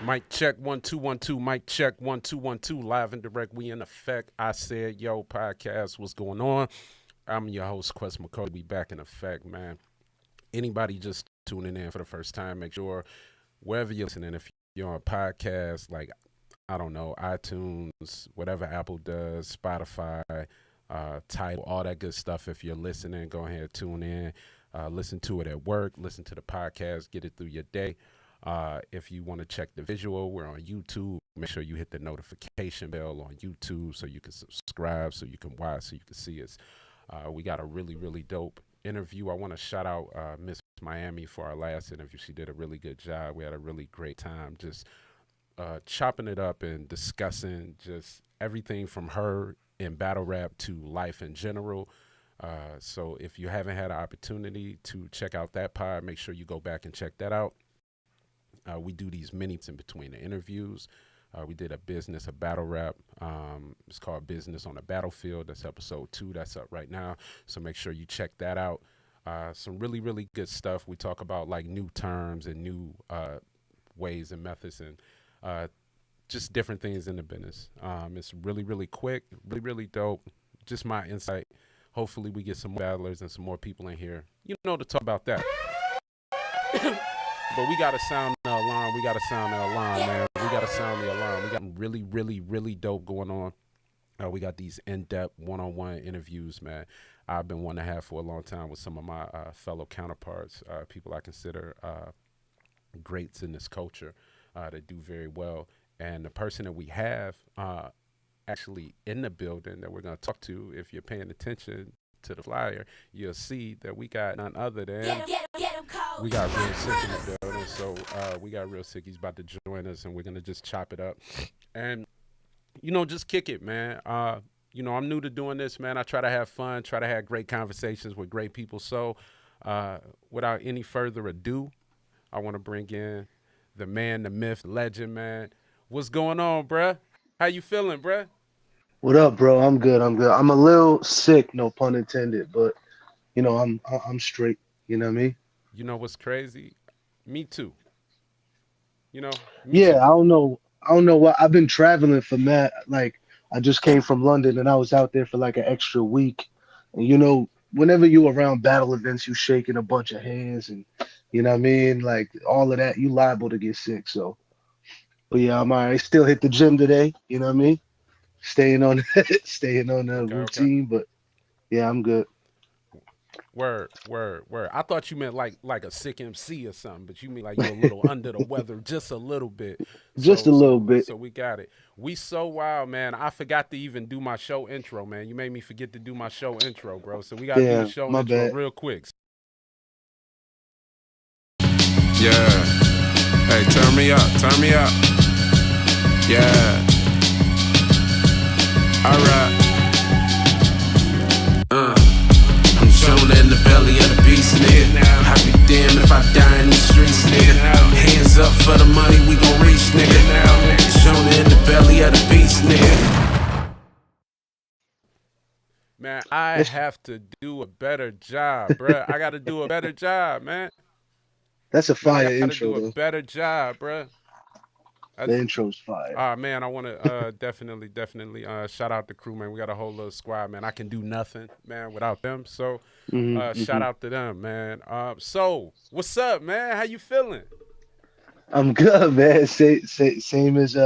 Mic check 1 2 1 2. Mic check 1 2 1 2. Live and direct. We in effect. I said, yo, podcast. What's going on? I'm your host, Quest MCODY. We back in effect, man. Anybody just tuning in for the first time, make sure wherever you're listening, if you're on a podcast, like I don't know, iTunes, whatever Apple does, Spotify, Tidal, all that good stuff. If you're listening, go ahead, tune in. Listen to it at work. Listen to the podcast. Get it through your day. If you want to check the visual, we're on YouTube. Make sure you hit the notification bell on YouTube so you can subscribe, so you can watch, so you can see us. We got a really, really dope interview. I want to shout out Miss Miami for our last interview. She did a really good job. We had a really great time just chopping it up and discussing just everything from her in battle rap to life in general. So if you haven't had an opportunity to check out that pod, make sure you go back and check that out. We do these minis in between the interviews. We did a battle rap. It's called Business on the Battlefield. That's episode 2. That's up right now. So make sure you check that out. Some really, really good stuff. We talk about like new terms and new ways and methods and just different things in the business. It's really, really quick, really, really dope. Just my insight. Hopefully we get some more battlers and some more people in here, to talk about that. But we got to sound the alarm. We got to sound the alarm, man. We got to sound the alarm. We got really, really, really dope going on. We got these in-depth one-on-one interviews, man. I've been wanting to have for a long time with some of my fellow counterparts, people I consider greats in this culture that do very well. And the person that we have actually in the building that we're going to talk to, if you're paying attention to the flyer, you'll see that we got none other than we got Real Sikh in the building. So we got Real Sikh. He's about to join us, and we're gonna just chop it up and just kick it, man. I'm new to doing this, man. I try to have fun, try to have great conversations with great people. So without any further ado, I want to bring in the man, the myth, legend, man. What's going on, bruh? How you feeling, bruh? What up, bro? I'm good. I'm a little sick, no pun intended, but I'm straight. You know what I mean? You know what's crazy? Me too. Me Yeah, too. I don't know what I've been traveling for Matt. Like I just came from London and I was out there for like an extra week. And whenever you around battle events, you shaking a bunch of hands and you know what I mean? Like all of that, you liable to get sick. So, but yeah, I'm all right. Still hit the gym today. You know what I mean? Staying on staying on the Okay, okay. routine, but yeah, I'm good. Word, word, word. I thought you meant like a sick MC or something, but you mean like you're a little under the weather, just a little bit. Just So a so little bit. so we got it. We so wild, man. I forgot to even do my show intro, man. You made me forget to do my show intro, bro. So we gotta do the Damn, show my intro bad. real quick. Yeah. Hey, turn me up, turn me up. Yeah. Alright. I'm chillin' in the belly of the beast, nigga. I be damned if I die in these streets, nigga. Hands up for the money, we gon' reach, nigga. Chillin' in the belly of the beast, nigga. Man, I That's have to do a better job, bruh. I gotta do a better job, man. that's a Man, I fire gotta intro do a though. better job, bruh. I, The intro's fire. Man, I want to definitely shout out the crew, man. We got a whole little squad, man. I can do nothing, man, without them. So, hmm shout hmm out to them, man. So what's up, man? How you feeling? I'm good, man. Same as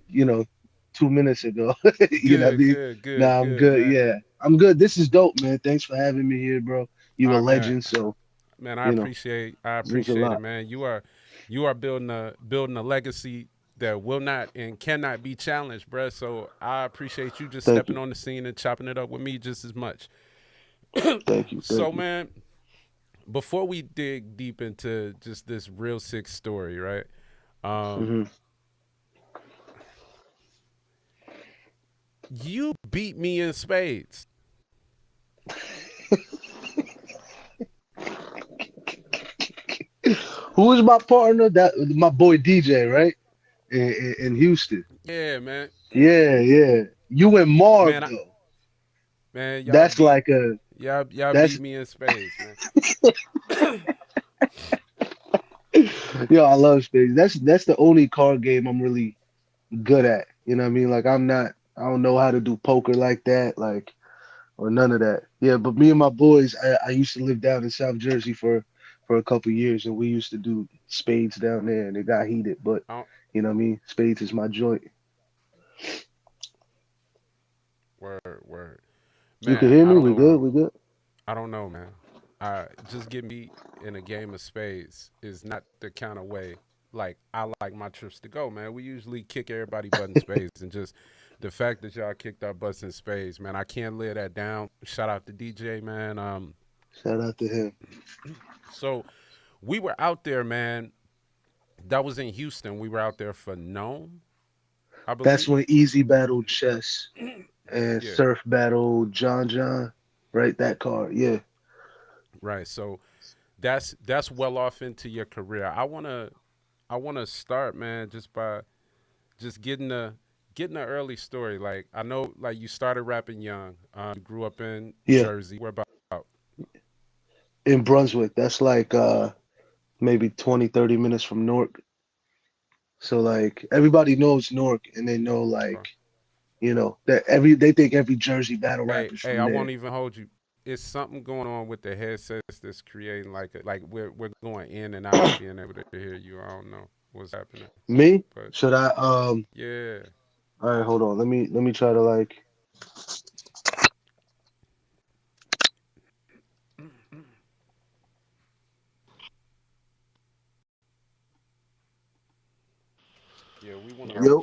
you know, 2 minutes ago. You know what I Good, mean? good, good, Nah, I'm good, good. man. Yeah, I'm good. This is dope, man. Thanks for having me here, bro. You a Man, legend, so man, you know, I means a appreciate it, lot. man. You are building a legacy that will not and cannot be challenged, bruh. So I appreciate you just Thank stepping you, on the scene and chopping it up with me just as much. thank you, So, thank you. man, before we dig deep into just this real sick story, right? Um, hmm you beat me in spades. Who is my partner? That my boy DJ, right? In Houston. Yeah, man. Yeah, yeah. You and Marv Man, though. man, That's like a y'all beat that's me in spades, man. Yo, I love spades. That's the only card game I'm really good at. You know what I mean? Like I don't know how to do poker like that, like or none of that. Yeah, but me and my boys, I used to live down in South Jersey for a couple years, and we used to do spades down there, and it got heated. But I don't, you know what I mean? Spades is my joint. word. You can Man, hear I me? don't We know, good? We good? I don't know, man. Just get me in a game of spades is not the kind of way like I like my trips to go, man. We usually kick everybody butt in spades, and just the fact that y'all kicked our butts in spades, man, I can't lay that down. Shout out to DJ, man. Shout out to him. So we were out there, man. That was in Houston. We were out there for Nome, I That's believe. when Easy battled Chess and Yeah, Surf battled John. Right, that card. Yeah. right. So that's well off into your career. I wanna start, man, just by just getting the early story. Like I know, like you started rapping young. You grew up in Yeah. Jersey. Where about? In Brunswick. That's like maybe 20, 30 minutes from Newark. So like everybody knows Newark and they know Okay. like, that they think every Jersey battle Hey, rapper's hey, from I there. won't even hold you. It's something going on with the headsets that's creating like we're going in and out of being able to hear you. I don't know what's happening, Me? but Should I yeah. all right, hold on. Let me try to like Yeah, we want to make yo,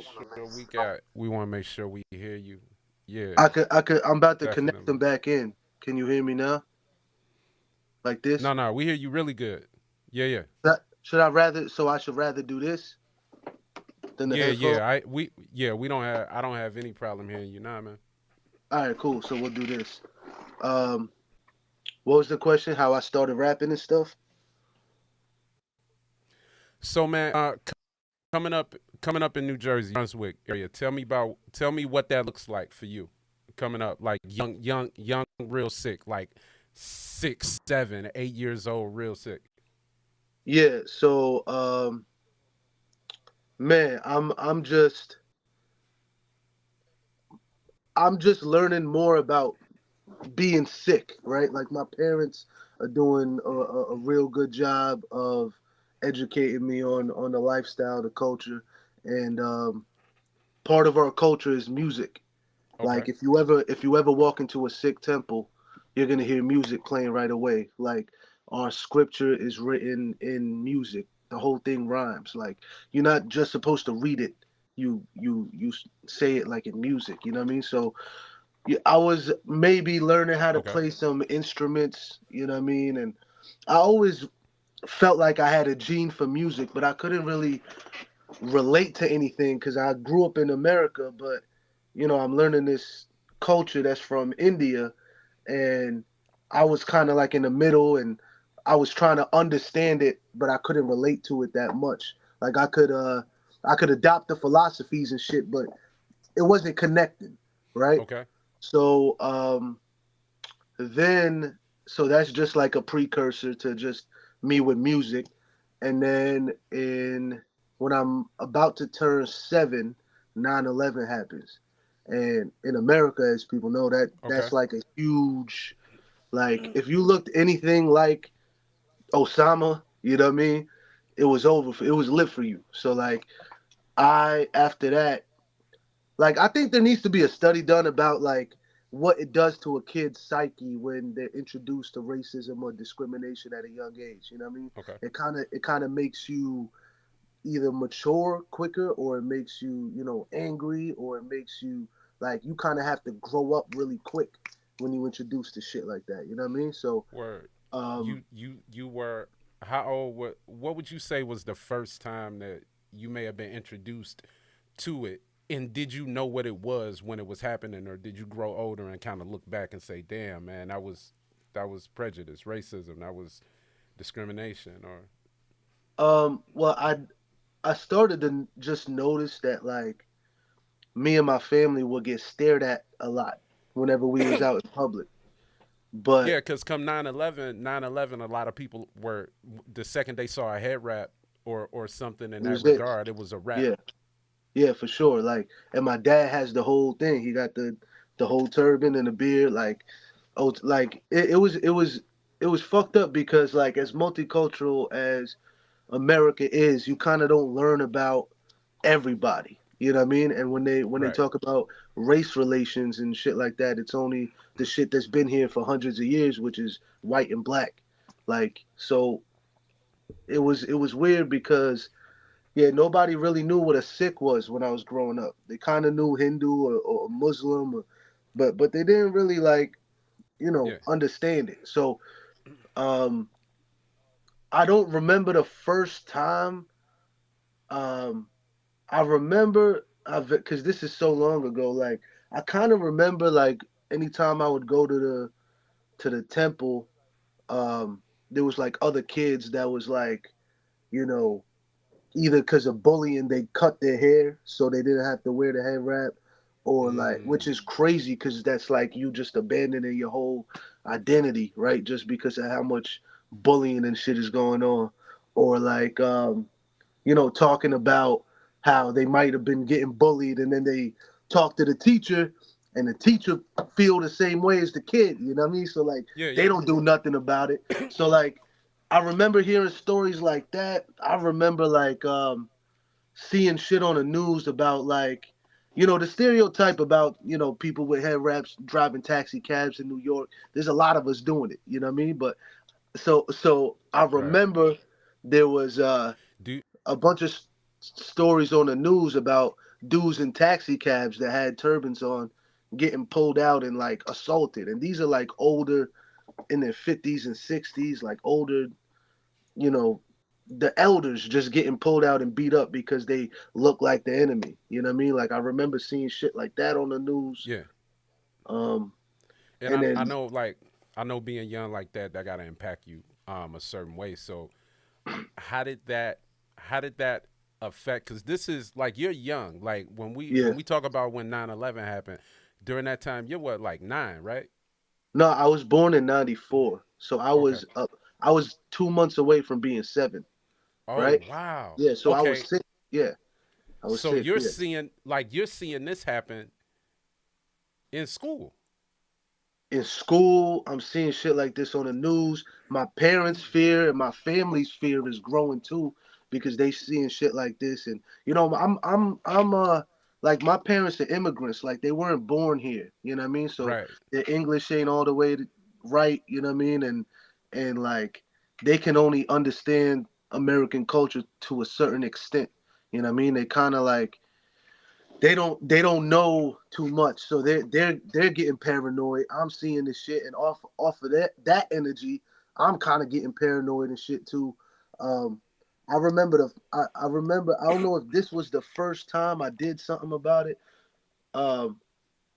sure we want to make sure we hear you. Yeah, I'm about to connect definitely. them back in. Can you hear me now? Like this? No, no, we hear you really good. Yeah, yeah, Should I rather so I should rather do this than the yeah, headphone? yeah. We don't have. I don't have any problem hearing you now, man. All right, cool. So we'll do this. Um, what was the question? How I started rapping and stuff? So, man, coming up in New Jersey, Brunswick area. Tell me what that looks like for you coming up, like young, real sick, like 6, 7, 8 years old, real sick. Yeah, so man, I'm just learning more about being sick, right? Like my parents are doing a real good job of educating me on the lifestyle, the culture, and part of our culture is music. Okay, Like if you ever walk into a Sikh temple, you're gonna hear music playing right away. Like our scripture is written in music. The whole thing rhymes. Like you're not just supposed to read it. You say it like in music. You know what I mean? So yeah, I was maybe learning how to okay, play some instruments. You know what I mean? And I always felt like I had a gene for music, but I couldn't really relate to anything because I grew up in America, but I'm learning this culture that's from India, and I was kind of like in the middle, and I was trying to understand it, but I couldn't relate to it that much. Like I could adopt the philosophies and shit, but it wasn't connecting, right? okay, So then so that's just like a precursor to just me with music, and then in when I'm about to turn 7, 9/11 happens, and in America, as people know, that's okay. like a huge, like if you looked anything like Osama, you know what I mean, it was lit for you. So like I after that, like I think there needs to be a study done about like what it does to a kid's psyche when they're introduced to racism or discrimination at a young age. You know what I mean? Okay. It kind of makes you either mature quicker, or it makes you angry, or it makes you like you kind of have to grow up really quick when you introduce to shit like that. You know what I mean? So Word. um You were how old? What would you say was the first time that you may have been introduced to it? And did you know what it was when it was happening, or did you grow older and kind of look back and say, "Damn, man, that was prejudice, racism, that was discrimination," or well, I started to just notice that like me and my family would get stared at a lot whenever we was out in public. But yeah, because come 9/11, a lot of people were the second they saw a head wrap. or something in It that was it. regard. It was a rap. Yeah, yeah, for sure. Like, and my dad has the whole thing. He got the whole turban and the beard. Like, oh, like it was fucked up because like as multicultural as America is, you kind of don't learn about everybody. You know what I mean? And when they Right. talk about race relations and shit like that, it's only the shit that's been here for hundreds of years, which is white and black. Like, so it was weird because yeah, nobody really knew what a Sikh was when I was growing up. They kind of knew Hindu or Muslim, but they didn't really like Yeah. understand it. So um, I don't remember the first time. Um, I remember because this is so long ago. Like I kind of remember like anytime I would go to the temple, um, there was like other kids that was like you know either because of bullying they cut their hair so they didn't have to wear the head wrap, or like which is Mm. crazy because that's like you just abandoning your whole identity, right? Just because of how much bullying and shit is going on, or like talking about how they might have been getting bullied and then they talk to the teacher and the teacher feel the same way as the kid, you know what I mean? So like Yeah. they Yeah. don't do nothing about it. So like I remember hearing stories like that. I remember like seeing shit on the news about like the stereotype about people with head wraps driving taxi cabs in New York. There's a lot of us doing it, you know what I mean? But so I Right. remember there was Do a bunch of stories on the news about dudes in taxi cabs that had turbans on getting pulled out and like assaulted. And these are like older in their 50s and 60s, like older, you know, the elders just getting pulled out and beat up because they look like the enemy. You know what I mean? Like I remember seeing shit like that on the news. yeah. Um, And and I then know like I know being young like that gotta impact you a certain way. So how did that how did that affect, because this is like you're young, like yeah, when we talk about when 9/11 happened, during that time you're what, like 9, right? no, I was born in '94, so I Okay. was up. I was 2 months away from being 7, Oh right? wow. Yeah, so I was Okay. 6. Yeah, I was So 6. you're Yeah. seeing, like, you're seeing this happen in school. In school, I'm seeing shit like this on the news. My parents' fear and my family's fear is growing too because they seeing shit like this. And I'm like my parents are immigrants. Like they weren't born here. You know what I mean? So Right. their English ain't all the way right. You know what I mean? And like they can only understand American culture to a certain extent. You know what I mean? They kind of like they don't know too much, so they're getting paranoid. I'm seeing this shit, and off of that energy, I'm kind of getting paranoid and shit too. Um, I remember I don't know if this was the first time I did something about it, um,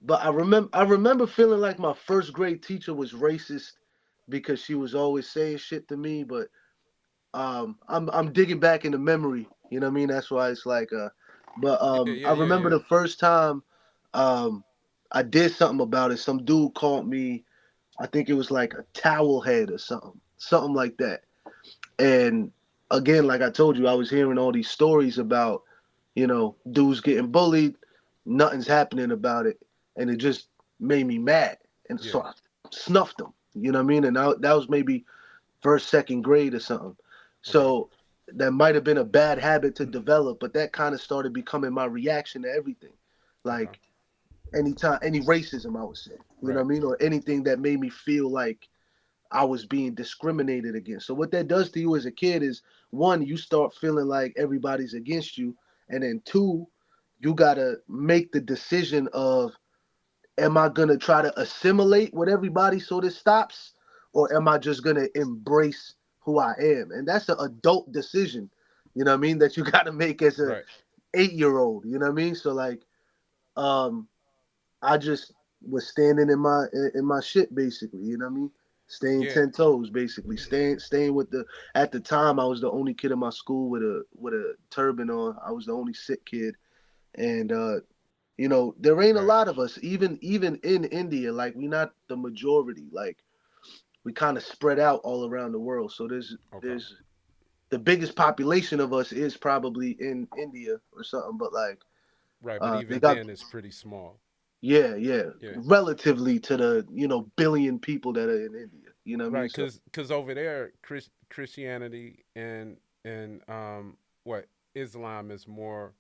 but I remember feeling like my first grade teacher was racist because she was always saying shit to me, but I'm digging back into memory. You know what I mean? That's why it's like but Yeah, yeah, I yeah, remember yeah. the first time um I did something about it. Some dude called me, I think it was like a towel head or something like that. And again, like I told you, I was hearing all these stories about, dudes getting bullied, nothing's happening about it, and it just made me mad. And Yeah. so I snuffed them. You know what I mean? And that was maybe first, second grade or something. Okay. So that might have been a bad habit to develop, but that kind of started becoming my reaction to everything. Okay. Like anytime, any racism, I would say, you know Right. what I mean? Or anything that made me feel like I was being discriminated against. So what that does to you as a kid is one, you start feeling like everybody's against you. And then two, you gotta make the decision of, am I gonna try to assimilate with everybody so this stops, or am I just gonna embrace who I am? And that's an adult decision, you know what I mean, that you gotta make as a Right. 8-year-old, you know what I mean? So like, um, I just was standing in my shit basically, you know what I mean? Staying Yeah. 10 toes basically, staying with the. At the time, I was the only kid in my school with a turban on. I was the only Sikh kid, and there ain't a Right. lot of us, even in India. Like we not the majority. Like we kind of spread out all around the world. So there's Okay. there's the biggest population of us is probably in India or something, but like Right, but they even got then, it's pretty small. yeah, yeah, Yeah. relatively to the billion people that are in India. You know what I mean? Right, So cause over there, Christianity and what Islam is more.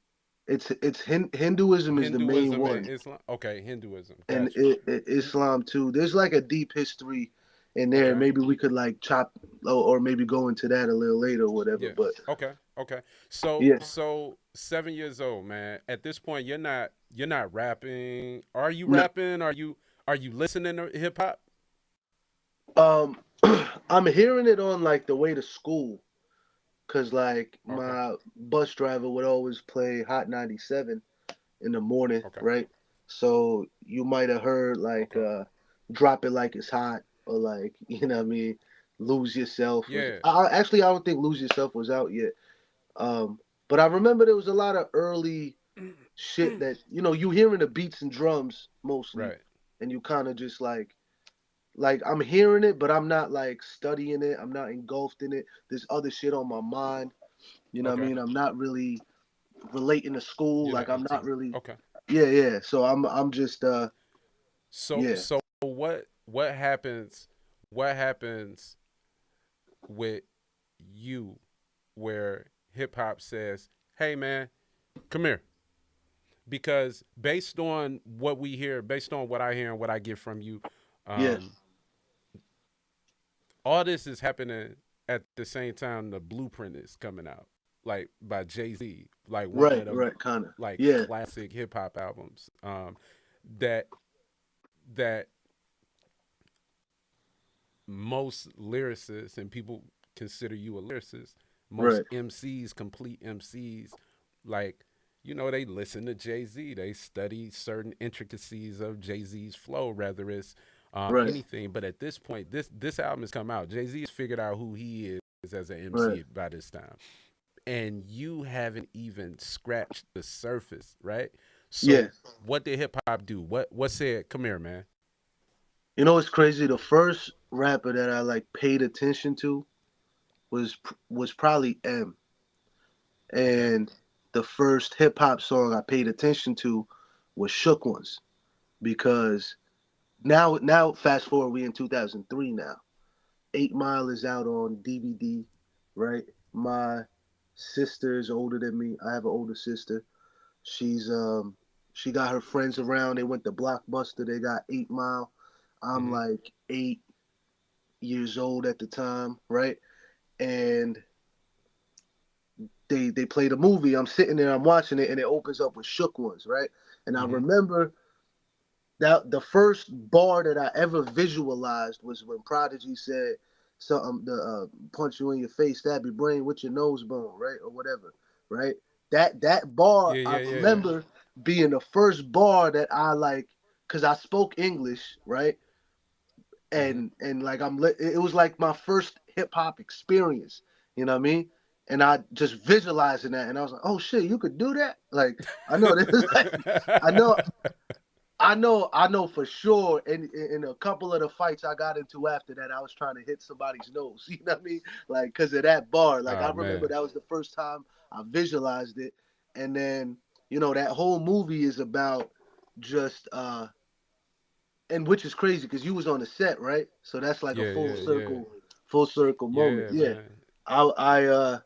it's Hinduism is the main Hinduism and one, Islam. Okay, Hinduism. and Got you. Islam too. There's like a deep history in there. Okay. Maybe we could like chop or maybe go into that a little later or whatever. Yeah. But Okay. Okay. So yeah, 7 years old, man. At this point, you're not rapping. Are you no, rapping? Are you listening to hip hop? um, I'm hearing it on like the way to school. Cause like Okay. my bus driver would always play Hot 97 in the morning, Okay. right? So you might have heard like Okay. drop it like it's hot or like what I mean, lose yourself. Yeah. Actually I don't think lose yourself was out yet. But I remember there was a lot of early shit that you hearing the beats and drums mostly, Right. and you kind of just like I'm hearing it, but I'm not like studying it. I'm not engulfed in it. There's other shit on my mind. You know what I Okay. mean? I'm not really relating to school. You're Like not I'm not into. really. Okay. Yeah, yeah. So I'm just So yeah. so what happens? What happens with you where hip hop says, "Hey, man, come here," because based on what we hear, based on what I hear and what I get from you, Yes. um, all this is happening at the same time the Blueprint is coming out, like by Jay Z, like one of Right, them, right, kind of. like Yeah. classic hip hop albums. That that most lyricists and people consider you a lyricist. Most Right. MCs, complete MCs, like they listen to Jay Z. They study certain intricacies of Jay Z's flow, whether it's Right. anything. But at this point, this album has come out. Jay Z has figured out who he is as an Right. MC by this time, and you haven't even scratched the surface, right? Yeah. So, what did hip hop do? What said? Come here, man. You know what's crazy? The first rapper that I like paid attention to was probably M, Okay. and the first hip hop song I paid attention to was Shook Ones because now fast forward we in 2003 now. 8 Mile is out on DVD, right? My sister is older than me. I have an older sister. She's she got her friends around. They went to Blockbuster. They got 8 Mile. I'm Mm-hmm. like 8 years old at the time, right? And they played a movie. I'm sitting there, I'm watching it, and it opens up with Shook Ones, right? And I Mm-hmm. remember that the first bar that I ever visualized was when Prodigy said something the punch you in your face, stab your brain with your nose bone, right? Or whatever, right? That bar Yeah, I yeah, yeah, yeah. remember being the first bar that I like because I spoke English, right? Mm-hmm. And like it was like my first hip hop experience, you know what I mean? And I just visualizing that, and I was like, "Oh shit, you could do that!" Like I know this is like, I know I know for sure. In a couple of the fights I got into after that, I was trying to hit somebody's nose. You know what I mean? Like, because of that bar. Like, I Oh remember man. that was the first time I visualized it. And then, that whole movie is about just, and which is crazy because you was on the set, right? So that's like a Yeah, full yeah, yeah. circle moment. Yeah, Yeah. man. I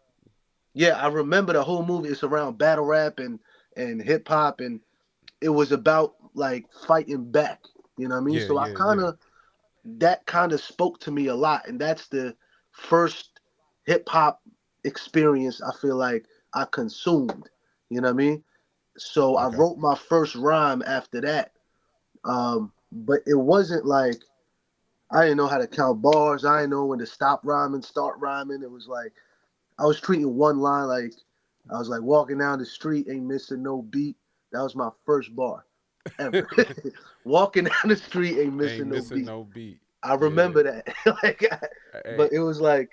yeah, I remember the whole movie. It's around battle rap and hip hop, and it was about like fighting back. You know what I mean? Yeah, So I yeah, kind yeah. of that kind of spoke to me a lot, and that's the first hip hop experience I feel like I consumed. You know what I mean? So I Okay. wrote my first rhyme after that, but it wasn't like I didn't know how to count bars. I didn't know when to stop rhyming, start rhyming. It was like I was treating one line like I was like walking down the street, ain't missing no beat. That was my first bar ever. Walking down the street, ain't Ain't missing no missing beat. no beat. I Yeah. remember that. like, Hey. but it was like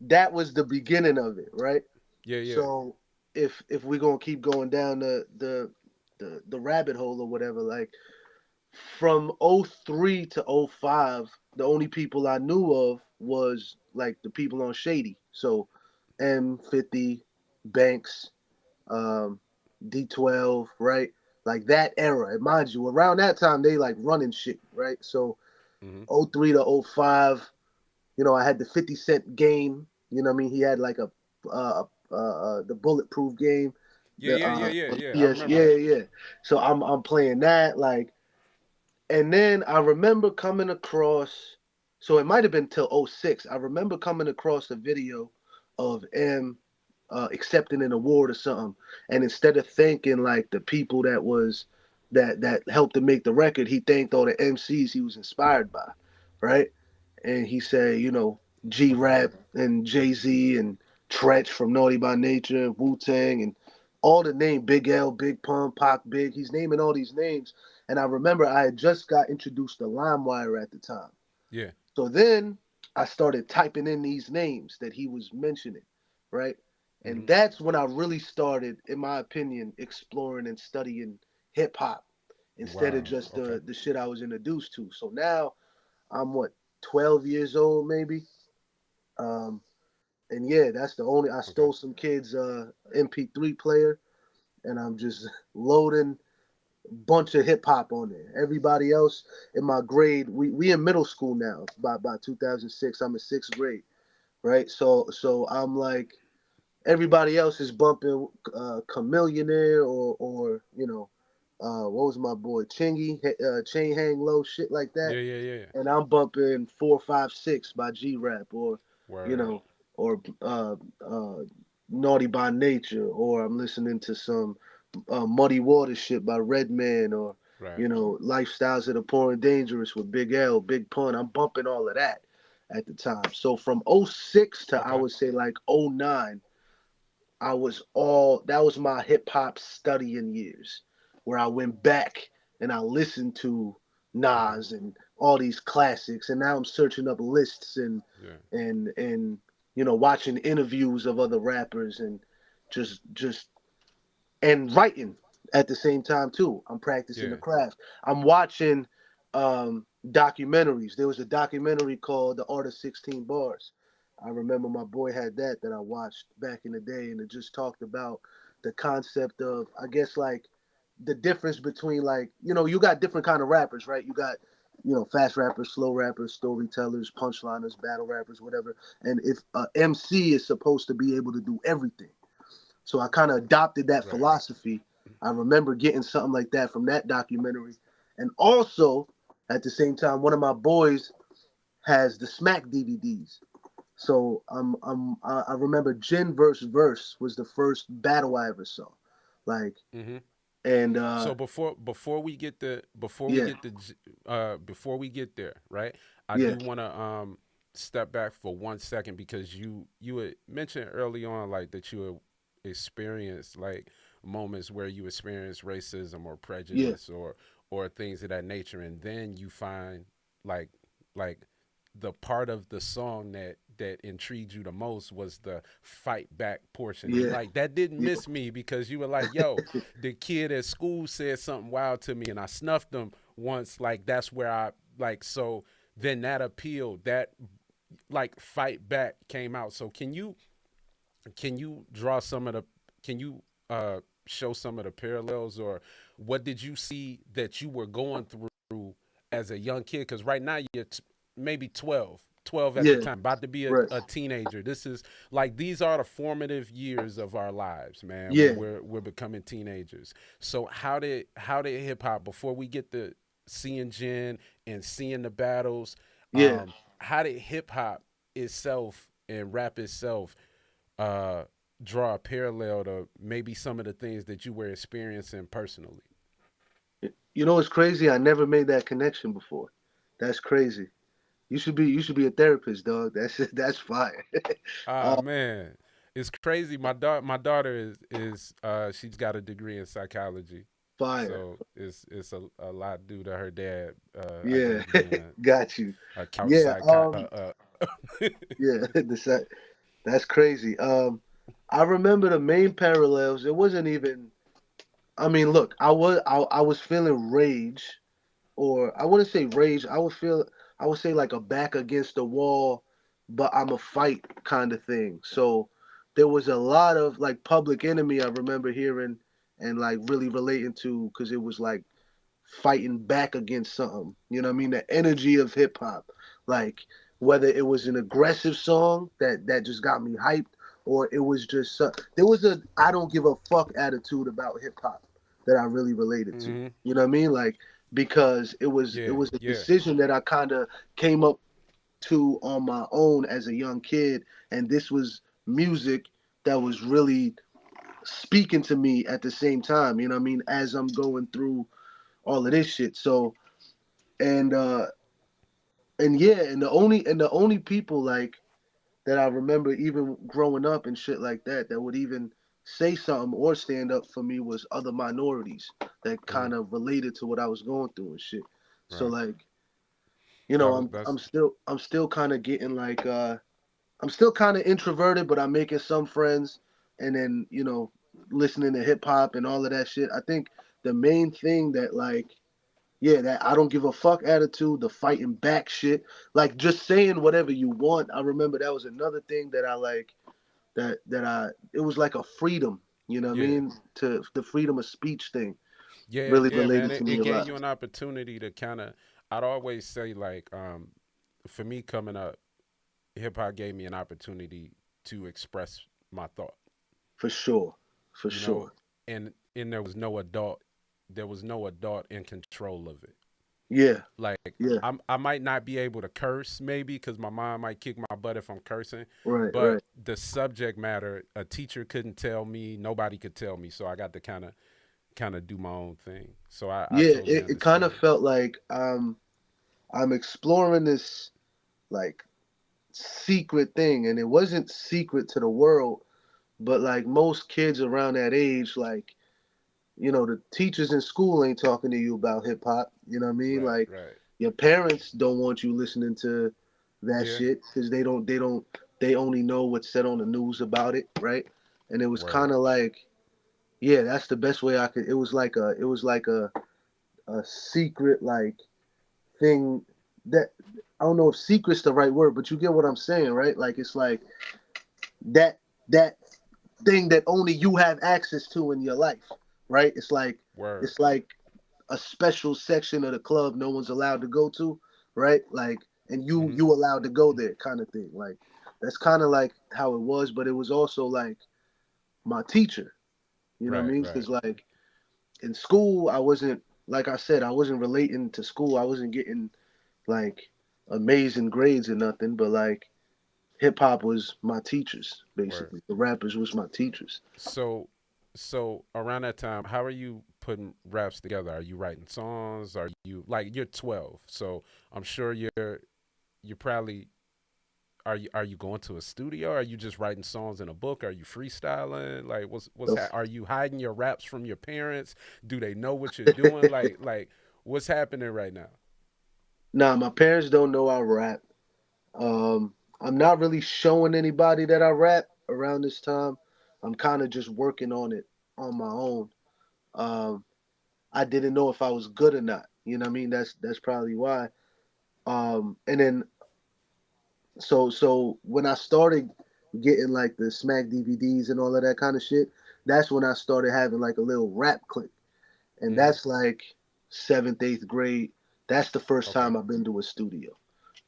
that was the beginning of it, right? Yeah, yeah. So if we're gonna keep going down the rabbit hole or whatever, like from '03 to '05, the only people I knew of was like the people on Shady. So M50, Banks, um, D12, right? Like that era. And mind you, around that time they like running shit, right? So Mm-hmm. '03 to '05, I had the 50 Cent game. You know what I mean? He had like a the bulletproof game. Yeah, The yeah, yeah, yeah, yeah. I yes, remember yeah, that. yeah. So I'm playing that like, and then I remember coming across. So it might have been till '06. I remember coming across a video of M accepting an award or something, and instead of thanking like the people that helped to make the record, he thanked all the MCs he was inspired by, right? And he said, G Okay. Rap and Jay Z and Tretch from Naughty by Nature, Wu Tang, and all the name Big L, Big Pun, Pac, Big. He's naming all these names, and I remember I had just got introduced to LimeWire at the time. Yeah. So then I started typing in these names that he was mentioning, right? And Mm-hmm. that's when I really started, in my opinion, exploring and studying hip hop instead of Wow. just Okay. the shit I was introduced to. So now I'm what, 12 years old maybe. Um, and yeah, that's the only I Okay. stole some kids MP3 player and I'm just loading a bunch of hip hop on there. Everybody else in my grade, we in middle school now. By 2006, I'm in sixth grade, right? So I'm like everybody else is bumping Chameleonaire or what was my boy Chingy, Chain Hang Low, shit like that, Yeah, yeah, yeah. and I'm bumping 456 by G Rap or you Word. know or Naughty by Nature, or I'm listening to some Muddy Water shit by Redman, or Right. Lifestyles of the Poor and Dangerous with Big L, Big Pun. I'm bumping all of that at the time. So from '06 to I Okay. would say like '09, I was all that was my hip hop studying years, where I went back and I listened to Okay. Nas and all these classics, and now I'm searching up lists and Yeah. and and watching interviews of other rappers and just and writing at the same time too. I'm practicing the Yeah. craft. I'm watching documentaries. There was a documentary called The Art of 16 Bars. I remember my boy had that I watched back in the day, and it just talked about the concept of, I guess, like the difference between, like, you got different kind of rappers, right? You got fast rappers, slow rappers, storytellers, punchliners, battle rappers, whatever. And if a MC is supposed to be able to do everything, so I kind of adopted that Right. Right. philosophy. I remember getting something like that from that documentary. And also, at the same time, one of my boys has the Smack DVDs. So I remember Gin versus Verse was the first battle I ever saw. Like, Mm-hmm. and So before we get the before we yeah, get the before we get there, right? I yeah, do want to step back for 1 second because you had mentioned early on like that you had experienced like moments where you experience racism or yeah, prejudice or things of that nature, and then you find like like the part of the song that intrigued you the most was the fight back portion, and yeah, like that didn't yeah, miss me because you were like, yo, the kid at school said something wild to me and I snuffed him once. Like that's where I like so then that appeal that like fight back came out. So can you draw some of the can you show some of the parallels or what did you see that you were going through as a young kid? Because right now you're maybe 12 at the yeah, time, about to be right, a teenager. This is like these are the formative years of our lives, man, when yeah, we're becoming teenagers. So how did hip hop, before we get to seeing Jen and seeing the battles, yeah. how did hip hop itself and rap itself uh, draw a parallel to maybe some of the things that you were experiencing personally? It's crazy. I never made that connection before. That's crazy. You should be a therapist, dog. That's fire. Ah man, it's crazy. My daughter is she's got a degree in psychology, Fire. so it's a lot due to her dad. I Yeah, guess being got you. a couch Yeah, psycho. yeah. That's crazy. I remember the main parallels. It wasn't even. I mean, look, I was feeling rage, or I wouldn't say rage. I would say like a back against the wall, but I'm a fight kind of thing. So there was a lot of like Public Enemy I remember hearing and like really relating to because it was like fighting back against something. You know what I mean? The energy of hip hop, like whether it was an aggressive song that just got me hyped, or it was just there was a I don't give a fuck attitude about hip hop that I really related to. Mm-hmm. You know what I mean? Like because it Yeah. was a Yeah. decision that I kind of came up to on my own as a young kid, and this was music that was really speaking to me at the same time. You know what I mean? As I'm going through all of this shit. So and and yeah, and the only people like that I remember even growing up and shit like that would even say something or stand up for me was other minorities that Mm-hmm. kind of related to what I was going through and shit. So Right. like, you That know, was that's I'm still kind of getting like I'm still kind of introverted, but I'm making some friends and then, you know, listening to hip hop and all of that shit. I think the main thing that like yeah, that I don't give a fuck attitude, the fighting back shit, like just saying whatever you want. I remember that was another thing that I like that I it was like a freedom, you know what I yeah. mean? To the freedom of speech thing Yeah, really yeah, man. related to It me a gave lot. you an opportunity to kind of. I'd always say like, for me coming up, hip hop gave me an opportunity to express my thought. For sure. For You know, sure. and there was no adult in control of it. Yeah. Like Yeah. I might not be able to curse maybe because my mom might kick my butt if I'm cursing, Right, but right. the subject matter a teacher couldn't tell me, nobody could tell me, so I got to kind of do my own thing. So I Yeah, totally it kind of understand. felt like I'm exploring this like secret thing and it wasn't secret to the world, but like most kids around that age like you know, the teachers in school ain't talking to you about hip hop. You know what I mean? Right, Like right. your parents don't want you listening to that Yeah. shit because they only know what's said on the news about it, right? And it was Word. kind of like, yeah, that's the best way I could. It was like a secret like thing that I don't know if secret's the right word, but you get what I'm saying, right? Like it's like that that thing that only you have access to in your life, right? Word. It's like a special section of the club no one's allowed to go to, right? Like, and Hmm. you allowed to go there, kind of thing. Like, that's kind of like how it was, but it was also like my teacher. You know what I Right, mean? right. Because like in school, I wasn't like I said, I wasn't relating to school. I wasn't getting like amazing grades or nothing, but like hip hop was my teachers Word. basically. The rappers was my teachers. So, so around that time, how are you putting raps together? Are you writing songs? Are you like you're 12? So I'm sure you're probably are you going to a studio? Are you just writing songs in a book? Are you freestyling? Like are you hiding your raps from your parents? Do they know what you're doing? Like what's happening right now? Nah, my parents don't know I rap. I'm not really showing anybody that I rap around this time. I'm kind of just working on it on my own. Um, I didn't know if I was good or not. You know what I mean? That's probably why. And then so when I started getting like the Smack DVDs and all of that kind of shit, that's when I started having like a little rap click, and Hmm. that's like seventh, eighth grade. That's the first Okay. time I've been to a studio.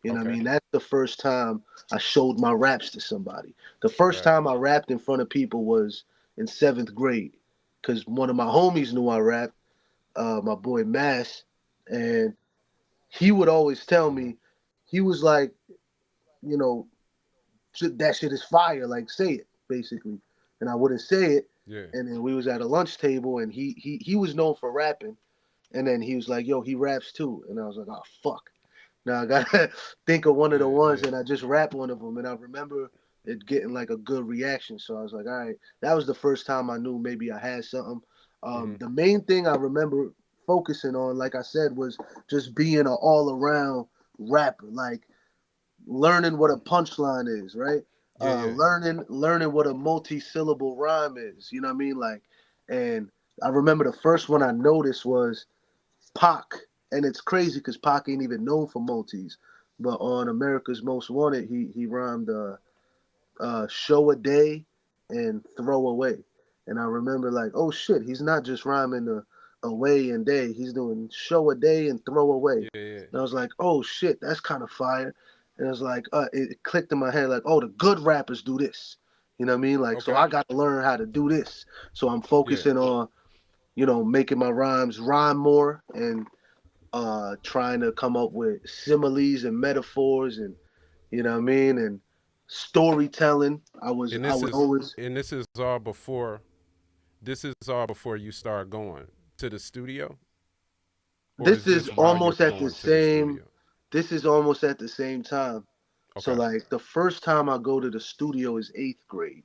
You know what I Okay. mean? That's the first time I showed my raps to somebody. The first Right. time I rapped in front of people was in seventh grade because one of my homies knew I rapped, my boy Mass, and he would always tell Hmm. me, he was like, you know, that shit is fire, like say it, basically. And I wouldn't say it. Yeah. And then we was at a lunch table and he was known for rapping. And then he was like, yo, he raps too. And I was like, oh, fuck. Now I gotta think of one of the Yeah. ones, Yeah. and I just rap one of them, and I remember it getting like a good reaction. So I was like, all right, that was the first time I knew maybe I had something. Hmm. The main thing I remember focusing on, like I said, was just being an all around rapper, like learning what a punchline is, right? Yeah. Yeah. Learning what a multi-syllable rhyme is. You know what I mean? Like, and I remember the first one I noticed was Pac, and it's crazy because Pac ain't even known for multis. But on America's Most Wanted, he rhymed "show a day" and throw away. And I remember like, oh shit, he's not just rhyming the away and day. He's doing show a day and throw away. Yeah, yeah. And I was like, oh shit, that's kind of fire. And it was like, it clicked in my head like, oh, the good rappers do this. You know what I mean? Like, so Okay. I got to learn how to do this. So I'm Yeah. focusing on, making my rhymes rhyme more and trying to come up with similes and metaphors and you know what I mean and storytelling. And I this would is always. and this is all before you start going to the studio, or This is is this while you're almost at the going to the same. studio? This is almost at the same time. So Okay. like the first time I go to the studio is eighth grade,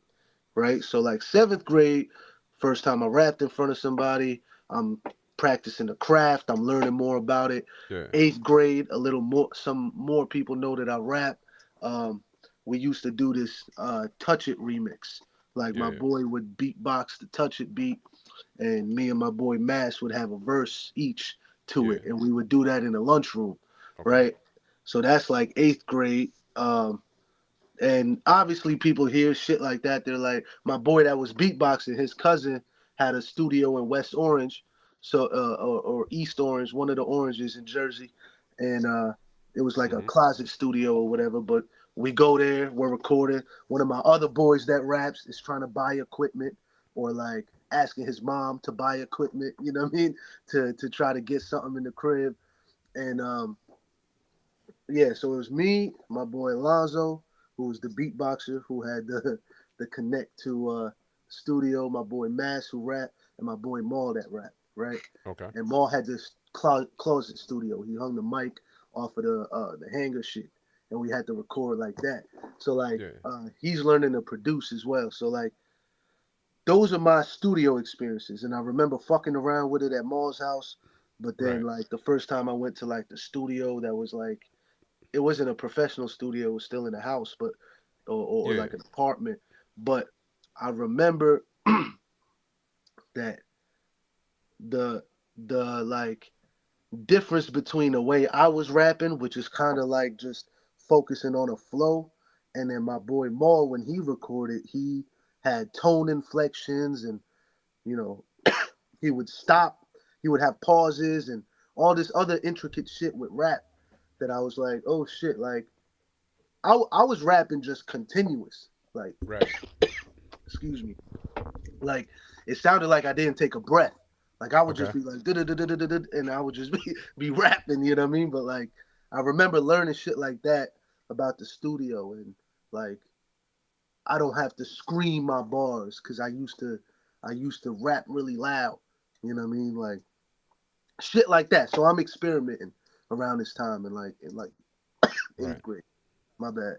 right? So like seventh grade, first time I rapped in front of somebody. I'm practicing the craft. I'm learning more about it. Yeah. Eighth grade, a little more. Some more people know that I rap. Um, we used to do this "Touch It" remix. Like my Yeah. boy would beatbox the "Touch It" beat, and me and my boy Mass would have a verse each to Yeah. it, and we would do that in the lunchroom, Okay. right? So that's like eighth grade. And obviously people hear shit like that. They're like, my boy that was beatboxing, his cousin had a studio in West Orange, so or East Orange, one of the oranges in Jersey, and it was like a Mm-hmm. closet studio or whatever. But we go there, we're recording. One of my other boys that raps is trying to buy equipment or like asking his mom to buy equipment. You know what I mean? To try to get something in the crib, and yeah, so it was me, my boy Alonzo, who was the beatboxer, who had the connect to studio, my boy Mass, who rapped, and my boy Maul that rapped, right? Okay. And Maul had this closet studio. He hung the mic off of the hanger shit, and we had to record like that. So like Yeah. he's learning to produce as well. So like those are my studio experiences, and I remember fucking around with it at Maul's house. But then Right. like the first time I went to like the studio, that was like it wasn't a professional studio, it was still in a house, but or Yeah. like an apartment. But I remember that the like difference between the way I was rapping, which is kind of like just focusing on a flow, and then my boy Maul when he recorded, he had tone inflections and you know he would stop, he would have pauses and all this other intricate shit with rap that I was like, oh shit, like I was rapping just continuous. Like, Right. excuse me. Like it sounded like I didn't take a breath. Like I would just Okay. be like and I would just be rapping, you know what I mean? But like I remember learning shit like that about the studio and like I don't have to scream my bars because I used to rap really loud. You know what I mean? Like shit like that. So I'm experimenting around this time and like in like eighth Right. grade. My bad.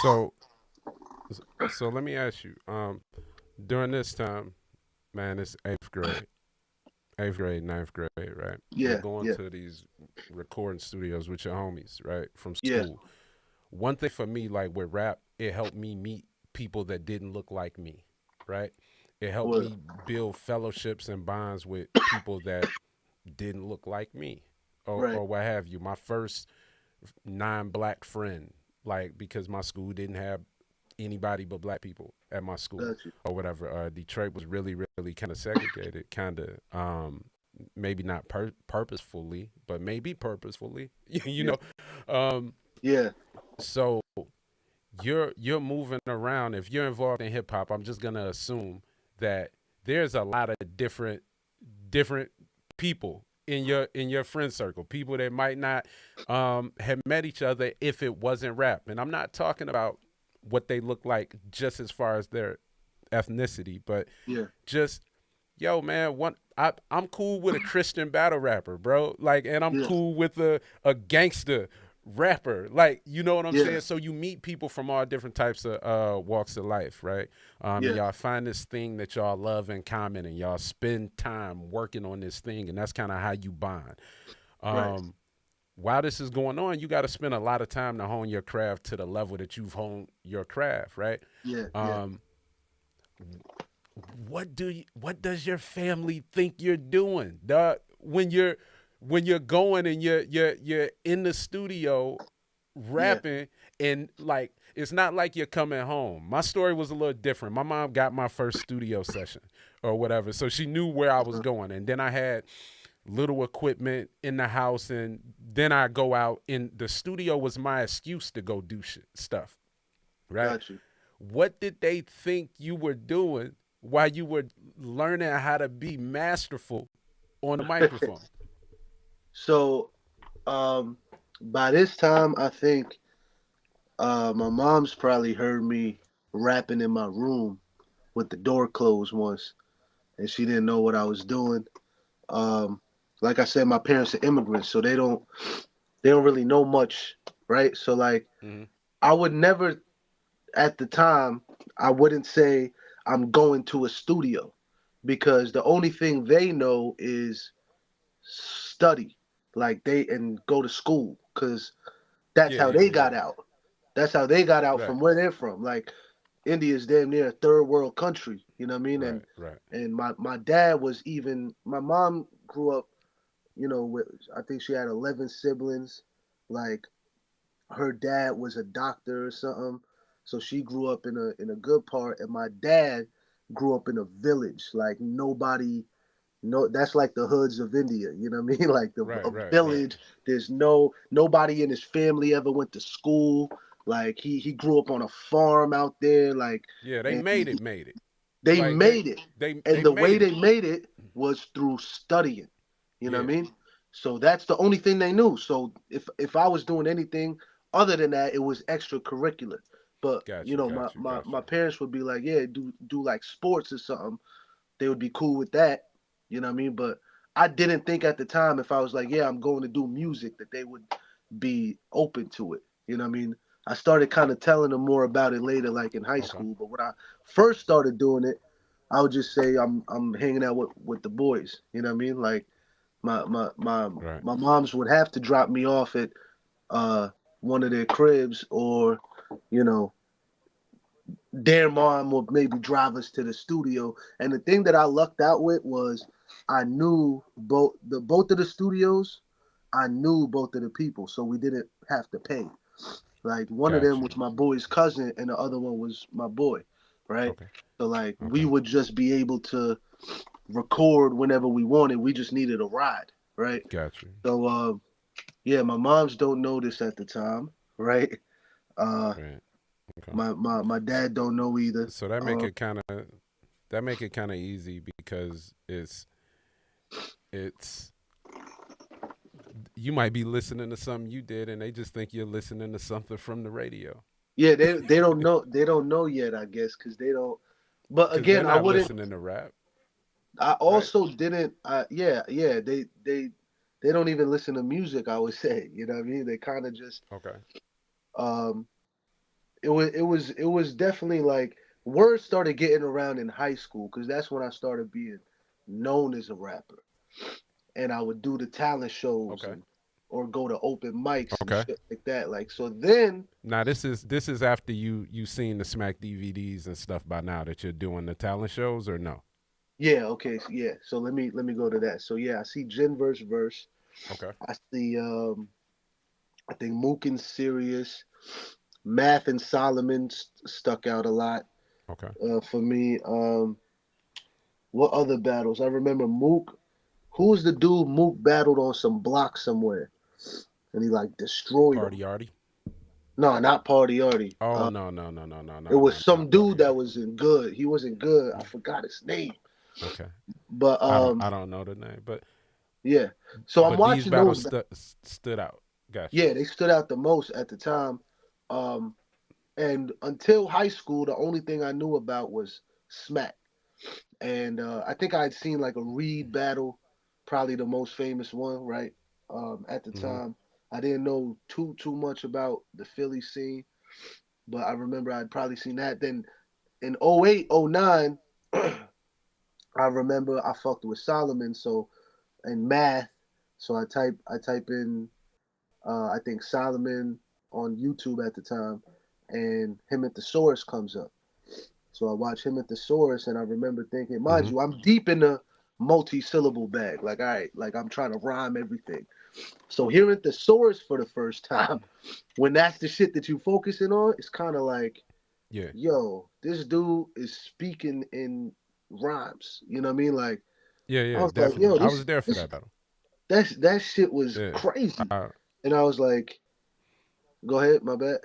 So so let me ask you. During this time, man, it's eighth grade, ninth grade, right? You're Yeah, going yeah, to these recording studios with your homies, right, from yeah. school. One thing for me, like with rap, it helped me meet people that didn't look like me, right? It helped Well, me build fellowships and bonds with people that didn't look like me, right. or what have you. My first non-black friend, like because my school didn't have anybody but black people at my school Got you. or whatever. Detroit was really, really kind of segregated, kind of. Maybe not purposefully, but maybe purposefully. you Yeah, know. Um, yeah, so you're moving around. If you're involved in hip hop, I'm just gonna assume that there's a lot of different people in your friend circle, people that might not have met each other if it wasn't rap. And I'm not talking about what they look like just as far as their ethnicity, but yeah, just yo man, I'm cool with a Christian battle rapper, bro. Like, and I'm yeah, cool with a gangster rapper. Like, you know what I'm yeah, saying? So you meet people from all different types of walks of life, right? And yeah. y'all find this thing that y'all love in common, and y'all spend time working on this thing, and that's kind of how you bond. Right. Um, while this is going on, you got to spend a lot of time to hone your craft to the level that you've honed your craft, right? Yeah, yeah. Um, what does your family think you're doing, dog? When you're going and you're in the studio Yeah, rapping, and like it's not like you're coming home. My story was a little different. My mom got my first studio session or whatever, so she knew where I was going. And then I had little equipment in the house, and then I go out. In the studio was my excuse to go do stuff, right? Got you. What did they think you were doing while you were learning how to be masterful on the microphone? So, um, by this time, I think my mom's probably heard me rapping in my room with the door closed once, and she didn't know what I was doing. Um, like I said, my parents are immigrants, so they don't really know much, right? So like, Hmm. I would never at the time, I wouldn't say I'm going to a studio because the only thing they know is study, like they and go to school because that's Yeah, how yeah, they yeah. got out. That's how they got out Right, from where they're from. Like India is damn near a third world country, you know what I mean? right, right. And my dad was even my mom grew up, with I think she had 11 siblings. Like her dad was a doctor or something. So she grew up in a good part and my dad grew up in a village. Like nobody no that's like the hoods of India, you know what I mean? Like Right, a right, right. village. There's nobody in his family ever went to school. Like he grew up on a farm out there like Yeah, they and made it. they Like they made it. they And the way made it. they made it was through studying. You know what Yeah, I mean? So that's the only thing they knew. So if I was doing anything other than that, it was extracurricular. But got you, my, got you, my got my you. parents would be like, yeah, do like sports or something. They would be cool with that. You know what I mean? But I didn't think at the time if I was like, yeah, I'm going to do music that they would be open to it. You know what I mean? I started kind of telling them more about it later, like in high Okay, school. But when I first started doing it, I would just say I'm hanging out with the boys. You know what I mean? Like my my my right. my moms would have to drop me off at uh one of their cribs, or you know their mom would maybe drive us to the studio. And the thing that I lucked out with was I knew both of the studios. I knew both of the people, so we didn't have to pay. Like one of Got them you. was my boy's cousin, and the other one was my boy, right? Okay, So like we okay. would just be able to record whenever we wanted. We just needed a ride, right? Got you. So yeah, my moms don't know this at the time, right? Uh, Right. Okay. my So, dad don't know either. so that make it kind of easy because it's you might be listening to something you did and they just think you're listening to something from the radio Yeah, they don't know yet, I guess, because they don't. But because they're again, I not wouldn't. listening to rap, I right? also didn't. Yeah. They don't even listen to music. I would say, you know what I mean. They kind of just Okay. um. It was definitely like word started getting around in high school because that's when I started being known as a rapper, and I would do the talent shows Okay. and or go to open mics and Okay. shit like that. Like so then. Now this is after you seen the Smack DVDs and stuff by now that you're doing the talent shows or no? Yeah, okay, yeah. So let me go to that. So yeah, I see Jen verse. Okay. I see I think Mook and Sirius, Math and Solomon stuck out a lot Okay. for me. What other battles? I remember Mook. Who was the dude Mook battled on some block somewhere, and he like destroyed him. Party Artie. No, not Party Artie. Oh no no no no no It no was no some not Party dude that Artie. was in good. He wasn't good. I forgot his name. Okay. But I don't know the name, yeah. So I'm but these watching battles those. stood out. Got you. Yeah, they stood out the most at the time. Um, and until high school, the only thing I knew about was Smack. And I think I'd seen like a Reed battle, probably the most famous one, right? At the Hmm. time, I didn't know too much about the Philly scene, but I remember I'd probably seen that. Then in '08, '09, I remember I fucked with Solomon, so and Math. So I type in I think Solomon on YouTube at the time, and him at the source comes up. So I watch him at the source, and I remember thinking, mind Hmm. you, I'm deep in the multi-syllable bag. Like, all right, like I'm trying to rhyme everything. So hearing thesaurus for the first time, when that's the shit that you focusing on, it's kind of like, Yeah. yo, this dude is speaking in rhymes. You know what I mean? Like Yeah, I yeah, was like, definitely. yo, I was this there for this that battle. that shit was Yeah. crazy. I, And I was like, go ahead, my bad.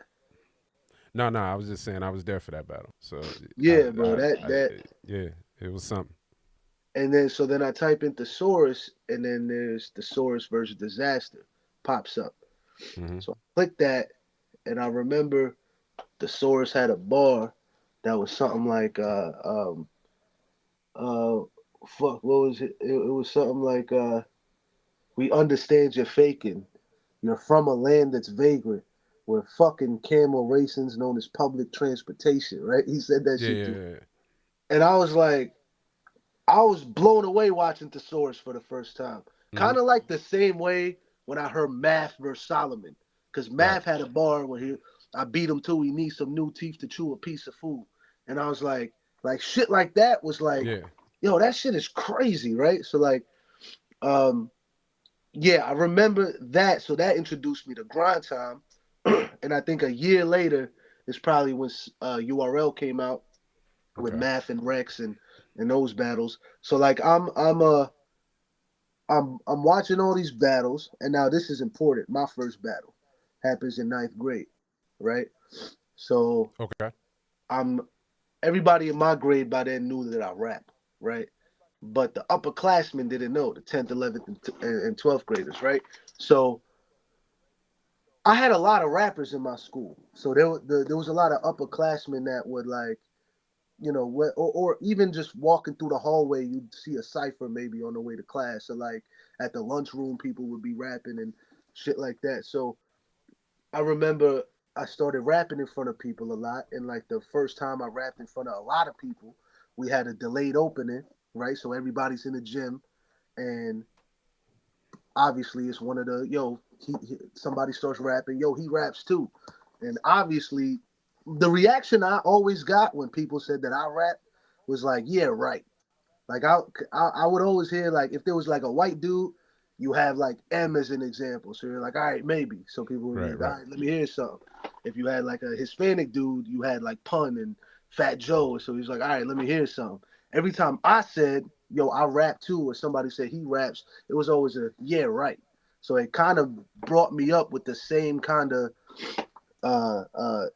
no, no, I was just saying I was there for that battle. So Yeah, bro, I yeah, it was something. and then so then I type in thesaurus, and then there's thesaurus versus disaster pops up. Hmm. So I click that, and I remember thesaurus had a bar that was something like uh fuck, what was it? It was something like we understand you're faking. You're from a land that's vagrant, where fucking camel racing's known as public transportation, right? He said that Yeah, shit yeah, too. yeah. And I was like, I was blown away watching Thesaurus for the first time. Hmm. Kind of like the same way when I heard Math versus Solomon. Because Right. Math had a bar where I beat him too. He needs some new teeth to chew a piece of food. And I was like shit like that was like, Yeah. yo, that shit is crazy, right? So like, um, yeah, I remember that. So that introduced me to grind time. And I think a year later is probably when URL came out with Okay. Math and Rex and those battles. So like I'm watching all these battles, and now this is important. My first battle happens in ninth grade, right? So Okay. I'm everybody in my grade by then knew that I rap, right? But the upperclassmen didn't know, the 10th, 11th, and 12th graders, right? So I had a lot of rappers in my school. So there was a lot of upperclassmen that would like, or even just walking through the hallway, you'd see a cipher maybe on the way to class. So like at the lunchroom, people would be rapping and shit like that. So I remember I started rapping in front of people a lot, and like the first time I rapped in front of a lot of people, we had a delayed opening, right? So everybody's in the gym, and obviously it's one of the somebody starts rapping, yo, he raps too, and obviously the reaction I always got when people said that I rap was like, yeah, right. Like I would always hear like if there was like a white dude, you have like M as an example, so you're like, all right, maybe. So people would be Right, like, all right. right, let me hear something. If you had like a Hispanic dude, you had like Pun and Fat Joe, so he's like, all right, let me hear something. Every time I said, yo, I rap too, or somebody said he raps, it was always a yeah, right. So it kind of brought me up with the same kind of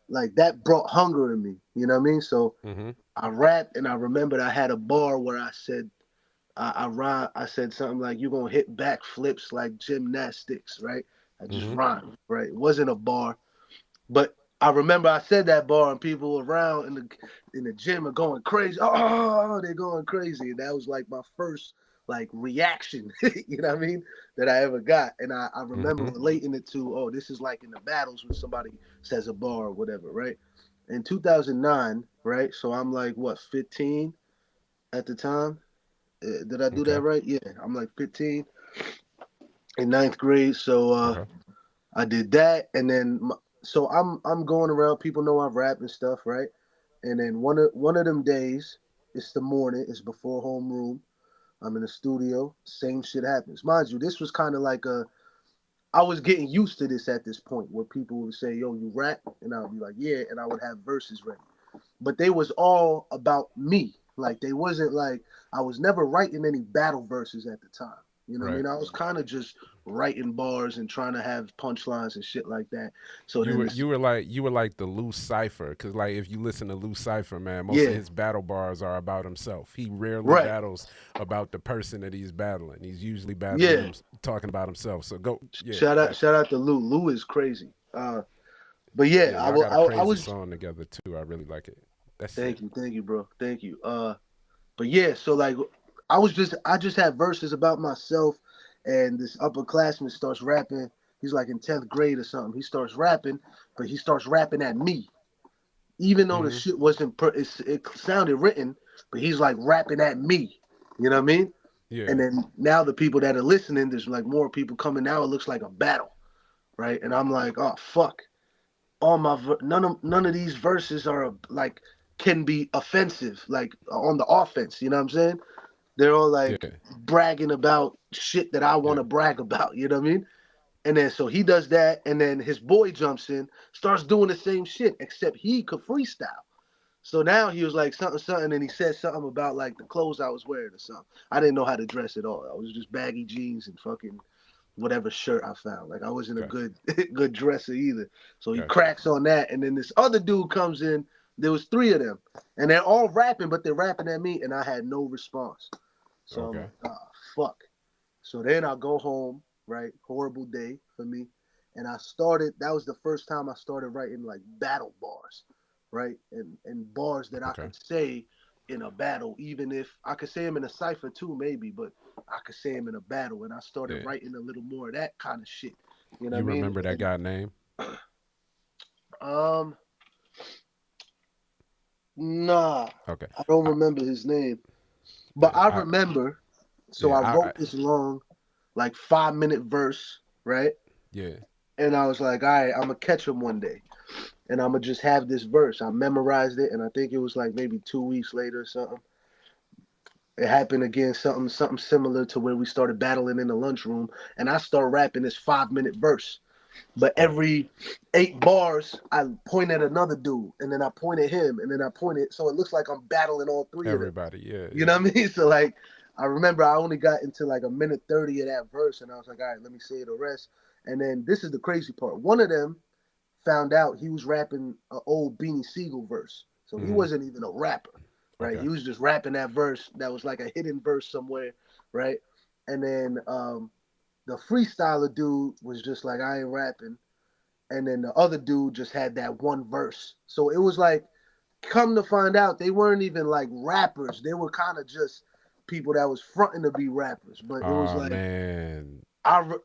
like that brought hunger in me. You know what I mean? So Hmm. I rapped, and I remembered I had a bar where I said I said something like you're gonna hit back flips like gymnastics, right? I just Hmm. rhymed, right? It wasn't a bar, but I remember I said that bar, and people around in the gym are going crazy. Oh, they're going crazy, and that was like my first like reaction, you know what I mean, that I ever got. And I remember Hmm. relating it to, oh, this is like in the battles when somebody says a bar or whatever, right? In 2009, right? So I'm like what, 15 at the time? Did I do that Okay. right? Yeah, I'm like 15 in ninth grade. So Okay. I did that, and then so I'm going around. People know I rap and stuff, right? And then one of them days, it's the morning. It's before homeroom. I'm in the studio. Same shit happens. Mind you, this was kind of like a. I was getting used to this at this point, where people would say, "Yo, you rap," and I would be like, "Yeah," and I would have verses ready. But they was all about me. Like they wasn't like I was never writing any battle verses at the time. You know what I Right. mean? I was kind of just writing bars and trying to have punchlines and shit like that. So then this, You were like the loose cipher, because like if you listen to loose cipher, man, most of yeah, his battle bars are about himself. He rarely right, battles about the person that he's battling. He's usually battling yeah. him, talking about himself. So go, yeah, Shout definitely. out to Lou. Lou is crazy. But yeah, Yeah, y'all got a I crazy was. song together too. I really like it. That's it. Thank you, bro. Thank you. But yeah, so like I just had verses about myself, and this upperclassman starts rapping. He's like in 10th grade or something. He starts rapping, but he starts rapping at me, even though the Hmm. shit wasn't it sounded written, but he's like rapping at me. You know what I mean? And Yeah. then now the people that are listening, there's like more people coming now. It looks like a battle, right? And I'm like, oh fuck, none of these verses are like can be offensive, like on the offense. You know what I'm saying? They're all like Yeah. bragging about shit that I want Yeah. to brag about. You know what I mean? And then so he does that, and then his boy jumps in, starts doing the same shit, except he could freestyle. So now he was like something, something, and he said something about like the clothes I was wearing or something. I didn't know how to dress at all. I was just baggy jeans and fucking whatever shirt I found. Like I wasn't a Gotcha. good good dresser either. So he Gotcha. cracks on that, and then this other dude comes in. There was three of them, and they're all rapping, but they're rapping at me, and I had no response. So I'm Okay. like, ah, fuck. So then I go home, right? Horrible day for me. And I started, that was the first time I started writing like battle bars, right? And bars that I Okay. could say in a battle, even if I could say them in a cipher too, maybe, but I could say them in a battle. And I started Yeah. writing a little more of that kind of shit. You know You what I mean? remember that guy name? Um, nah, Okay. I don't I, remember his name, but yeah. I remember. So Yeah. I I wrote this long, like 5 minute verse, right? yeah. And I was like, all right, I'm gonna catch him one day, and I'm gonna just have this verse. I memorized it, and I think it was like maybe 2 weeks later or something. It happened again, something similar to where we started battling in the lunchroom, and I start rapping this 5 minute verse. But Right. every 8 bars, I point at another dude, and then I point at him, and then I point at, so it looks like I'm battling all three of them. Everybody. Yeah. You Yeah. know what I mean? So like, I remember I only got into like a minute 30 of that verse, and I was like, all right, let me say the rest. And then this is the crazy part. One of them found out he was rapping an old Beanie Siegel verse, so he Hmm. wasn't even a rapper, right? Okay. He was just rapping that verse that was like a hidden verse somewhere, right? And then the freestyler dude was just like, I ain't rapping, and then the other dude just had that one verse. So it was like, come to find out, they weren't even like rappers. They were kind of just people that was fronting to be rappers. But it was Oh like man.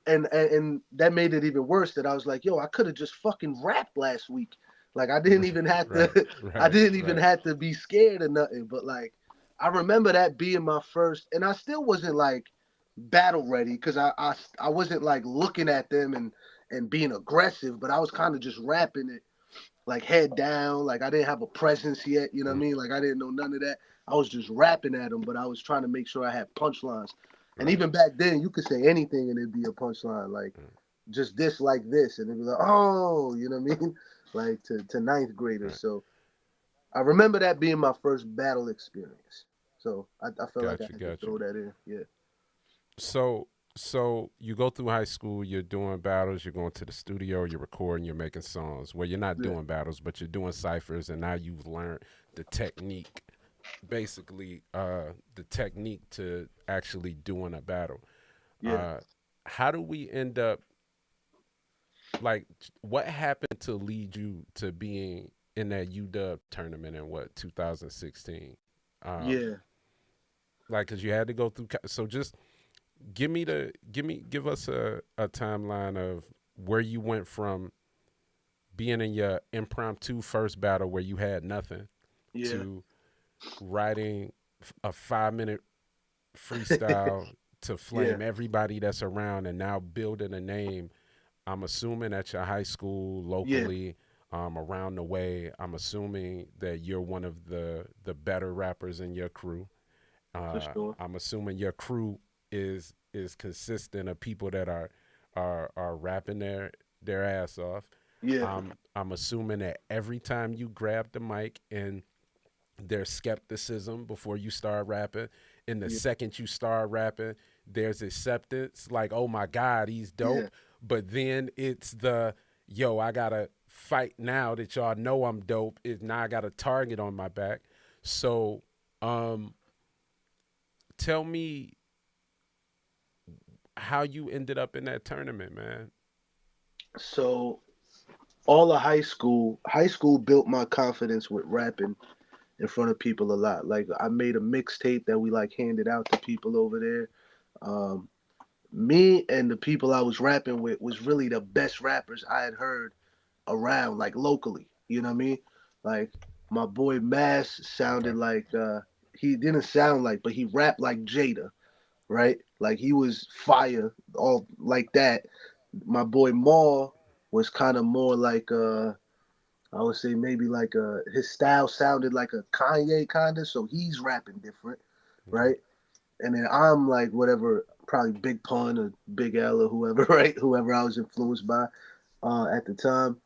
and that made it even worse. That I was like, yo, I could have just fucking rapped last week. Like I didn't even have Right. to. I Right. didn't even Right. have to be scared or nothing. But like, I remember that being my first, and I still wasn't like battle ready because I wasn't like looking at them and being aggressive, but I was kind of just rapping it like head down, like I didn't have a presence yet, you know what I Mm, mean? Like I didn't know none of that. I was just rapping at them, but I was trying to make sure I had punchlines. And right. even back then, you could say anything and it'd be a punchline, like Mm, just this, like this, and it'd be like, oh, you know what I mean? Like to ninth right. graders. So I remember that being my first battle experience. So I felt like I Got you. had to Got you. throw that in. Yeah. So you go through high school, you're doing battles, you're going to the studio, you're recording, you're making songs. Well, you're not Yeah. doing battles, but you're doing ciphers, and now you've learned the technique, basically, the technique to actually doing a battle. Yeah. Uh, how do we end up like? What happened to lead you to being in that UW tournament in what 2016? Um, Yeah. like, cause you had to go through. So just give us a timeline of where you went from being in your impromptu first battle where you had nothing Yeah. to writing a 5 minute freestyle to Yeah. flame everybody that's around and now building a name. I'm assuming at your high school Yeah. locally, around the way. I'm assuming that you're one of the better rappers in your crew. For sure. I'm assuming your crew is consistent of people that are rapping their ass off. Yeah. I'm assuming that every time you grab the mic and there's skepticism before you start rapping, and the Yeah. second you start rapping, there's acceptance. Like, oh my God, he's Yeah. dope. But then it's the yo, I gotta fight now that y'all know I'm dope. Is now I got a target on my back. So um tell me how you ended up in that tournament, man. So all of high school built my confidence with rapping in front of people a lot. Like I made a mixtape that we like handed out to people over there. Um, Me and the people I was rapping with was really the best rappers I had heard around, like locally. You know what I mean? Like my boy Mass Okay. sounded like he didn't sound like, but he rapped like Jada, right? Like he was fire, all like that. My boy Maul was kind of more like I would say maybe like his style sounded like a Kanye kind of, so he's rapping different, Okay. right? And then I'm like whatever probably Big Pun or Big L or whoever, right? Whoever I was influenced by at the time.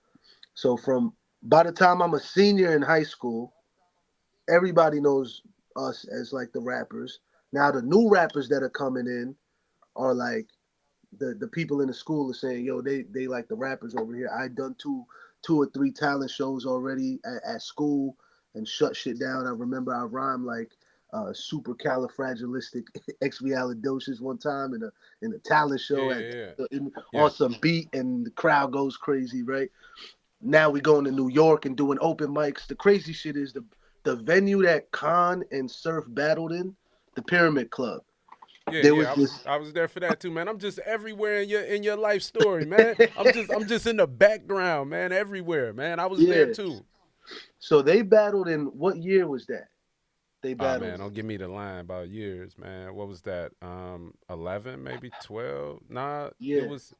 So from by the time I'm a senior in high school, everybody knows us as like the rappers. Now the new rappers that are coming in are like the people in the school are saying, yo, they like the rappers over here. I done two or three talent shows already at school and shut shit down. I remember I rhymed like super califragilistic expialidocious one time in a talent Yeah, show yeah, yeah. on Yeah. some beat and the crowd goes crazy, right? Now we going to New York and doing open mics. The crazy shit is the venue that Khan and Surf battled in, the Pyramid Club. Yeah, There yeah, was I was this I was there for that too, man. I'm just everywhere in your life story, man. I'm just in the background, man, everywhere, man. I was there yeah. too. So they battled in what year was that? They Ah battled man, in. don't give me the line about years, man. What was that? 11, maybe 12? Nah, it Yeah. was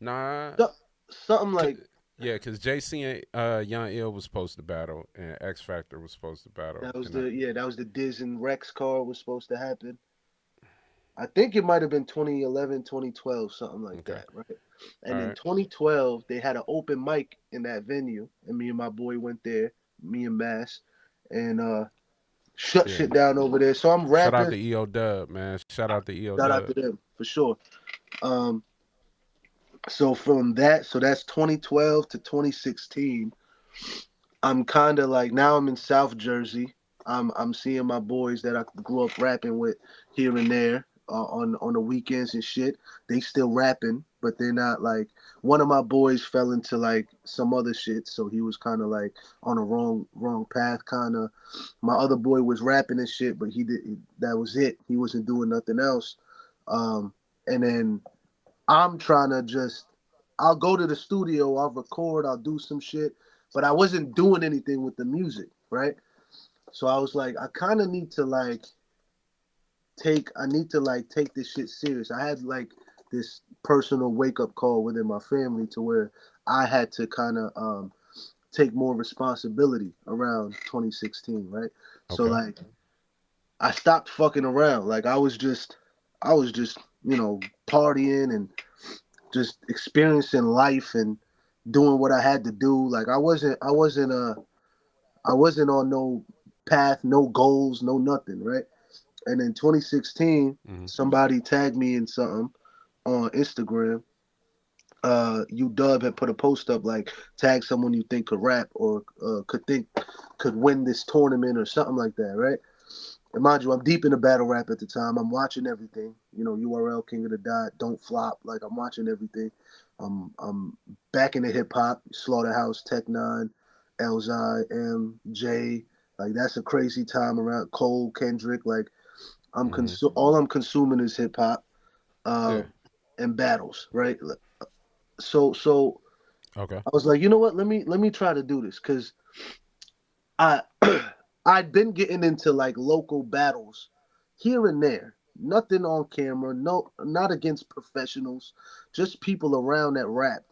nah. So, something C- like yeah, cause JC and Young Ill was supposed to battle, and X Factor was supposed to battle, that was and I, the Diz and Rex card was supposed to happen. I think it might have been 2011, 2012, something like okay, that, right? all And in right, 2012, they had an open mic in that venue, and me and my boy went there, me and Mass, and shut yeah. shit down over there. So I'm Shout out rapping. to EO Dub, man. Shout out to EO Shout out Dub. to them for sure. Um, so from that, so that's 2012 to 2016. I'm kind of like now I'm in South Jersey. I'm seeing my boys that I grew up rapping with here and there on the weekends and shit. They still rapping, but they're not like one of my boys fell into like some other shit, so he was kind of like on a wrong path. Kind of my other boy was rapping and shit, but that was it. He wasn't doing nothing else. And then I'm trying to just, I'll go to the studio, I'll record, I'll do some shit, but I wasn't doing anything with the music, right? So I was like, I kind of need to like I need to like take this shit serious. I had like this personal wake up call within my family to where I had to kind of take more responsibility around 2016, right? So Okay, like I stopped fucking around. Like I was just, partying and just experiencing life and doing what I had to do. Like I wasn't on no path, no goals, no nothing, right? And in 2016, hmm, somebody tagged me in something on Instagram. UW had put a post up like tag someone you think could rap or could win this tournament or something like that, right? And mind you, I'm deep in the battle rap at the time. I'm watching everything. URL, King of the Dot, Don't Flop. Like I'm watching everything. I'm back in the hip hop, Slaughterhouse, Tech Nine, Elzai, M, J. Like that's a crazy time around Cole, Kendrick. Like hmm, all I'm consuming is hip hop, yeah, uh, and battles, right? So okay, I was like, you know what? Let me try to do this because I I'd been getting into like local battles here and there. Nothing on camera, no, not against professionals, just people around that rap.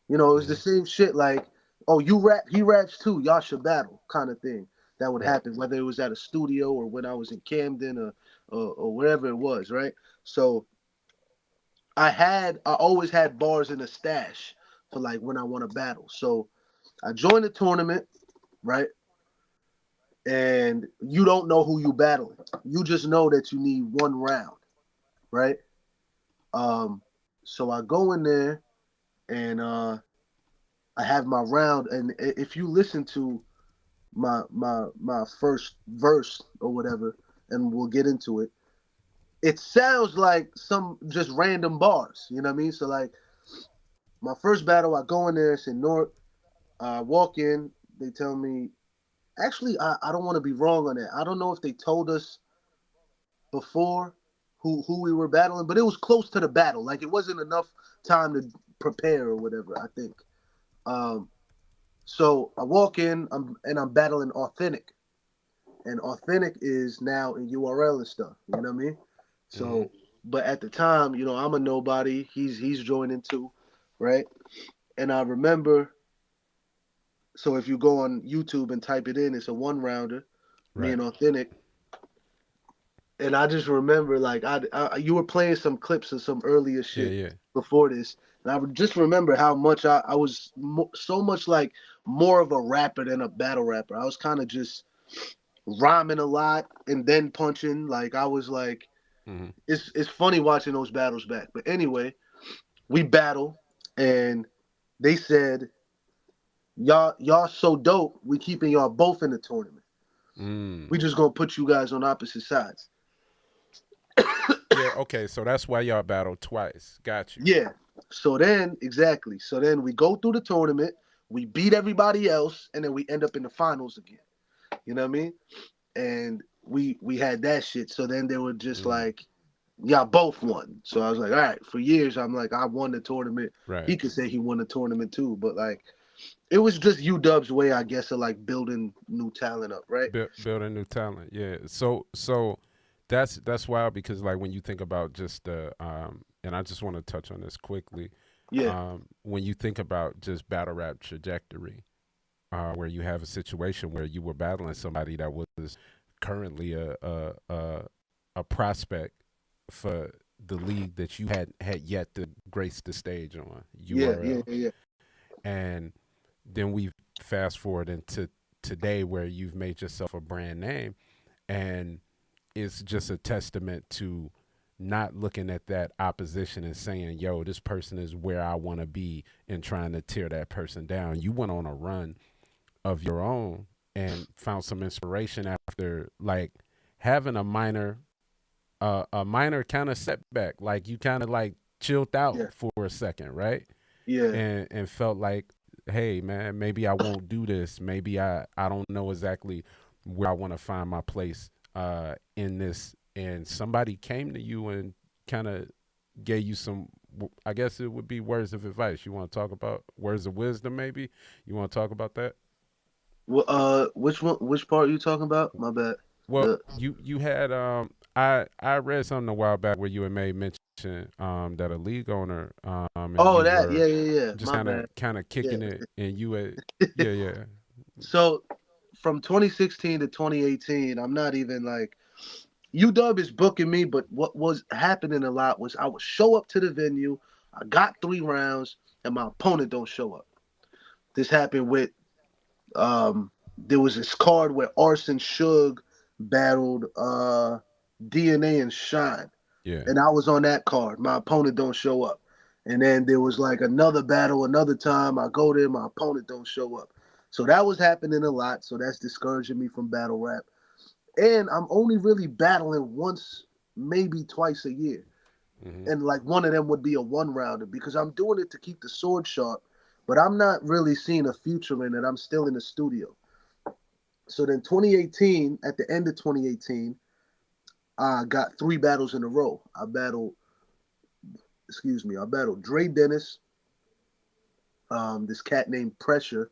It was the hmm, same shit like, oh, you rap, he raps too, y'all should battle, kind of thing. That would right, happen whether it was at a studio or when I was in Camden or wherever it was, right? So I always had bars in a stash for like when I want to battle. So I joined the tournament, right? And you don't know who you battling. You just know that you need one round, right? Um, so I go in there and I have my round, and if you listen to my first verse or whatever, and we'll get into it, it sounds like some just random bars. You know what I mean? So like my first battle, I go in there, it's in Newark. I walk in, they tell me. Actually, I don't want to be wrong on that. I don't know if they told us before who we were battling, but it was close to the battle. Like it wasn't enough time to prepare or whatever. I think. Um, so I walk in, I'm battling Authentic, and Authentic is now in URL and stuff. You know what I mean? hmm, So, but at the time, I'm a nobody. He's joining too, right? And I remember. So if you go on YouTube and type it in, it's a one rounder. Me right, and Authentic. And I just remember like you were playing some clips of some earlier Yeah, shit yeah. before this, and I would just remember how much I was so much like more of a rapper than a battle rapper. I was kind of just rhyming a lot and then punching. Like I was like, Hmm. it's funny watching those battles back. But anyway, we battle, and they said y'all so dope. We keeping y'all both in the tournament. Mm. We just gonna put you guys on opposite sides. Yeah, okay, so that's why y'all battled twice. Got you. Yeah. So then, exactly. So then we go through the tournament, we beat everybody else, and then we end up in the finals again. You know what I mean? And we had that shit. So then they were just Mm. like, y'all both won. So I was like, all right. For years, I'm like, I won the tournament. Right. He could say he won the tournament too, but like, it was just UW's way, I guess, of like building new talent up, right? Building new talent. Yeah. So that's wild because like when you think about just the and I just want to touch on this quickly. Yeah, When you think about just battle rap trajectory, where you have a situation where you were battling somebody that was currently a prospect for the league that you had yet to grace the stage on yeah, yeah, URL, yeah, and then we fast forward into today where you've made yourself a brand name, and it's just a testament to not looking at that opposition and saying, yo, this person is where I want to be, and trying to tear that person down. You went on a run of your own and found some inspiration after like having a minor kind of setback. Like you kind of like chilled out yeah, for a second, right? yeah. And felt like, hey man, maybe I won't do this. Maybe I don't know exactly where I want to find my place in this. And somebody came to you and kind of gave you some, I guess it would be words of advice. You want to talk about words of wisdom, maybe? You want to talk about that? Well, which one? Which part are you talking about? My bad. Well, The you had I read something a while back where you had made mention that a league owner and oh, you that, yeah, were yeah, yeah. just My bad. kind of Yeah. kicking it, and you had yeah, yeah. So from 2016 to 2018, I'm not even like UW is booking me, but what was happening a lot was I would show up to the venue, I got 3 rounds, and my opponent don't show up. This happened with there was this card where Arson Shug battled DNA and Shine. Yeah. And I was on that card. My opponent don't show up. And then there was like another battle another time. I go there, my opponent don't show up. So that was happening a lot. So that's discouraging me from battle rap. And I'm only really battling once, maybe twice a year. Hmm. And like one of them would be a 1 rounder because I'm doing it to keep the sword sharp, but I'm not really seeing a future in it. I'm still in the studio. So then 2018, at the end of 2018, I got 3 battles in a row. I battled Dre Dennis, this cat named Pressure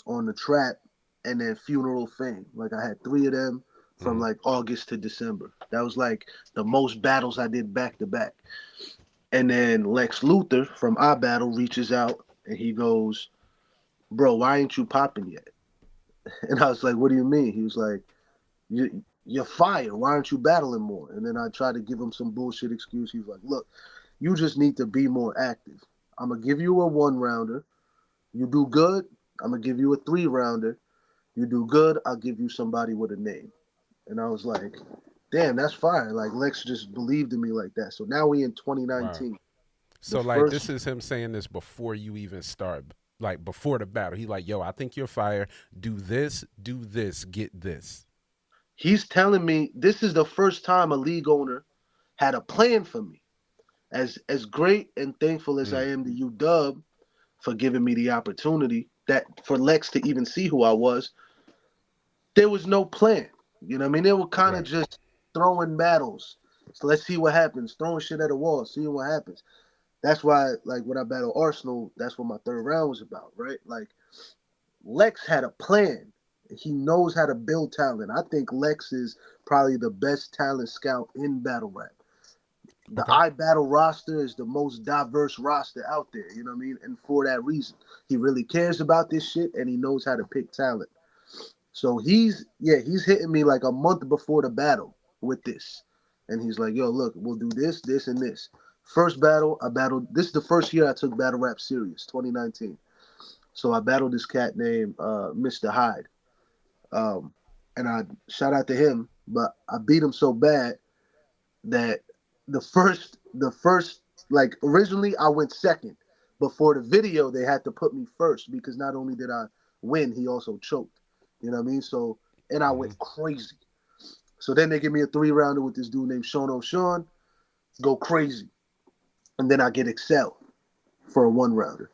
on the trap, and then Funeral Fame. Like I had 3 of them from Hmm. like August to December. That was like the most battles I did back to back. And then Lex Luthor from our battle reaches out and he goes, "Bro, why ain't you popping yet?" And I was like, "What do you mean?" He was like, You're fire. Why aren't you battling more?" And then I tried to give him some bullshit excuse. He was like, "Look, you just need to be more active. I'm gonna give you a 1 rounder. You do good, I'm gonna give you a 3 rounder. You do good, I'll give you somebody with a name." And I was like, damn, that's fire. Like Lex just believed in me like that. So now we in Wow. 2019. The So like first this is him saying this before you even start, like before the battle. He like, yo, I think you're fire. Do this, get this. he's telling me this is the first time a league owner had a plan for me. As great and thankful as I Mm. am to UW for giving me the opportunity, that for Lex to even see who I was, there was no plan. You know what I mean? They were kind of Right. just throwing battles. So let's see what happens. Throwing shit at a wall, seeing what happens. That's why, like, when I battled Arsenal, that's what my 3rd round was about, right? Like, Lex had a plan. He knows how to build talent. I think Lex is probably the best talent scout in battle rap. The Okay. iBattle roster is the most diverse roster out there, you know what I mean? And for that reason, he really cares about this shit and he knows how to pick talent. So he's hitting me like a month before the battle with this. and he's like, "Yo, look, we'll do this, this, and this." First battle, I battled. This is the first year I took battle rap serious, 2019. So I battled this cat named Mr. Hyde, and I shout out to him, but I beat him so bad that the first like originally I went second, but for the video they had to put me first because not only did I win, he also choked. You know what I mean? So and I Hmm. went crazy. So then they give me a 3 rounder with this dude named Sean O'Shawn, go crazy, and then I get Excel for a 1 rounder.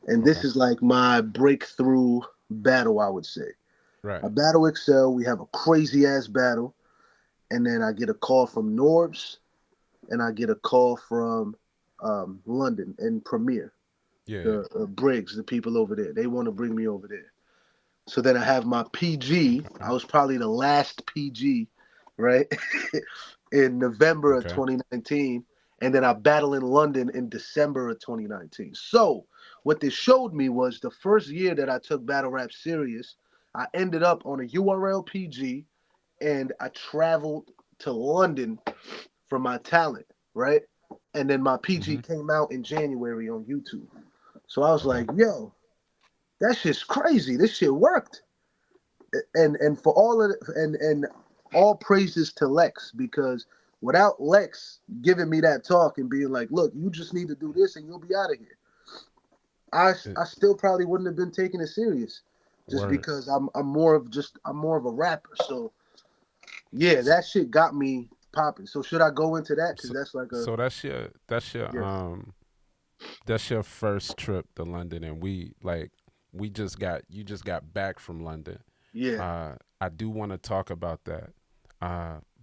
And this Okay. is like my breakthrough battle, I would say. Right. I battle Excel. We have a crazy ass battle, and then I get a call from Norbs, and I get a call from London and Premier, Yeah. Yeah. the Briggs, the people over there. They want to bring me over there. So then I have my PG. I Okay. was probably the last PG, right? In November of Okay. 2019. And then I battle in London in December of 2019. So what this showed me was the first year that I took battle rap serious, I ended up on a URL PG and I traveled to London for my talent, right? And then my PG Hmm. came out in January on YouTube. So I was Okay. like, yo, that shit's crazy. This shit worked. And for all of it, and all praises to Lex because without Lex giving me that talk and being like, look, you just need to do this and you'll be out of here. I still probably wouldn't have been taking it serious just Word. because I'm more of a rapper. So yeah, that shit got me popping. So should I go into that? Because So, that's like a so yeah, that's your first trip to London, and we just got you just got back from London. yeah, I do want to talk about that,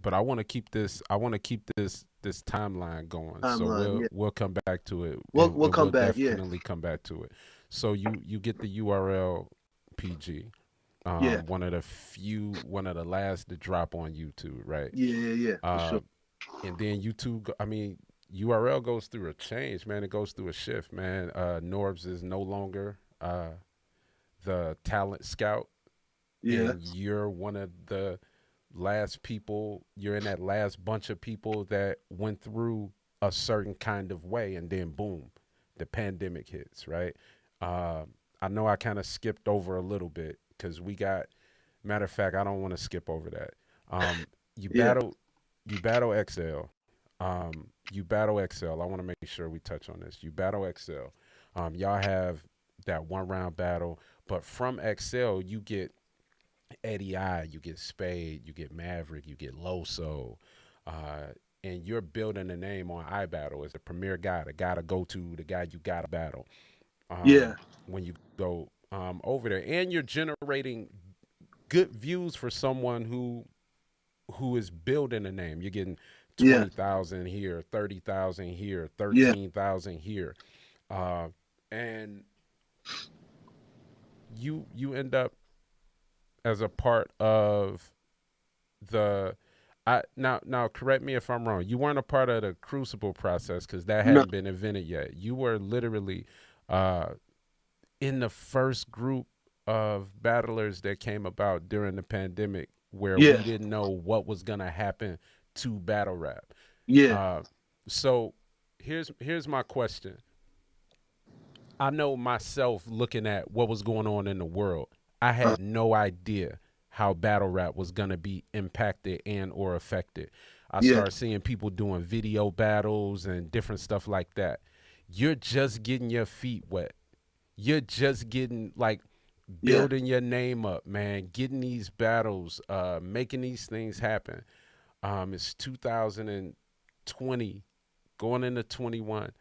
but I want to keep this. I want to keep this timeline going. So timeline. Yeah, we'll come back to it, we'll and come we'll back. Yeah, definitely come back to it. So you get the URL PG, yeah, one of the last to drop on YouTube, right? yeah, yeah, yeah, for Uh, sure. and then YouTube. I mean, URL goes through a change, man. It goes through a shift, man. Norbs is no longer the talent scout, Yeah, and you're one of the last people. You're in that last bunch of people that went through a certain kind of way, and then boom, the pandemic hits, right? Uh, I know I kind of skipped over a little bit because we got. Matter of fact, I don't want to skip over that. You yeah, battle, you battle XL. You battle XL. I want to make sure we touch on this. You battle XL. Y'all have that 1 round battle, but from XL you get Eddie I, you get Spade, you get Maverick, you get Loso, uh, and you're building a name on iBattle as the premier guy, the guy to go to, the guy you got to battle yeah, when you go over there, and you're generating good views for someone who is building a name. You're getting yeah, 20,000 here, 30,000 here, yeah, 13,000 here, uh, and you end up as a part of the. I now correct me if I'm wrong. You weren't a part of the Crucible process because that no, hadn't been invented yet. You were literally uh, in the first group of battlers that came about during the pandemic where yeah, we didn't know what was gonna happen to battle rap. yeah, Uh, so here's my question. I know myself looking at what was going on in the world, I uh, had no idea how battle rap was gonna be impacted and or affected. I yeah, started seeing people doing video battles and different stuff like that. You're just getting your feet wet. You're just getting like yeah, building your name up, man, getting these battles, making these things happen. It's 2020, going into 21.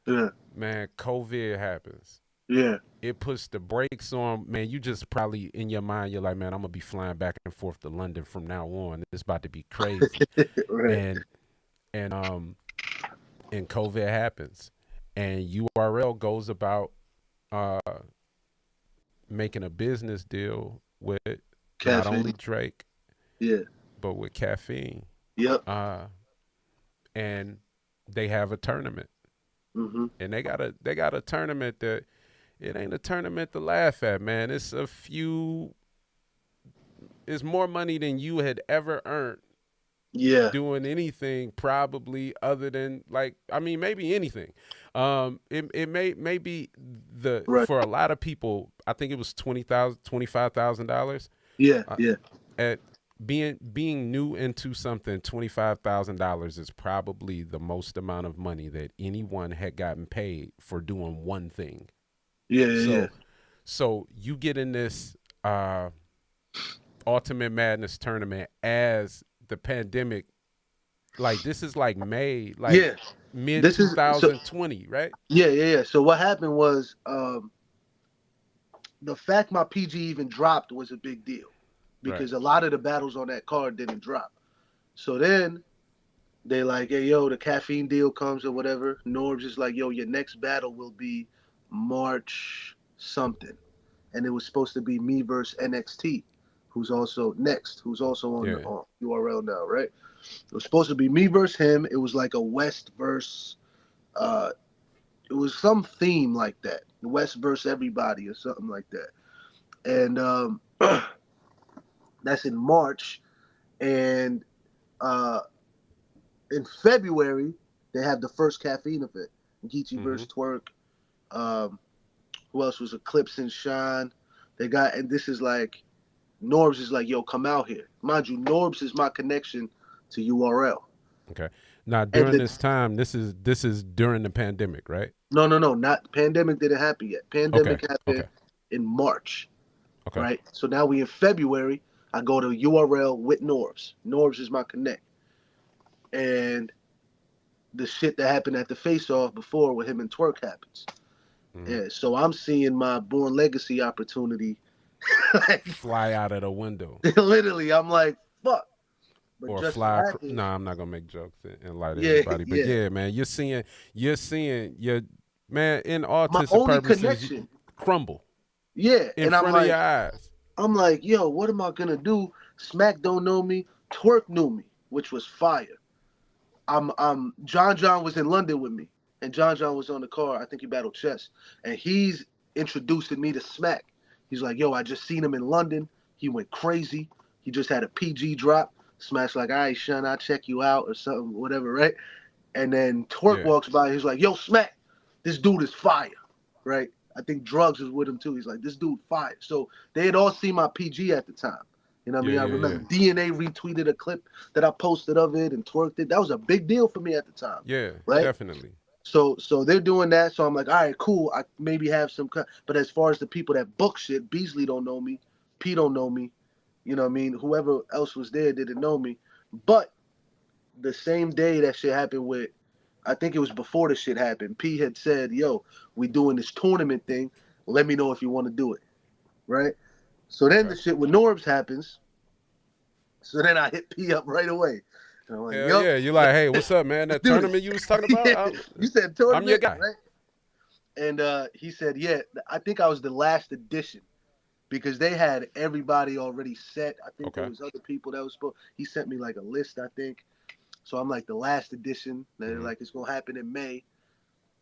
yeah, Man, COVID happens. yeah, It puts the brakes on, man. You just probably in your mind, you're like, man, I'm gonna be flying back and forth to London from now on. It's about to be crazy. right, And and um and COVID happens. And URL goes about uh making a business deal with not caffeine, only Drake yeah, but with caffeine. yep, Uh, and they have a tournament, mm-hmm, and they got a tournament that it ain't a tournament to laugh at, man. It's more money than you had ever earned Yeah. doing anything probably other than like, I mean, maybe anything. It may be the Right. for a lot of people. I think it was $25,000. Yeah. Uh, Yeah. at being new into something, $25,000 is probably the most amount of money that anyone had gotten paid for doing one thing. Yeah. Yeah. So so you get in this uh Ultimate Madness tournament as the pandemic, like this is like May, like Yeah. mid This is so. 2020, right? Yeah. Yeah. Yeah. So what happened was, the fact my PG even dropped was a big deal Right. because a lot of the battles on that card didn't drop. So then they like, hey, yo, the caffeine deal comes or whatever. Norbs is like, yo, your next battle will be March something. And it was supposed to be me versus NXT, who's also next, who's also Yeah. on URL now, right? It was supposed to be me versus him. It was like a West versus, uh, it was some theme like that. West versus everybody or something like that. And that's in March. And uh, in February, they have the first caffeine event. Geechee Mm-hmm. versus Twerk. Um, who else was Eclipse and Shine? They got, and this is like, Norbs is like, yo, come out here. Mind you, Norbs is my connection to URL. Okay. Now And during the, this time, this is during the pandemic, right? no, no, no, not pandemic didn't happen yet. Okay. Pandemic happened Okay. in March, Okay. right? So now we in February. I go to URL with Norbs. Norbs is my connect. And the shit that happened at the face off before with him and Twerk happens. Mm-hmm. Yeah, so I'm seeing my Born Legacy opportunity. Like, Fly out of the window literally, I'm like, fuck. But or just so fly. happens, No, I'm not gonna make jokes and lie to yeah, anybody. But yeah. yeah, man, you're seeing your man in My autistic only purposes connection, crumble yeah. in And front of your eyes. I'm like, yo, what am I gonna do? Smack don't know me. Twerk knew me, which was fire. John was in London with me, and John was on the car. I think he battled chess, and he's introducing me to Smack. He's like, yo, I just seen him in London. He went crazy. He just had a PG drop. Smack's like, all right, Sean, I'll check you out or something, whatever, right? And then Twerk Yeah. walks by. He's like, yo, Smack, this dude is fire, right? I think Drugs was with him too. He's like, this dude fire. So they had all seen my PG at the time. You know what I Yeah. mean? I Yeah. remember Yeah. DNA retweeted a clip that I posted of it and twerked it. That was a big deal for me at the time, Yeah. right? Definitely. So they're doing that. So I'm like, all right, cool. I maybe have some, but as far as the people that book shit, Beasley don't know me, P don't know me. You know what I mean? Whoever else was there didn't know me. But the same day that shit happened with, I think it was before the shit happened, P had said, yo, we doing this tournament thing. Let me know if you want to do it, right? So then Okay. the shit with Norbs happens. So then I hit P up right away. And I'm like, Hell yo, yeah. You're like, hey, what's up, man? That do tournament this. you was talking Yeah, about? you said I'm your tournament, guy. right? And he said, yeah, I think I was the last edition because they had everybody already set. I think there Okay. was other people that was supposed. He sent me like a list, I think. So I'm like the last edition. They're Mm-hmm. like, it's gonna happen in May.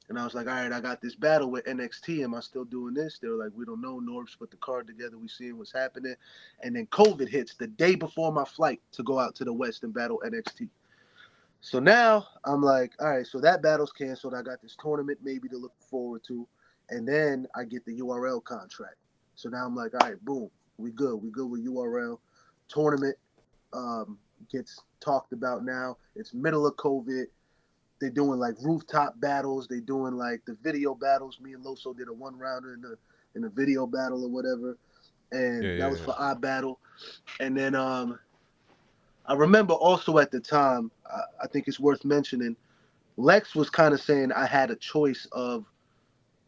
And I was like, all right, I got this battle with NXT. Am I still doing this? They were like, we don't know. Norbs put the card together. We seeing what's happening. And then COVID hits the day before my flight to go out to the West and battle NXT. So now I'm like, all right, so that battle's canceled. I got this tournament maybe to look forward to. And then I get the URL contract. So now I'm like, all right, boom, we good. We good with URL. Tournament gets talked about now. It's middle of COVID. They're doing like rooftop battles. They're doing like the video battles. Me and Loso did a one rounder in the video battle or whatever. Yeah. And that Yeah. was Yeah. for our battle. And then I remember also at the time, I think it's worth mentioning, Lex was kind of saying I had a choice of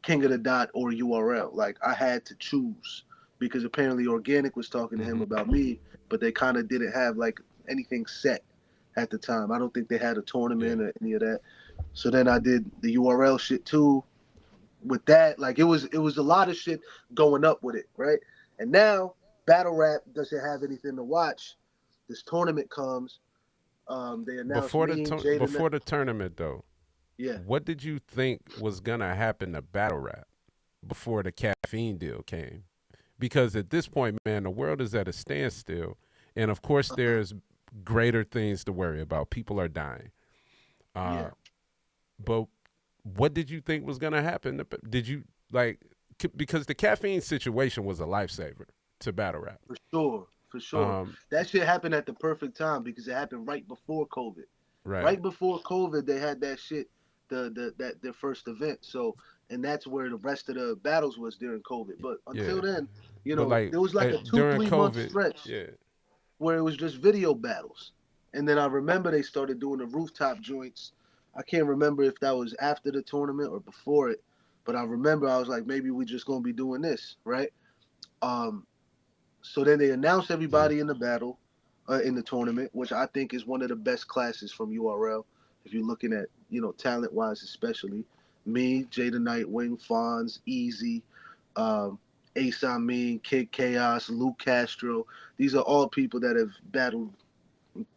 King of the Dot or URL. Like I had to choose because apparently Organic was talking to him Mm-hmm. about me, but they kind of didn't have like anything set at the time. I don't think they had a Yeah. tournament or any of that. So then I did the URL shit too. With that, like it was a lot of shit going up with it, right? And now Battle Rap doesn't have anything to watch. This tournament comes. They announced me, Jaden. Before the tournament though, Yeah. what did you think was gonna happen to battle rap before the caffeine deal came? Because at this point, man, the world is at a standstill, and of course, Uh-huh. there's greater things to worry about. People are dying. Yeah, But what did you think was gonna happen? Did you like because the caffeine situation was a lifesaver to battle rap? for sure, for sure. Um, That shit happened at the perfect time because it happened right before COVID. right. Right before COVID, they had that shit, their first event. So, and that's where the rest of the battles was during COVID. But until Yeah. then, But like there was like a two, during 3 month COVID, stretch yeah, where it was just video battles. And then I remember they started doing the rooftop joints. I can't remember if that was after the tournament or before it, but I remember I was like, maybe we just gonna be doing this, right? Um, so then they announced yeah, everybody in the battle, in the tournament, which I think is one of the best classes from URL. If you're looking at, talent wise, especially me, Jada Nightwing, Fonz, Easy, um, Ace Amin, Kid Chaos, Luke Castro. These are all people that have battled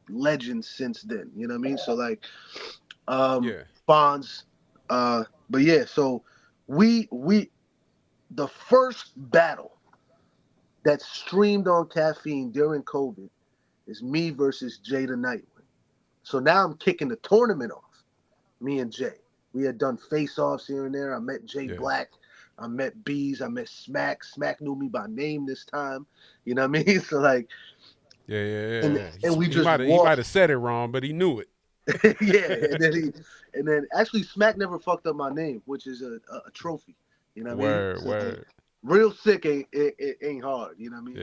legends since then. You know what I mean? So like, yeah. Fonz, but yeah. So we the first battle that streamed on caffeine during COVID is me versus Jada Nightwing. So now I'm kicking the tournament off. Me and Jay. We had done face-offs here and there. I met Jay Yeah. Black. I met Bees. I met Smack. Smack knew me by name this time. You know what I mean? So like, Yeah, yeah, yeah, and yeah. and we He just might walked. have said it wrong, but he knew it. Yeah, and then actually Smack never fucked up my name, which is a trophy. You know what I mean? Word, So like, word. Real Sick ain't hard. You know what I mean?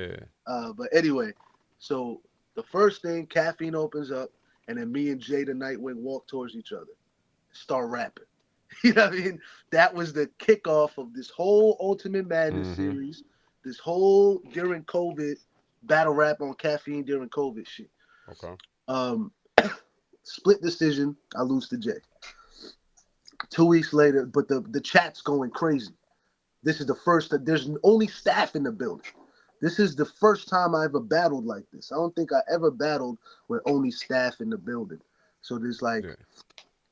Yeah, But anyway, so the first thing, caffeine opens up, and then me and Jay the Nightwing walk towards each other, start rapping. You know what I mean? That was the kickoff of this whole Ultimate Madness mm-hmm. series, this whole during COVID battle rap on caffeine during COVID shit. Okay. Um, split decision, I lose to Jay. 2 weeks later, but the chat's going crazy. This is the first, there's only staff in the building. This is the first time I ever battled like this. I don't think I ever battled with only staff in the building. So there's like Yeah.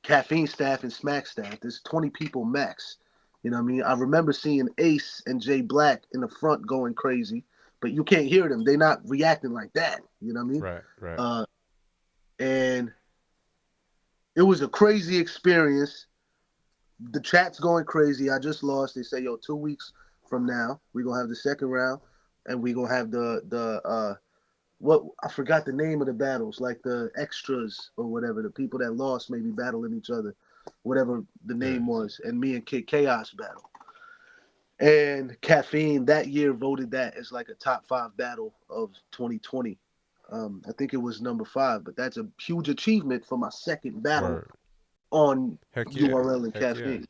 caffeine staff and smack staff. There's 20 people max. You know what I mean? I remember seeing Ace and Jay Black in the front going crazy, but you can't hear them. They're not reacting like that. You know what I mean? Right, right. And it was a crazy experience. The chat's going crazy. I just lost. They say, yo, 2 weeks from now, we're gonna have the second round, and we're gonna have the what I forgot the name of the battles, like the extras or whatever, the people that lost maybe battling each other, whatever the Yeah. name was, and me and Kid Chaos battle. And Caffeine that year voted that as like a top 5 battle of 2020. I think it was number 5, but that's a huge achievement for my second battle Word. on Heck yeah. URL and Heck yeah. Caffeine.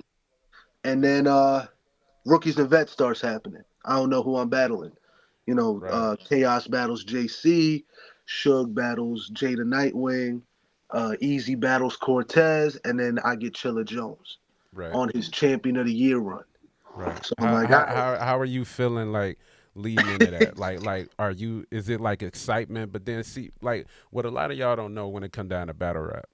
And then Rookies and Vets starts happening. I don't know who I'm battling. Right. Chaos battles JC, Suge battles Jada Nightwing, Easy battles Cortez, and then I get Chilla Jones Right. on his Champion of the Year run. Right. So I'm How like, how how how are you feeling like leading into that? Like is it like excitement? But then see like what a lot of y'all don't know when it come down to battle rap,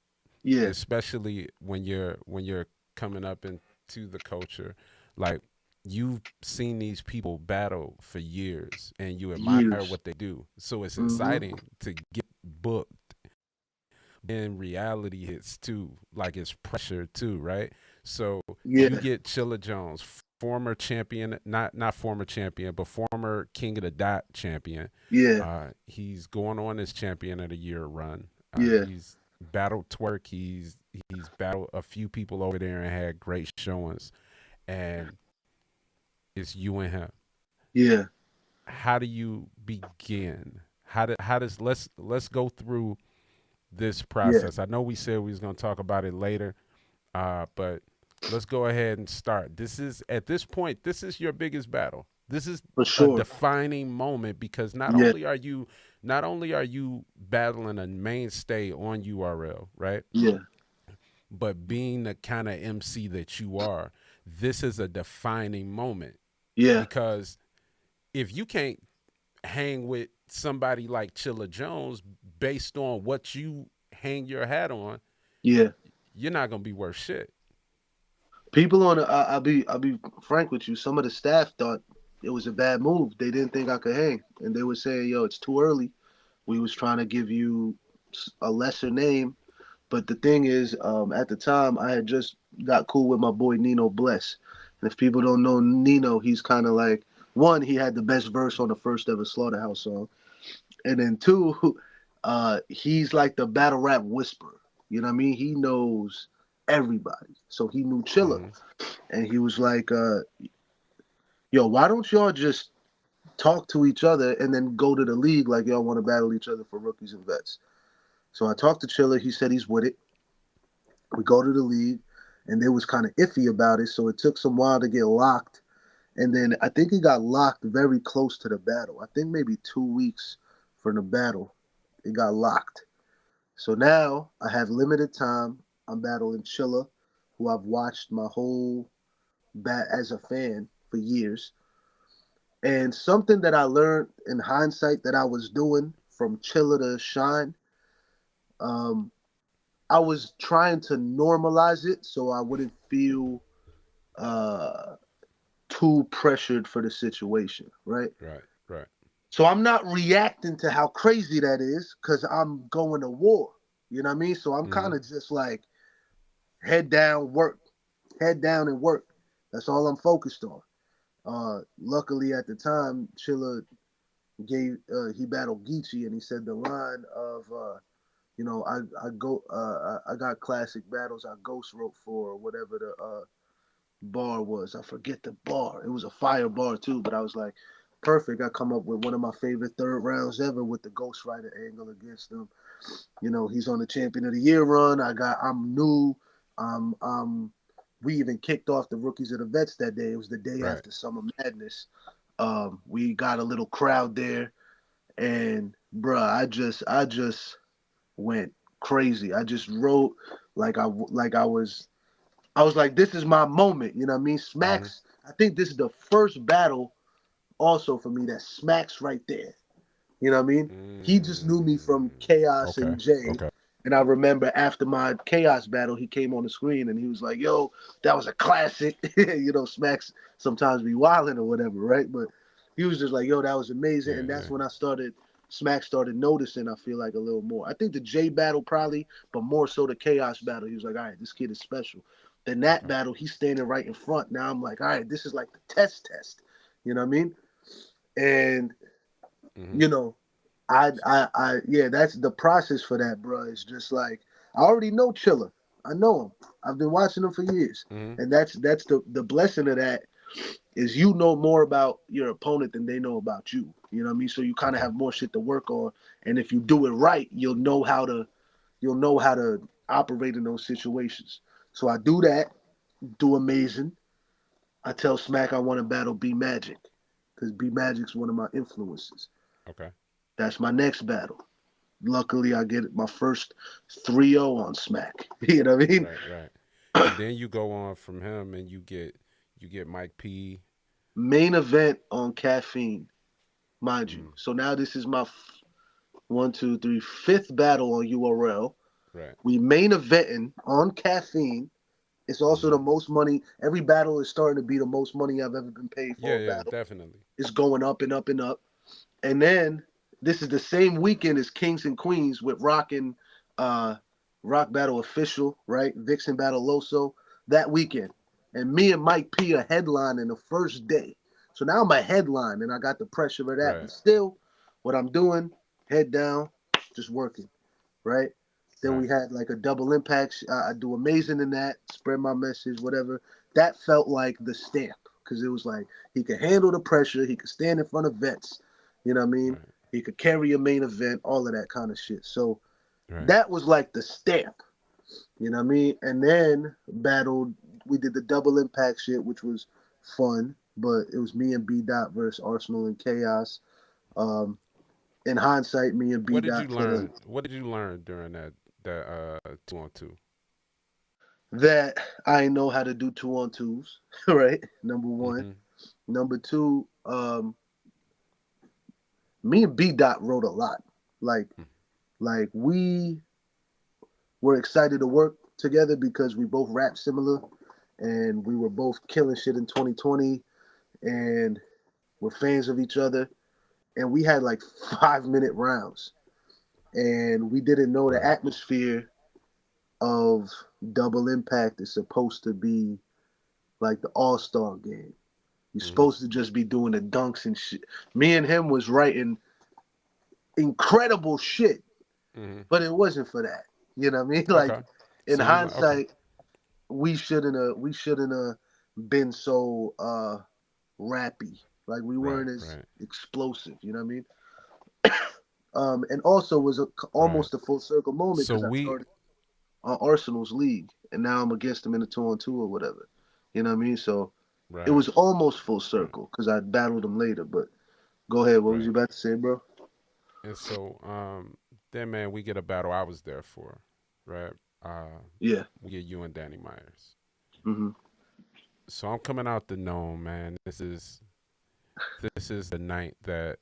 yeah, especially when you're coming up into the culture, like you've seen these people battle for years and you admire years. what they do. So it's Hmm. exciting to get booked. Then reality hits too, like it's pressure too, right? So you Yeah, get Chilla Jones, former champion, not former champion, but former King of the Dot champion. yeah, He's going on his Champion of the Year run. yeah, He's battled Twerk. He's battled a few people over there and had great showings. And it's you and him. yeah, How do you begin? How does let's go through this yeah, process. I know we said we was gonna talk about it later, but let's go ahead and start. This is at this point, this is your biggest battle. This is for a sure. defining moment because Yeah, not only are you battling a mainstay on URL, right? yeah, But being the kind of MC that you are, this is a defining moment yeah, because if you can't hang with somebody like Chilla Jones based on what you hang your hat on, yeah. you're not gonna be worth shit. People on, I'll be frank with you. Some of the staff thought it was a bad move. They didn't think I could hang, and they were saying, "Yo, it's too early. We was trying to give you a lesser name. But the thing is, at the time, I had just got cool with my boy Nino Bless. And if people don't know Nino, he's kind of like, one, he had the best verse on the first ever Slaughterhouse song. And then two, he's like the battle rap whisperer. You know what I mean? He knows everybody. So he knew Chilla. Mm-hmm. And he was like, yo, why don't y'all just talk to each other and then go to the league like y'all want to battle each other for rookies and vets? So I talked to Chilla. He said he's with it. We go to the league, and they was kind of iffy about it. So it took some while to get locked. And then I think he got locked very close to the battle. I think maybe 2 weeks from the battle, it got locked. So now I have limited time. I'm battling Chilla, who I've watched my whole bat as a fan for years. And something that I learned in hindsight that I was doing from Chilla to Shine, um, I was trying to normalize it so I wouldn't feel uh, too pressured for the situation, right? Right, right. So I'm not reacting to how crazy that is because I'm going to war. You know what I mean? So I'm Mm-hmm. kind of just like head down, work, head down and work. That's all I'm focused on. Luckily at the time, Chilla he battled Geechee and he said the line of I got classic battles I ghost wrote for whatever the bar was. I forget the bar. It was a fire bar too, but I was like, perfect. I come up with one of my favorite third rounds ever with the Ghost Rider angle against him. You know, he's on the Champion of the Year run. I'm new. We even kicked off the Rookies of the Vets that day. It was the day Right. after Summer Madness. We got a little crowd there, and bruh, I just went crazy. I just wrote like I was like, this is my moment. You know what I mean? Mm-hmm. Smacks. I think this is the first battle also for me that Smacks right there. You know what I mean? He just knew me from Mm. Chaos Okay. and Jay. Okay. And I remember after my Chaos battle, he came on the screen and he was like, yo, that was a classic. You know, Smacks sometimes be wilding or whatever, right? But he was just like, yo, that was amazing. Yeah, And that's yeah. when Smack started noticing, I feel like, a little more. I think the J battle probably, but more so the Chaos battle. He was like, all right, this kid is special. Then that Okay. battle, he's standing right in front. Now I'm like, all right, this is like the test. You know what I mean? And Mm-hmm. you know, yeah, that's the process for that, bro. It's just like I already know Chiller. I know him. I've been watching him for years, Mm-hmm. and that's the blessing of that is you know more about your opponent than they know about you. You know what I mean? So you kind of Okay. have more shit to work on, and if you do it right, you'll know how to operate in those situations. So I do that, do amazing. I tell Smack I want to battle B Magic because B Magic's one of my influences. Okay. That's my next battle. Luckily, I get my first 3-0 on Smack. You know what I mean? Right, right. And then you go on from him and you get Mike P. Main event on Caffeine, mind you. Mm, So now this is my one, two, three, fifth battle on URL. right. We main eventing on Caffeine. It's also Mm-hmm. the most money. Every battle is starting to be the most money I've ever been paid Yeah, for a yeah, battle. definitely. It's going up and up and up. And then this is the same weekend as Kings and Queens with uh, Rock Battle Official, right? Vixen Battle Loso that weekend. And me and Mike P are headlining the first day. So now I'm a headline and I got the pressure of that. Right, But still, what I'm doing, head down, just working, right? Then right, we had like a double impact. I do amazing in that, spread my message, whatever. That felt like the stamp because it was like he could handle the pressure. He could stand in front of vets. You know what I mean? right, He could carry a main event, all of that kind of shit. So right. that was like the stamp. You know what I mean? And then battled. We did the double impact shit, which was fun. But it was me and B Dot versus Arsenal and Chaos. Um, in hindsight, me and B What did you Dot could have learn? What did you learn during that 2-on-2? that I know how to do 2-on-2s, right? Number one. Mm-hmm. Number two, me and B Dot wrote a lot. Like, like we were excited to work together because we both rap similar and we were both killing shit in 2020 and we're fans of each other. And we had like 5-minute rounds. and we didn't know the Right. atmosphere of Double Impact is supposed to be like the All-Star game. You're Mm-hmm. supposed to just be doing the dunks and shit. Me and him was writing incredible shit, Mm-hmm. but it wasn't for that. You know what I mean? Like Okay. in So you went okay. hindsight, we shouldn't have been so rappy. Like we Right. weren't as Right. explosive. You know what I mean? And also was Right. almost a full circle moment So because I we started on Arsenal's league, and now I'm against them in a 2-on-2 or whatever. You know what I mean? So it right. was almost full Right. circle because I battled them later. But go ahead. What was you Right. about to say, bro? And so then man, we get a battle I was there for, right? Yeah. We get you and Danny Myers. Hmm. So I'm coming out the gnome, man. This is the night that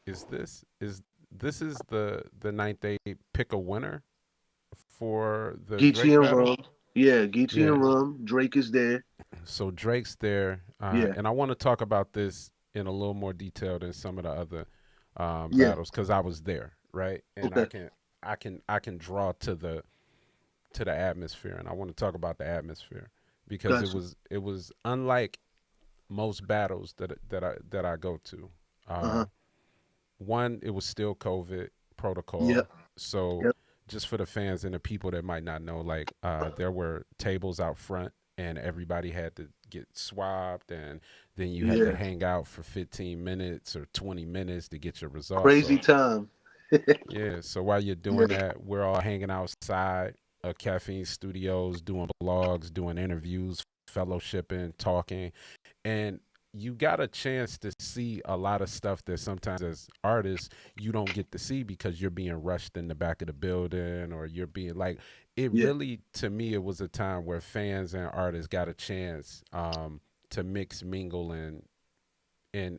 is the night they pick a winner for the Geechee Drake and battle. Rum. Yeah, Geechee Yeah. and Rum. Drake is there. So Drake's there, Yeah. and I want to talk about this in a little more detail than some of the other Yeah. battles because I was there, right? And Okay. I can draw to the atmosphere, and I want to talk about the atmosphere because Gotcha. it was unlike most battles that I go to. Uh huh. One, it was still COVID protocol, Yep. so Yep. just for the fans and the people that might not know, like there were tables out front, and everybody had to get swabbed, and then you had to Yeah. hang out for 15 minutes or 20 minutes to get your results. Crazy So time. yeah, so while you're Yeah. doing that, we're all hanging outside of Caffeine Studios, doing blogs, doing interviews, fellowshipping, talking, and you got a chance to see a lot of stuff that sometimes as artists you don't get to see because you're being rushed in the back of the building or you're being like it Yeah. really to me it was a time where fans and artists got a chance to mix mingle and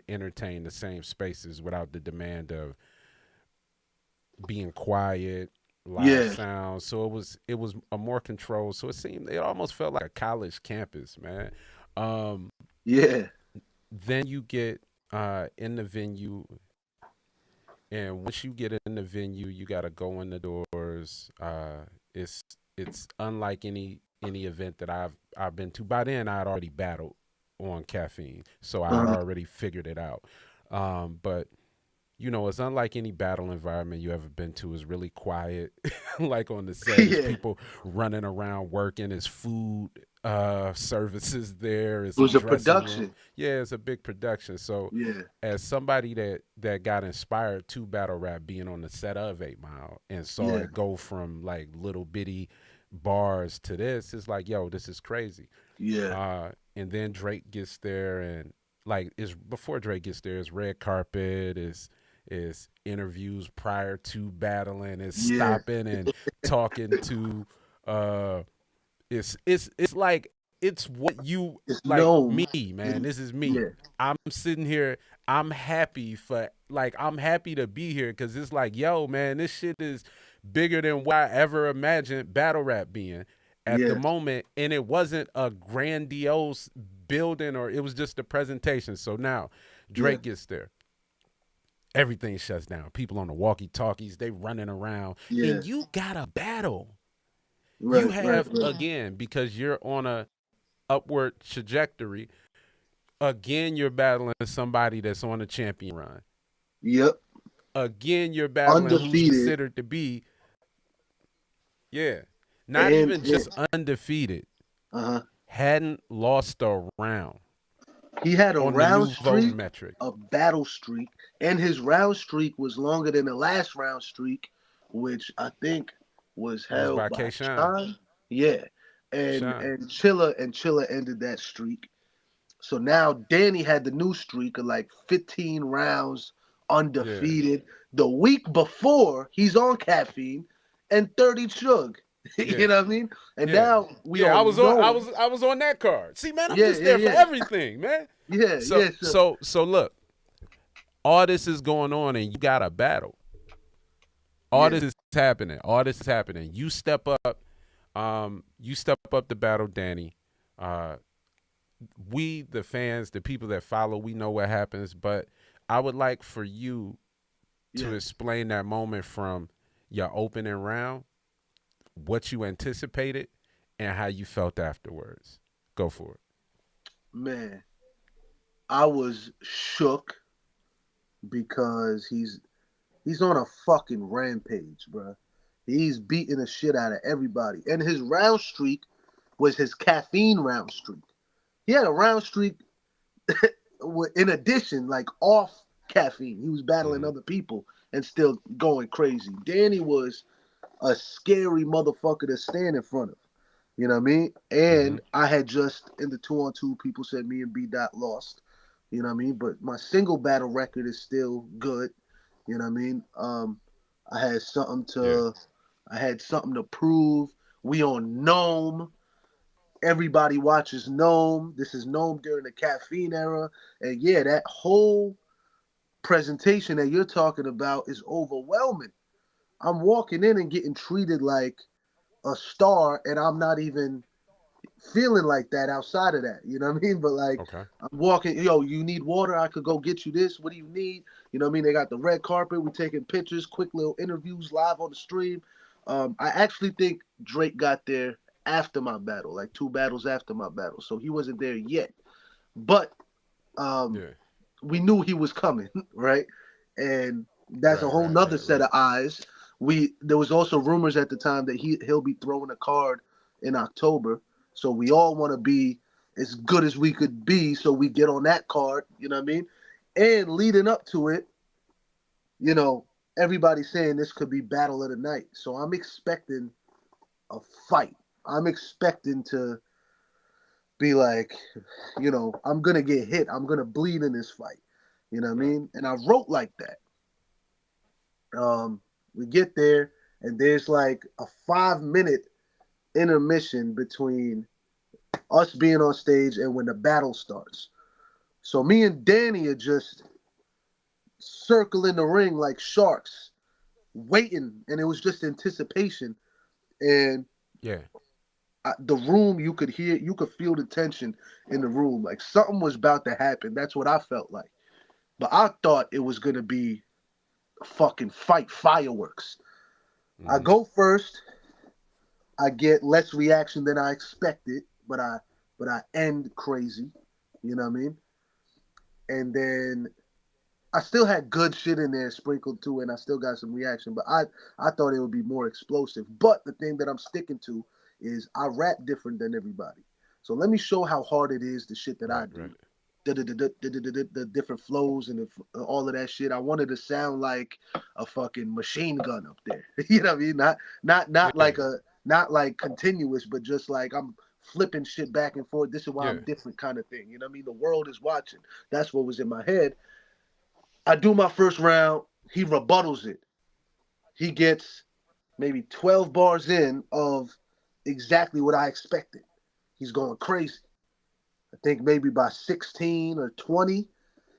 entertain the same spaces without the demand of being quiet, loud Yeah. sounds. So it was a more controlled. So it almost felt like a college campus, man. Um, Yeah. then you get in the venue, and once you get in the venue, you got to go in the doors. It's it's unlike any event that I've been to. By then, I had already battled on caffeine, so I had Uh-huh. already figured it out. But you know, it's unlike any battle environment you ever been to. It's really quiet, like on the set. It's Yeah. people running around working. It's food services there. It It's a was a dressing room. production. Yeah, it's a big production. So, Yeah. as somebody that got inspired to battle rap, being on the set of 8 Mile and saw Yeah. it go from like little bitty bars to this, it's like, yo, this is crazy. Yeah. And then Drake gets there, and like is before Drake gets there, is red carpet, is interviews prior to battling, is Yeah. stopping and talking to it's like it's what you It's like known. me, man. This is me. Yeah. I'm sitting here. I'm happy for like I'm happy to be here because it's like, yo, man, this shit is bigger than what I ever imagined battle rap being at the Yeah. moment, and it wasn't a grandiose building or it was just a presentation. So now Yeah. Drake gets there, everything shuts down. People on the walkie talkies, they running around, Yeah. and you got a battle. You Right. Right. have Right. again because you're on a upward trajectory. Again, you're battling somebody that's on a champion run. Yep. Again, you're battling who's Undefeated. considered to be, yeah, not even And just undefeated, uh-huh. hadn't lost a round He had a on the round nouveau streak, metric. a battle streak, and his round streak was longer than the last round streak, which I think was It was held by by K Shine. Sean. Yeah. And Shine. and Chilla ended that streak. So now Danny had the new streak of like 15 rounds Yeah. undefeated. The week before, he's on caffeine and 30 chug. Yeah. You know what I mean? And Yeah. now we Yeah, on knowing. I was on that card. See, man, I'm Yeah, just yeah, there for yeah. everything, man. Yeah, So yeah. So so look, all this is going on and you got a battle. All yeah, this is happening. All this is happening. You step up to battle Danny. Uh we the fans, the people that follow, we know what happens, but I would like for you to Yeah, explain that moment from your opening round, what you anticipated, and how you felt afterwards. Go for it. man, I was shook because he's on a fucking rampage, bruh. He's beating the shit out of everybody, and his round streak was his caffeine round streak. He had a round streak in addition, like off caffeine. He was battling Mm-hmm. other people and still going crazy. Danny was a scary motherfucker to stand in front of. You know what I mean? Mm-hmm. And I had just in the 2-on-2, people said me and B Dot lost. You know what I mean? But my single battle record is still good. You know what I mean? I had something Yeah. to I had something to prove. We on Gnome. Everybody watches Gnome. This is Gnome during the caffeine era. And yeah, that whole presentation that you're talking about is overwhelming. I'm walking in and getting treated like a star, and I'm not even feeling like that outside of that. You know what I mean? But like, Okay. I'm walking, yo, you need water? I could go get you this. What do you need? You know what I mean? They got the red carpet. We taking pictures, quick little interviews live on the stream. I actually think Drake got there after my battle, like 2 battles after my battle. So he wasn't there yet. But um, Yeah. we knew he was coming, right? And that's a Right. whole Right. nother Right. set Right. of eyes. There was also rumors at the time that he'll be throwing a card in October. So we all want to be as good as we could be, so we get on that card. You know what I mean? And leading up to it, you know, everybody's saying this could be battle of the night. So I'm expecting a fight. I'm expecting to be like, I'm gonna get hit. I'm gonna bleed in this fight. You know what I Right. mean? And I wrote like that. We get there, and there's like a 5 minute intermission between us being on stage and when the battle starts. So me and Danny are just circling the ring like sharks, waiting, and it was just anticipation. And Yeah. the room, you could feel the tension in the room, like something was about to happen. That's what I felt like. But I thought it was gonna be a fucking fight, fireworks. I Mm-hmm. go first. I get less reaction than I expected, but I end crazy. You know what I mean? And then I still had good shit in there sprinkled too, and I still got some reaction. But I thought it would be more explosive. But the thing that I'm sticking to is I rap different than everybody. So let me show how hard it is, the shit that I Right. do. Right. The different flows and all of that shit. I wanted to sound like a fucking machine gun up there. You know what I mean? Not Yeah. like not like continuous, but just like I'm flipping shit back and forth. This is why I'm Yeah. different, kind of thing. You know what I mean? The world is watching. That's what was in my head. I do my first round. He rebuttals it. He gets maybe 12 bars in of exactly what I expected. He's going crazy. I think maybe by 16 or 20,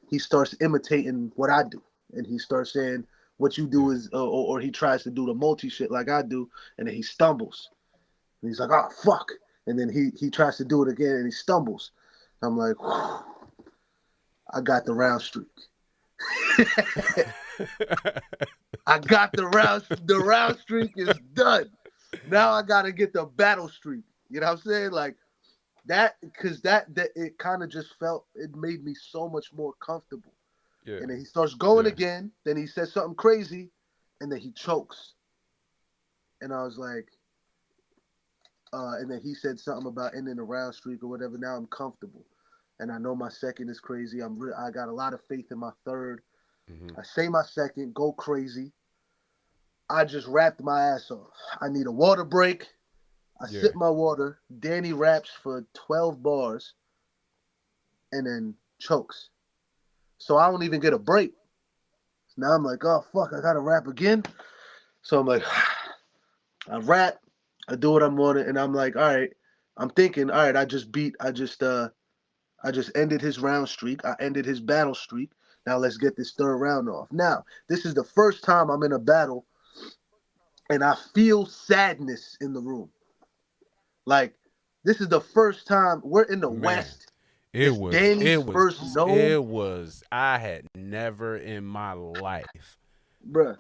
he starts imitating what I do. And he starts saying, what you do Yeah. is, or he tries to do the multi shit like I do, and then he stumbles. And he's like, oh, fuck. And then he tries to do it again, and he stumbles. I'm like, whew, I got the round streak. I got the round streak is done. Now I gotta get the battle streak. You know what I'm saying? Like that, because that it kind of just felt, it made me so much more comfortable. Yeah. And then he starts going Yeah. again. Then he says something crazy, and then he chokes. And I was like, and then he said something about ending the round streak or whatever. Now I'm comfortable, and I know my second is crazy. I got a lot of faith in my third. Mm-hmm. I say my second, go crazy. I just rapped my ass off. I need a water break. I Yeah. sip my water. Danny raps for 12 bars and then chokes. So I don't even get a break. Now I'm like, oh fuck, I gotta rap again. So I'm like, I rap, I do what I'm wanting, and I'm like, all right. I'm thinking, all right, I just ended his round streak. I ended his battle streak. Now let's get this third round off. Now, this is the first time I'm in a battle and I feel sadness in the room. Like, this is the first time we're in the Man. West. It It's was. Danny's It was. first gnome. It was. I had never in my life bruh.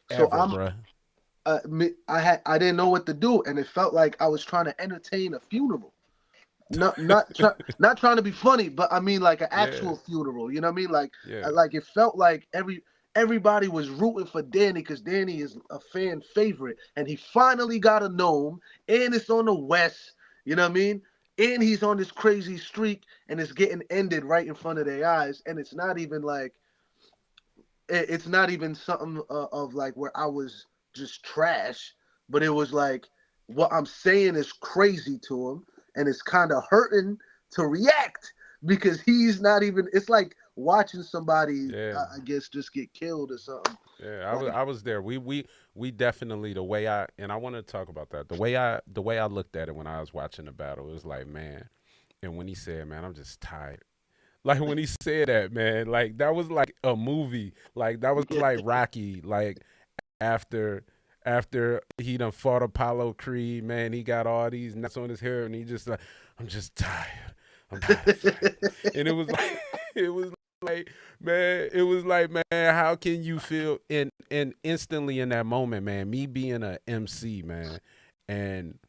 So Ever, bruh. I didn't know what to do, and it felt like I was trying to entertain a funeral. Not trying to be funny, but I mean like an Yeah, actual funeral. You know what I mean? yeah, Like it felt like everybody was rooting for Danny because Danny is a fan favorite, and he finally got a gnome, and it's on the West. You know what I mean? And he's on this crazy streak, and it's getting ended right in front of their eyes, and it's not even like it's not even something of like where I was just trash, but it was like what I'm saying is crazy to him, and it's kind of hurting to react because he's not even. It's like watching somebody, yeah. I guess, just get killed or something. Yeah, Like, I was there. We definitely the way I and I want to talk about that. The way I looked at it when I was watching the battle, it was like, man, and when he said, man, I'm just tired. Like when he said that, man, like that was like a movie. Like that was yeah, like Rocky. Like after after he done fought Apollo Creed, man, he got all these knots on his hair, and he just like, I'm just tired. I'm tired of fighting. And it was like, it was like, man, it was like, man, how can you feel? And instantly in that moment, man, me being a MC, man, and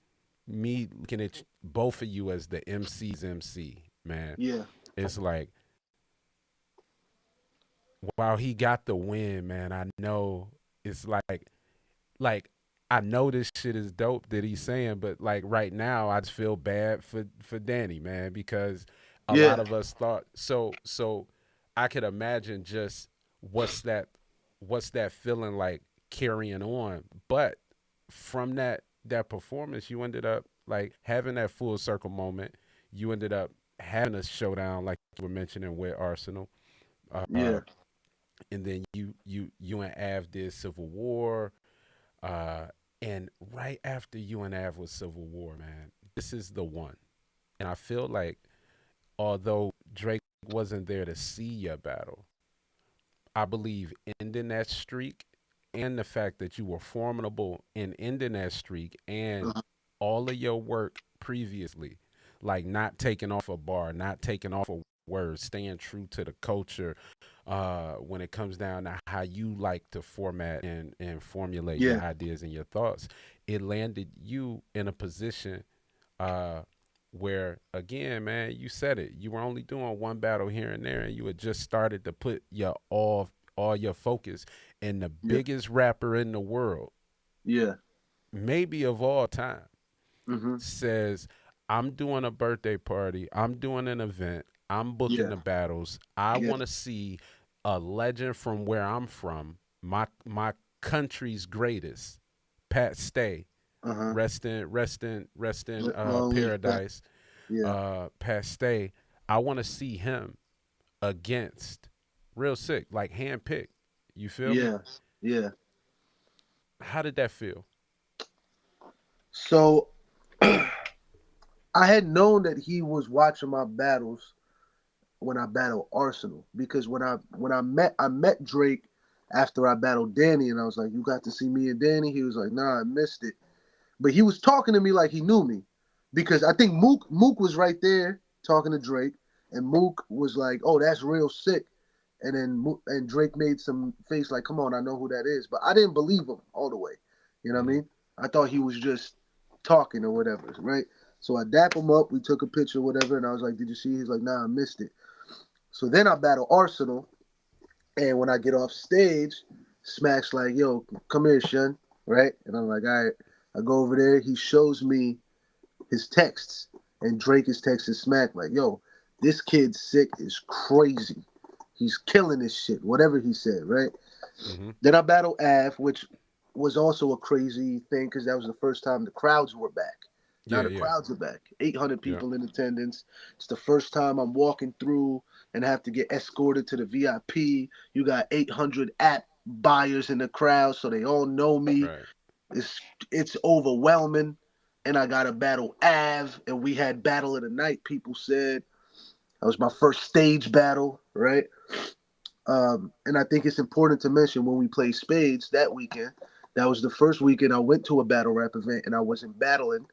me looking at both of you as the MC's MC, man, yeah, it's like, while he got the win, man, I know it's like I know this shit is dope that he's saying, but like right now I just feel bad for Danny, man, because a lot yeah, of us thought so I could imagine just what's that what's that feeling like carrying on. But from that performance, you ended up like having that full circle moment. You ended up having a showdown like you were mentioning with Arsenal. Uh yeah, and then you and Av did Civil War. Uh, and right after you and Av was Civil War, man, this is the one. And I feel like although Drake wasn't there to see your battle, I believe ending that streak and the fact that you were formidable in ending that streak and uh-huh, all of your work previously, like not taking off a bar, not taking off a word, staying true to the culture, when it comes down to how you like to format and formulate your yeah, ideas and your thoughts, it landed you in a position uh, where, again, man, you said it. You were only doing one battle here and there, and you had just started to put your all your focus. And the yeah, biggest rapper in the world, yeah, maybe of all time, mm-hmm, says, I'm doing a birthday party, I'm doing an event, I'm booking yeah, the battles. I yeah, want to see a legend from where I'm from, my country's greatest, Pat Stay, uh-huh. rest in Long live that. paradise, Yeah, Pat Stay. I want to see him against Real Sick, like handpicked. You feel me? yeah, yeah. How did that feel? So I had known that he was watching my battles when I battled Arsenal because when I met Drake after I battled Danny and I was like, "You got to see me and Danny." He was like, "Nah, I missed it." But he was talking to me like he knew me because I think Mook was right there talking to Drake, and Mook was like, "Oh, that's Real Sick." And then and Drake made some face like, "Come on, I know who that is," but I didn't believe him all the way. You know what I Hmm. mean? I thought he was just talking or whatever, right? So I dap him up. We took a picture, whatever, and I was like, "Did you see?" He's like, "Nah, I missed it." So then I battle Arsenal, and when I get off stage, Smack's like, "Yo, come here, Shun," right? And I'm like, "All right." I go over there. He shows me his texts, and Drake is texting Smack like, "Yo, this kid Sick is crazy. He's killing this shit." Whatever he said, right? Hmm. Then I battle Av, which was also a crazy thing because that was the first time the crowds were back. Now Yeah, the yeah, crowds are back. 800 yeah. people in attendance. It's the first time I'm walking through and have to get escorted to the VIP. You got 800 app buyers in the crowd, so they all know me. Right. It's it's overwhelming. And I got to battle Av, and we had battle of the night. People said that was my first stage battle, right? And I think it's important to mention when we played Spades that weekend, that was the first weekend I went to a battle rap event and I wasn't battling.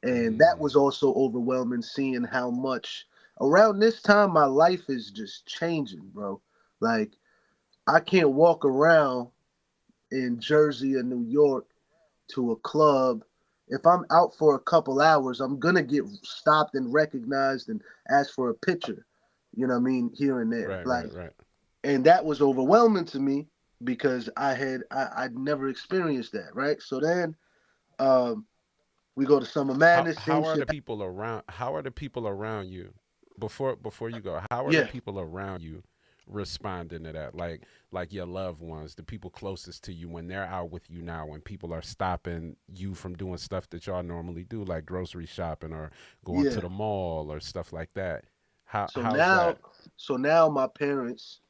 And that Mm. was also overwhelming seeing how much around this time my life is just changing, bro. Like I can't walk around. in Jersey or New York to a club, if I'm out for a couple hours, I'm gonna get stopped and recognized and asked for a picture. You know what I mean? Here and there. Right, Like, right, right. and that was overwhelming to me because I'd never experienced that, right? So then um we go to Summer Madness, same How are shit. the people around? How are the people around you? Before you go, how are the Yeah, people around you responding to that? Like your loved ones, the people closest to you when they're out with you now, when people are stopping you from doing stuff that y'all normally do, like grocery shopping or going to yeah. the mall or stuff like that. So How's now that? so now my parents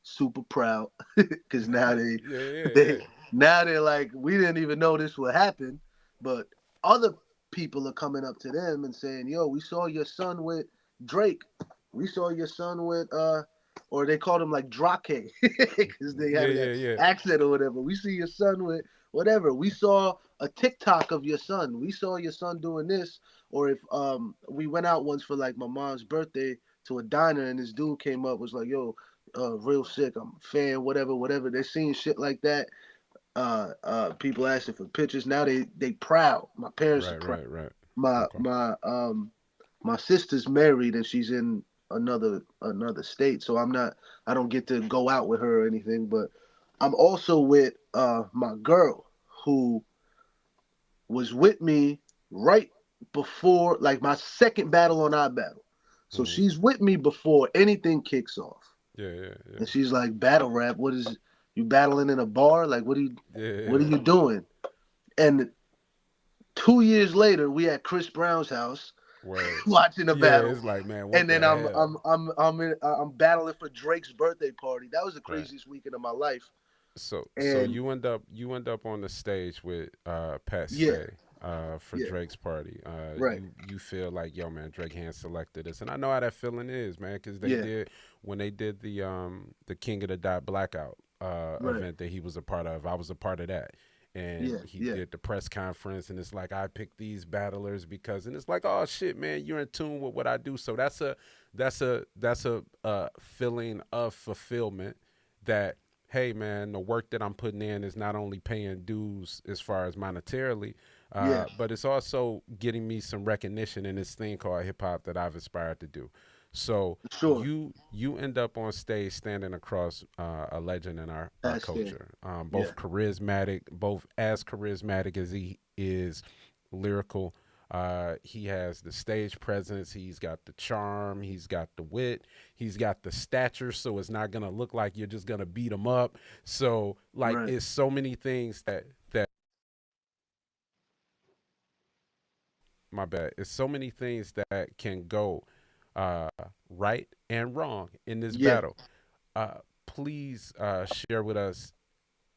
super proud because now Yeah, yeah, they yeah. now they're like, we didn't even know this would happen, but other people are coming up to them and saying, yo, we saw your son with Drake, we saw your son with or they called him like Drake because they Yeah, have that yeah, yeah. accent or whatever. We see your son with whatever. We saw a TikTok of your son. We saw your son doing this. Or if we went out once for like my mom's birthday to a diner and this dude came up was like, yo, Real Sick, I'm a fan, whatever, whatever. They're seeing shit like that. People asking for pictures. Now they proud. My parents are Right, proud. right, right. My Okay. my my sister's married and she's in another state, so I don't get to go out with her or anything. But I'm also with my girl who was with me right before, like, my second battle on our battle. So Hmm. she's with me before anything kicks off. Yeah, yeah, yeah. And she's like, battle rap, what is you battling in a bar? Like, Yeah, what are yeah. you doing? And 2 years later, we at Chris Brown's house Word. watching a Yeah, battle. it's like, man, what And the then hell? I'm battling for Drake's birthday party. That was the Right. craziest weekend of my life. So And you end up on the stage with Pat yeah, Stay for yeah, Drake's party. right, You feel like, yo, man, Drake hand selected us, and I know how that feeling is, man, because they yeah, did when they did the King of the Dot Blackout right, event that he was a part of. I was a part of that. And yeah, he yeah, did the press conference, and it's like, I picked these battlers because, and it's like, oh shit, man, you're in tune with what I do. So that's a feeling of fulfillment that, hey man, the work that I'm putting in is not only paying dues as far as monetarily, yeah, but it's also getting me some recognition in this thing called hip hop that I've aspired to do. So sure. you end up on stage standing across a legend in our That's it. culture, Yeah, both as charismatic as he is lyrical. He has the stage presence. He's got the charm. He's got the wit. He's got the stature. So it's not gonna look like you're just gonna beat him up. So like, right. it's so many things that my bad. It's so many things that can go uh, right and wrong in this Yeah, battle. Uh, Please share with us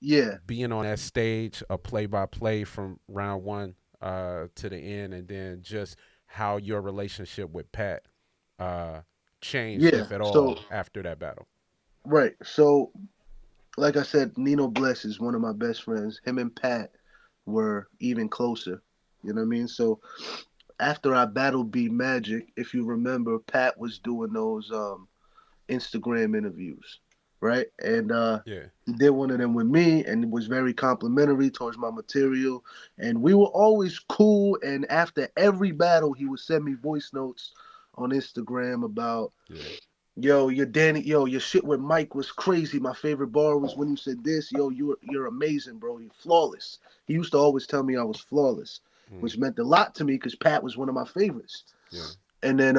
yeah, being on that stage, a play by play from round one to the end, and then just how your relationship with Pat uh, changed, yeah. if at So all, after that battle. right. So like I said, Nino Bless is one of my best friends. Him and Pat were even closer. You know what I mean? So after I battled B Magic, if you remember, Pat was doing those Instagram interviews, right? And Yeah, he did one of them with me, and it was very complimentary towards my material. And we were always cool. And after every battle, he would send me voice notes on Instagram about, yeah. yo, your Danny, yo, your shit with Mike was crazy. My favorite bar was when you said this. Yo, you're amazing, bro. You're flawless. He used to always tell me I was flawless, Mm, which meant a lot to me because Pat was one of my favorites. yeah. And then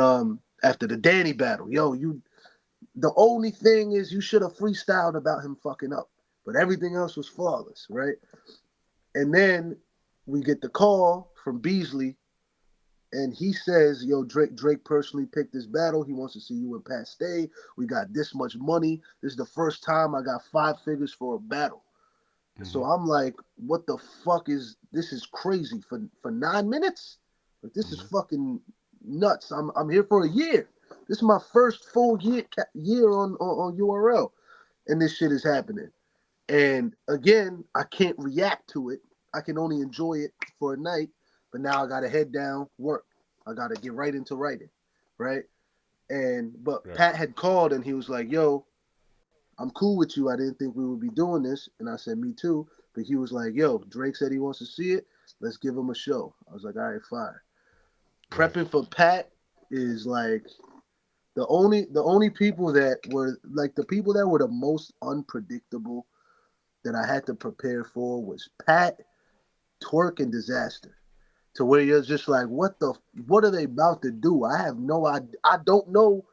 after the Danny battle, yo, you the only thing is you should have freestyled about him fucking up, but everything else was flawless, right? And then we get the call from Beasley, and he says, "Yo, Drake personally picked this battle. He wants to see you and Pat Stay. We got this much money. This is the first time I got 5 figures for a battle." Hmm. So I'm like, "What the fuck is this? Is crazy for 9 minutes? Like, this is Hmm. fucking nuts. I'm here for a year. This is my first full year on URL, and this shit is happening. And again, I can't react to it. I can only enjoy it for a night. But now I gotta head down, work. I gotta get right into writing, right? And but Right. Pat had called and he was like, "Yo, I'm cool with you. I didn't think we would be doing this." And I said, "Me too." But he was like, yo, Drake said he wants to see it. Let's give him a show. I was like, all right, fine. Right. Prepping for Pat is like the only people that were like the people that were the most unpredictable that I had to prepare for was Pat, Twerk, and Dizaster. To where you're just like, what are they about to do? I have no idea. I don't know.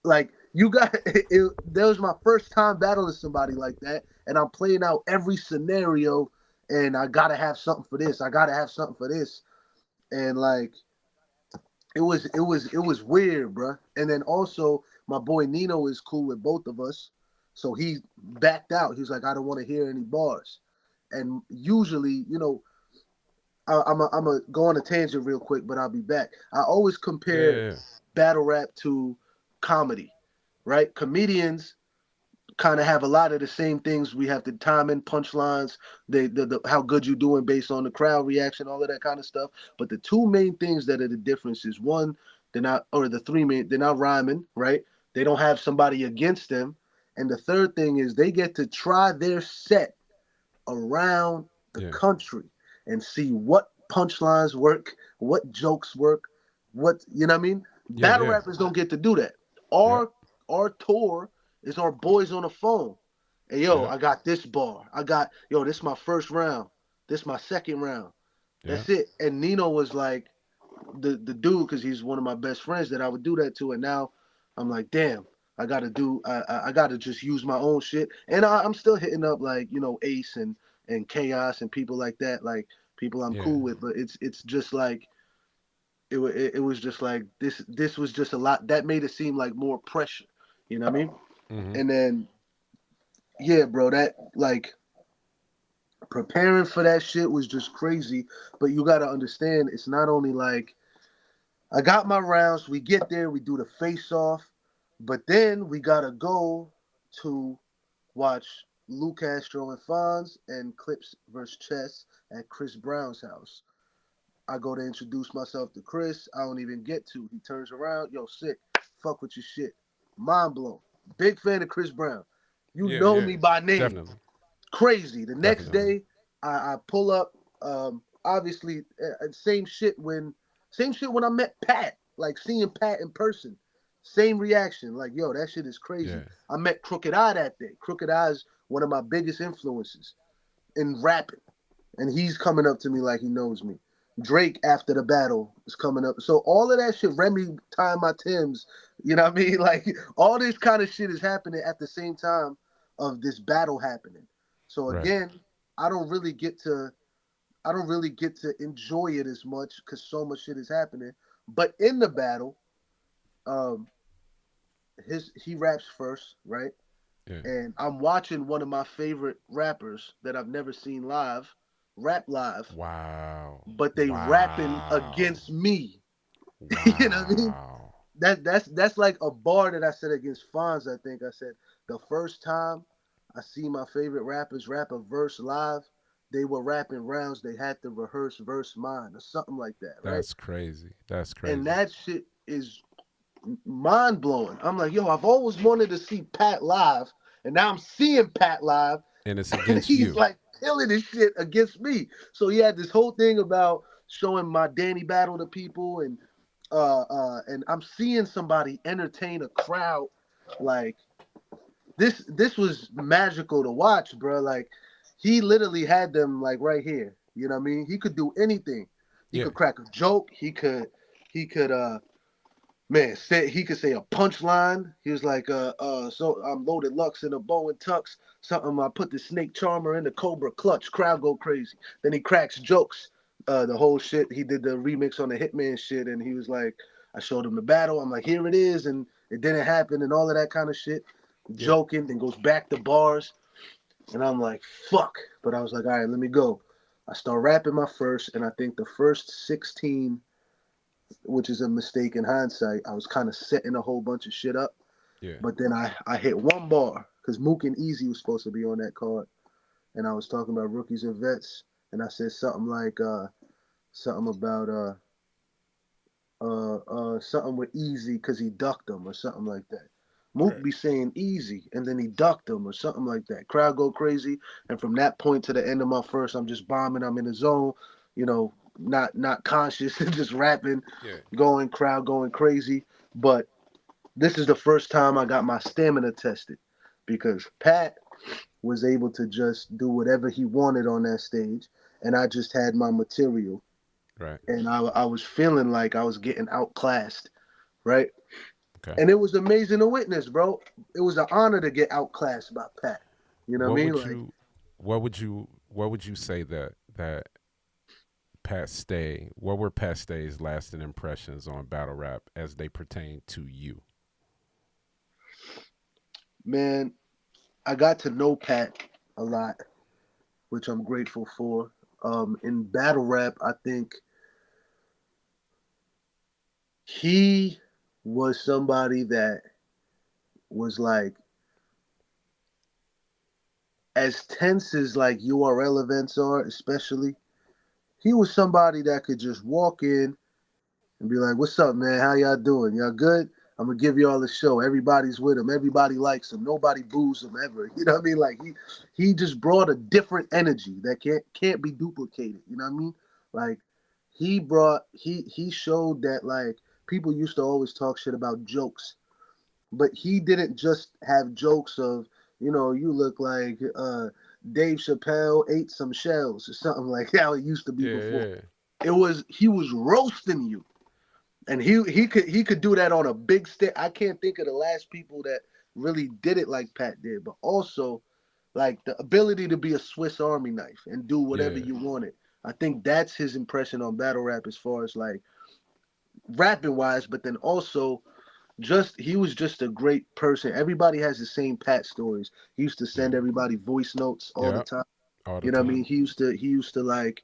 Like you got that was my first time battling somebody like that, and I'm playing out every scenario, and I gotta have something for this. I gotta have something for this, and like it was weird, bruh. And then also my boy Nino is cool with both of us, so he backed out. He was like, I don't want to hear any bars. And usually, I'm a go on a tangent real quick, but I'll be back. I always compare Yeah. battle rap to comedy, right? Comedians kind of have a lot of the same things. We have the timing, punchlines, the how good you doing based on the crowd reaction, all of that kind of stuff. But the two main things that are the difference is one, they're not, or the three main, they're not rhyming, right? They don't have somebody against them. And the third thing is they get to try their set around the Yeah. country and see what punchlines work, what jokes work, what you know what I mean? Yeah. Battle Yeah. rappers don't get to do that. Yeah. Our tour is our boys on the phone. Hey yo, Yeah. I got this bar. I got yo, this my first round. This my second round. Yeah. That's it. And Nino was like the dude because he's one of my best friends that I would do that to. And now I'm like, damn, I gotta just use my own shit. And I'm still hitting up like Ace and Chaos and people like that, like people I'm Yeah. cool with. But it's just like it was just like this was just a lot that made it seem like more pressure. You know what I mean? Mm-hmm. And then yeah, bro, that like preparing for that shit was just crazy. But you gotta understand, it's not only like I got my rounds. We get there, we do the face off, but then we gotta go to watch Lou Castro and Fonz and Clips versus Chess at Chris Brown's house. I go to introduce myself to Chris. I don't even get to. He turns around, yo, sick, fuck with your shit. Mind blown. Big fan of Chris Brown. You Yeah. know Yeah. me by name. Definitely. Crazy. The next Definitely. day, I pull up. Obviously, same shit when I met Pat. Like seeing Pat in person, same reaction. Like yo, that shit is crazy. Yeah. I met Crooked Eye that day. Crooked Eye is one of my biggest influences in rapping, and he's coming up to me like he knows me. Drake after the battle is coming up. So all of that shit, Remy tying my Tims, you know what I mean? Like all this kind of shit is happening at the same time of this battle happening. So Right. again, I don't really get to I don't really get to enjoy it as much because so much shit is happening. But in the battle, um, he raps first, right? Yeah. And I'm watching one of my favorite rappers that I've never seen live, rap live, Wow. but they rapping Wow. against me. You know what I mean? Wow. That's like a bar that I said against Fonz. I think I said the first time I see my favorite rappers rap a verse live, they were rapping rounds. They had to rehearse verse mine or something like that, right? That's crazy. That's And crazy. that shit is mind blowing. I'm like, yo, I've always wanted to see Pat live, and now I'm seeing Pat live, And it's and against he's you. like killing his shit against me. So he had this whole thing about showing my Danny battle to people, and I'm seeing somebody entertain a crowd like this was magical to watch, bro. Like he literally had them like right here. You know what I mean? He could do anything. He Yeah. could crack a joke. He could man, he could say a punchline. He was like, so I'm loaded Lux in a bow and tux. Something I put the snake charmer in the cobra clutch. Crowd go crazy. Then he cracks jokes. The whole shit. He did the remix on the Hitman shit, and he was like, I showed him the battle. I'm like, here it is, and it didn't happen, and all of that kind of shit. Yeah. Joking, then goes back to bars, and I'm like, fuck. But I was like, all right, let me go. I start rapping my first, and I think the first 16, which is a mistake in hindsight. I was kind of setting a whole bunch of shit up, Yeah. but then I hit one bar because Mook and Easy was supposed to be on that card, and I was talking about rookies and vets, and I said something like something about something with Easy because he ducked him or something like that. Mook Right. be saying easy, and then he ducked him or something like that. Crowd go crazy, and from that point to the end of my first, I'm just bombing. I'm in the zone, not conscious, just rapping, Yeah. going crowd going crazy. But this is the first time I got my stamina tested because Pat was able to just do whatever he wanted on that stage, and I just had my material, Right. and I was feeling like I was getting outclassed, right? Okay. And it was amazing to witness, bro. It was an honor to get outclassed by Pat. You know what What I mean? would Like, you what would you say that Pat Stay, what were Pat Stay's lasting impressions on battle rap as they pertain to you? man, I got to know Pat a lot, which I'm grateful for. In battle rap, I think he was somebody that was like as tense as like URL events are, especially. He was somebody that could just walk in and be like, "What's up, man? How y'all doing? Y'all good? I'm gonna give y'all a show. Everybody's with him. Everybody likes him. Nobody boos him ever. You know what I mean? Like he just brought a different energy that can't be duplicated. You know what I mean? Like he showed that like people used to always talk shit about jokes, but he didn't just have jokes of you look like Dave Chappelle ate some shells or something like how it used to be Yeah, before. yeah. He was roasting you, and he could do that on a big stage. I can't think of the last people that really did it like Pat did, but also like the ability to be a Swiss Army knife and do whatever Yeah. you wanted. I think that's his impression on battle rap as far as like rapping wise, but then also just he was just a great person. Everybody has the same Pat stories. He used to send Yeah. everybody voice notes all the Yeah. time. All the You know what I mean? time. He used to like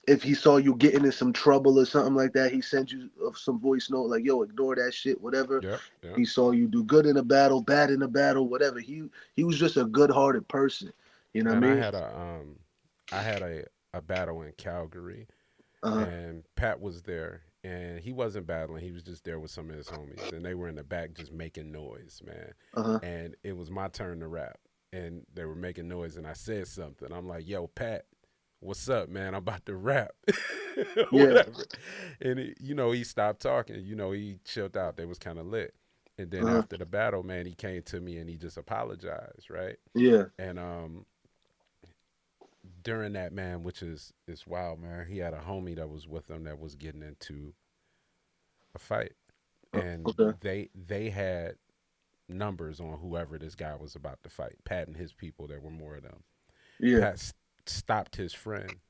if he saw you getting in some trouble or something like that, he sent you some voice note like, "Yo, ignore that shit, whatever." Yep. Yep. He saw you do good in a battle, bad in a battle, whatever. He was just a good-hearted person. You know what I Man, mean? I had a battle in Calgary, Uh and Pat was there, and he wasn't battling. He was just there with some of his homies, and they were in the back just making noise, man. huh. And it was my turn to rap, and they were making noise, and I said something. I'm like, "Yo, Pat, what's up, man? I'm about to rap," Yeah. whatever. And he stopped talking. He chilled out. They was kind of lit. And then Uh huh. after the battle, man, he came to me and he just apologized, right? Yeah. And during that, man, which is wild, man, he had a homie that was with him that was getting into a fight, and Okay. they had numbers on whoever this guy was about to fight. Pat and his people, there were more of them. Yeah. Pat stopped his friend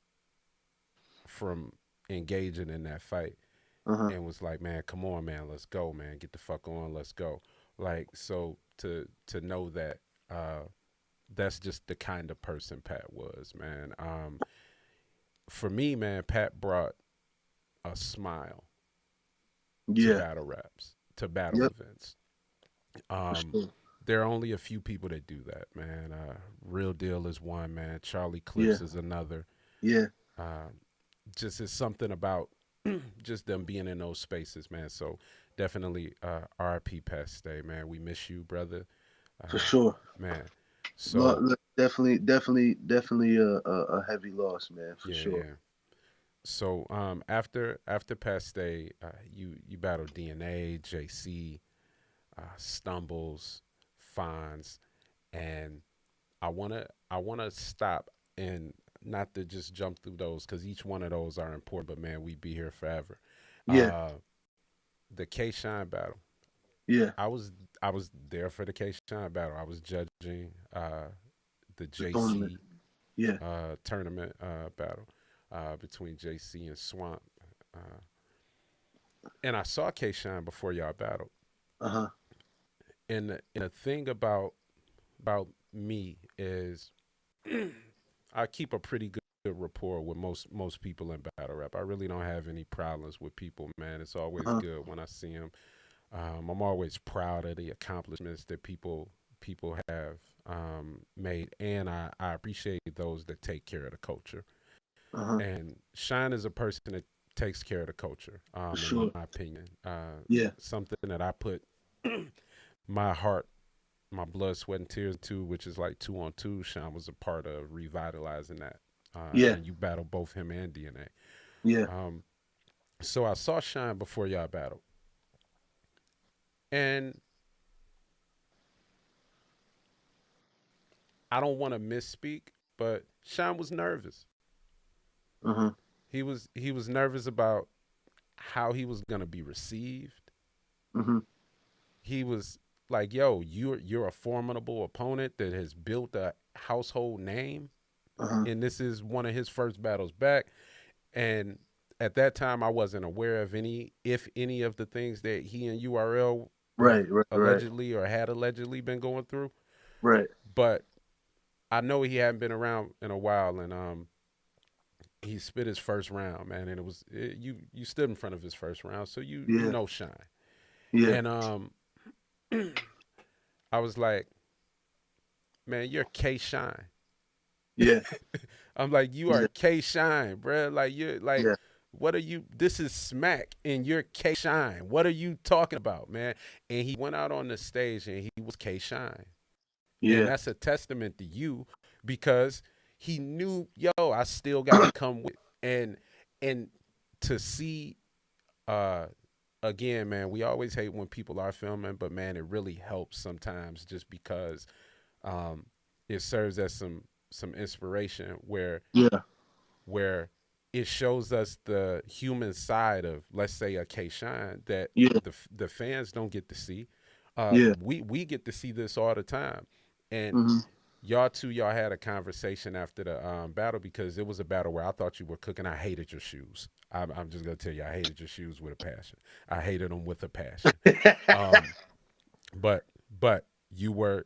from engaging in that fight Uh huh. and was like, "Man, come on, man, let's go, man, get the fuck on, let's go." Like, so to know that that's just the kind of person Pat was, man. For me, man, Pat brought a smile to Yeah. battle raps, to battle Yep. events. For Um, sure. there are only a few people that do that, man. Real Deal is one, man. Charlie Yeah. Clips is another. Yeah. Um, just is something about just them being in those spaces, man. So definitely, RIP Pat Stay, man. We miss you, brother, For uh, sure. man. So Definitely a heavy loss, man. For yeah, sure. yeah. So after Pat Stay, you battled DNA, JC, Stumbles, Fonz, and I wanna stop and not to just jump through those because each one of those are important. But man, we be here forever. Yeah. Uh, the K Shine battle. Yeah. I was I was there for the K Shine battle. I was judging the The tournament. JC Yeah. tournament battle between JC and Swamp, uh, and I saw K Shine before y'all battled. Uh huh. And the thing about me is I keep a pretty good rapport with most people in battle rap. I really don't have any problems with people, man. It's Uh always huh. good when I see them. I'm always proud of the accomplishments that people have made, and I appreciate those that take care of the culture. Uh huh. And Shine is a person that takes care of the culture, For in my sure. opinion. Yeah. Something that I put my heart my Blood, Sweat, and Tears 2, which is like 2-on-2. Sean was a part of revitalizing that. Yeah. And you battled both him and DNA. Yeah. So I saw Sean before y'all battled. And I don't want to misspeak, but Sean was nervous. He was nervous about how he was gonna be received. He was like, "Yo, you're a formidable opponent that has built a household name, and this is one of his first battles back." And at that time, I wasn't aware of any of the things that he and URL allegedly or had allegedly been going through. Right. But I know he hadn't been around in a while, and he spit his first round, man, and you stood in front of his first round, so you know Shine. Yeah. And I was like, man, you're K Shine. Yeah. I'm like, you are K Shine, bro. Like you're like, what are you? This is Smack, and you're K Shine. What are you talking about, man? And he went out on the stage, and he was K Shine. Yeah. And that's a testament to you, because he knew, yo, I still gotta come with, and to see, again, man, we always hate when people are filming, but man, it really helps sometimes, just because it serves as some inspiration where it shows us the human side of, let's say, a K Shine that the fans don't get to see. We get to see this all the time. And y'all had a conversation after the battle, because it was a battle where I thought you were cooking. I hated your shoes. I'm just gonna tell you, I hated your shoes with a passion. I hated them with a passion. But you were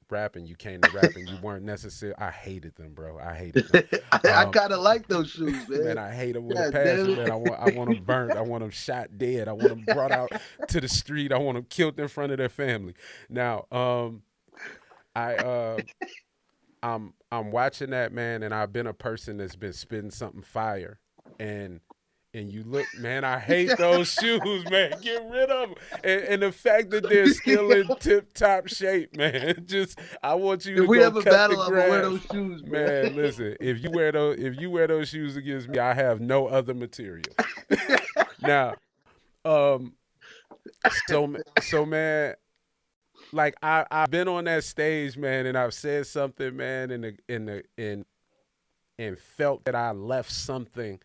rapping. You came to rap, and you weren't necessarily. I hated them, bro. I hated them. I kind of like those shoes, man. Man, I hate them with a passion, man. I want them burnt. I want them shot dead. I want them brought out to the street. I want them killed in front of their family. Now, I'm watching that, man, and I've been a person that's been spitting something fire, and you look, man, I hate those shoes, man. Get rid of them. And the fact that they're still in tip-top shape, man. Just, I want you to go cut the grass. Wear those shoes, man. Listen, if you wear those shoes against me, I have no other material. Now, so man, like I've been on that stage, man, and I've said something, man, and felt that I left something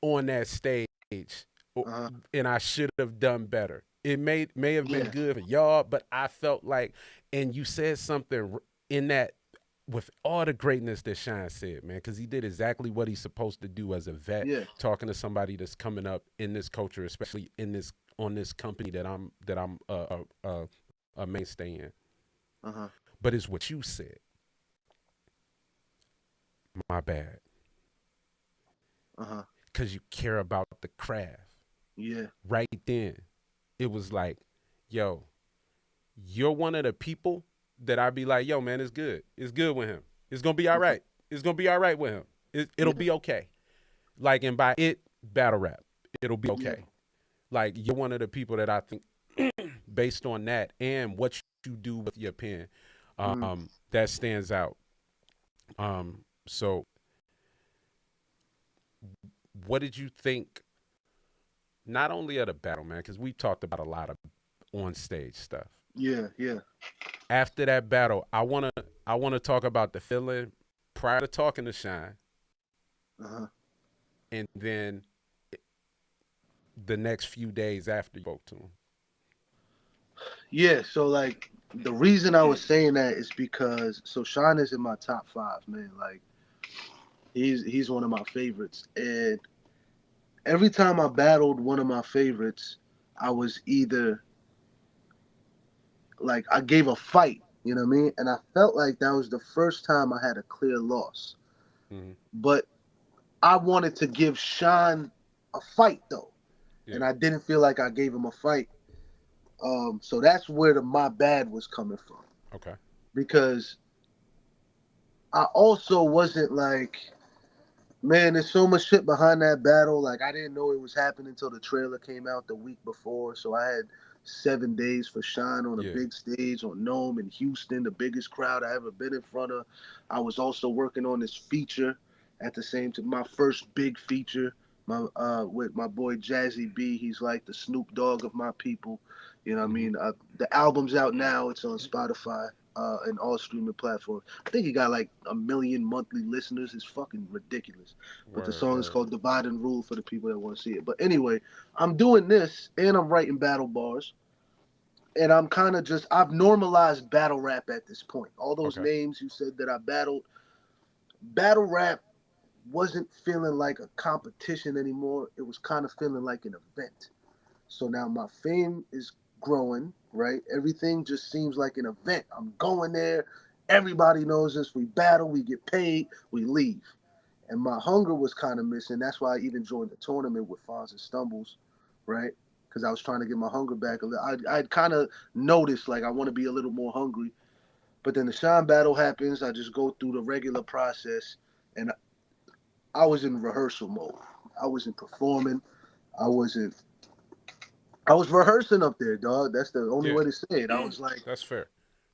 on that stage, and I should have done better. It may have been good for y'all, but I felt like, and you said something in that, with all the greatness that Shine said, man, because he did exactly what he's supposed to do as a vet, talking to somebody that's coming up in this culture, especially on this company that I'm a mainstay in. But it's what you said. My bad. Because you care about the craft. Yeah. Right then, it was like, yo, you're one of the people that I'd be like, yo, man, it's good. It's good with him. It's going to be all right. It's going to be all right with him. It'll be okay. Like, and by it, battle rap, it'll be okay. Like, you're one of the people that I think, based on that and what you do with your pen, that stands out. So what did you think, not only of the battle, man, because we talked about a lot of on-stage stuff. Yeah. After that battle, I wanna talk about the feeling prior to talking to Shine, and then the next few days after you spoke to him. Yeah, so like the reason I was saying that is because Shine is in my top 5, man. Like he's one of my favorites, and every time I battled one of my favorites, I was either like, I gave a fight, you know what I mean? And I felt like that was the first time I had a clear loss. But I wanted to give Shine a fight, though. And I didn't feel like I gave him a fight. So that's where my bad was coming from. Okay. Because I also wasn't like, man, there's so much shit behind that battle. Like, I didn't know it was happening until the trailer came out the week before. So I had 7 days for Shine on a Yeah. big stage on Nome in Houston, the biggest crowd I ever been in front of. I was also working on this feature at the same time, my first big feature, my with my boy Jazzy B. He's like the Snoop Dogg of my people. You know what I Mm-hmm. mean? The album's out now. It's on Spotify and all streaming platforms. I think he got like 1 million monthly listeners. It's fucking ridiculous. But the Word, song is word. called Divide and Rule for the people that want to see it. But anyway, I'm doing this and I'm writing battle bars. And I'm kind of just, I've normalized battle rap at this point. All those Okay. names you said that I battled, battle rap wasn't feeling like a competition anymore. It was kind of feeling like an event. So now my fame is growing, right? Everything just seems like an event. I'm going there. Everybody knows us. We battle, we get paid, we leave. And my hunger was kind of missing. That's why I even joined the tournament with Fonz and Stumbles, right? Because I was trying to get my hunger back a little. I'd kind of noticed like I want to be a little more hungry. But then the Shine battle happens. I just go through the regular process, and I was in rehearsal mode. I wasn't performing. I wasn't. I was rehearsing up there, dog. That's the only Yeah. way to say it. I was like, That's fair. I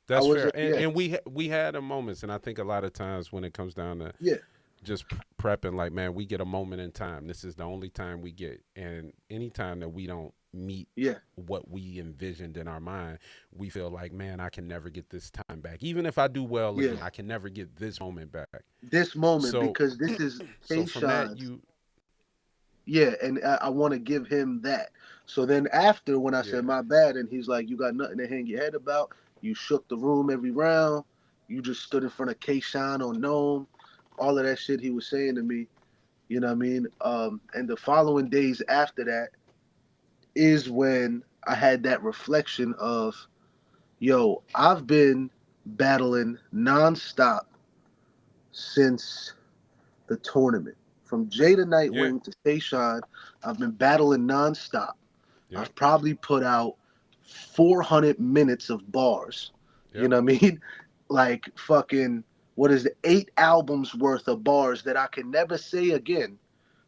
That's fair. wasn't. And Yeah, we had a moments, and I think a lot of times when it comes down to yeah, just prepping, like, man, we get a moment in time. This is the only time we get, and anytime that we don't meet yeah, what we envisioned in our mind, we feel like, man, I can never get this time back. Even if I do well yeah. again, I can never get this moment back. This moment So, because this is so from that, K-Shine. you, Yeah, and I want to give him that. So then after when I yeah, said my bad, and he's like, "You got nothing to hang your head about. You shook the room every round. You just stood in front of K-Shine on Gnome. All of that shit he was saying to me. You know what I mean? And the following days after that is when I had that reflection of, yo, I've been battling nonstop since the tournament. From Jada yeah, Nightwing to Tayshawn, I've been battling nonstop. yeah, I've probably put out 400 minutes of bars. You yep, know what I mean? Like fucking, what is it, 8 albums worth of bars that I can never say again.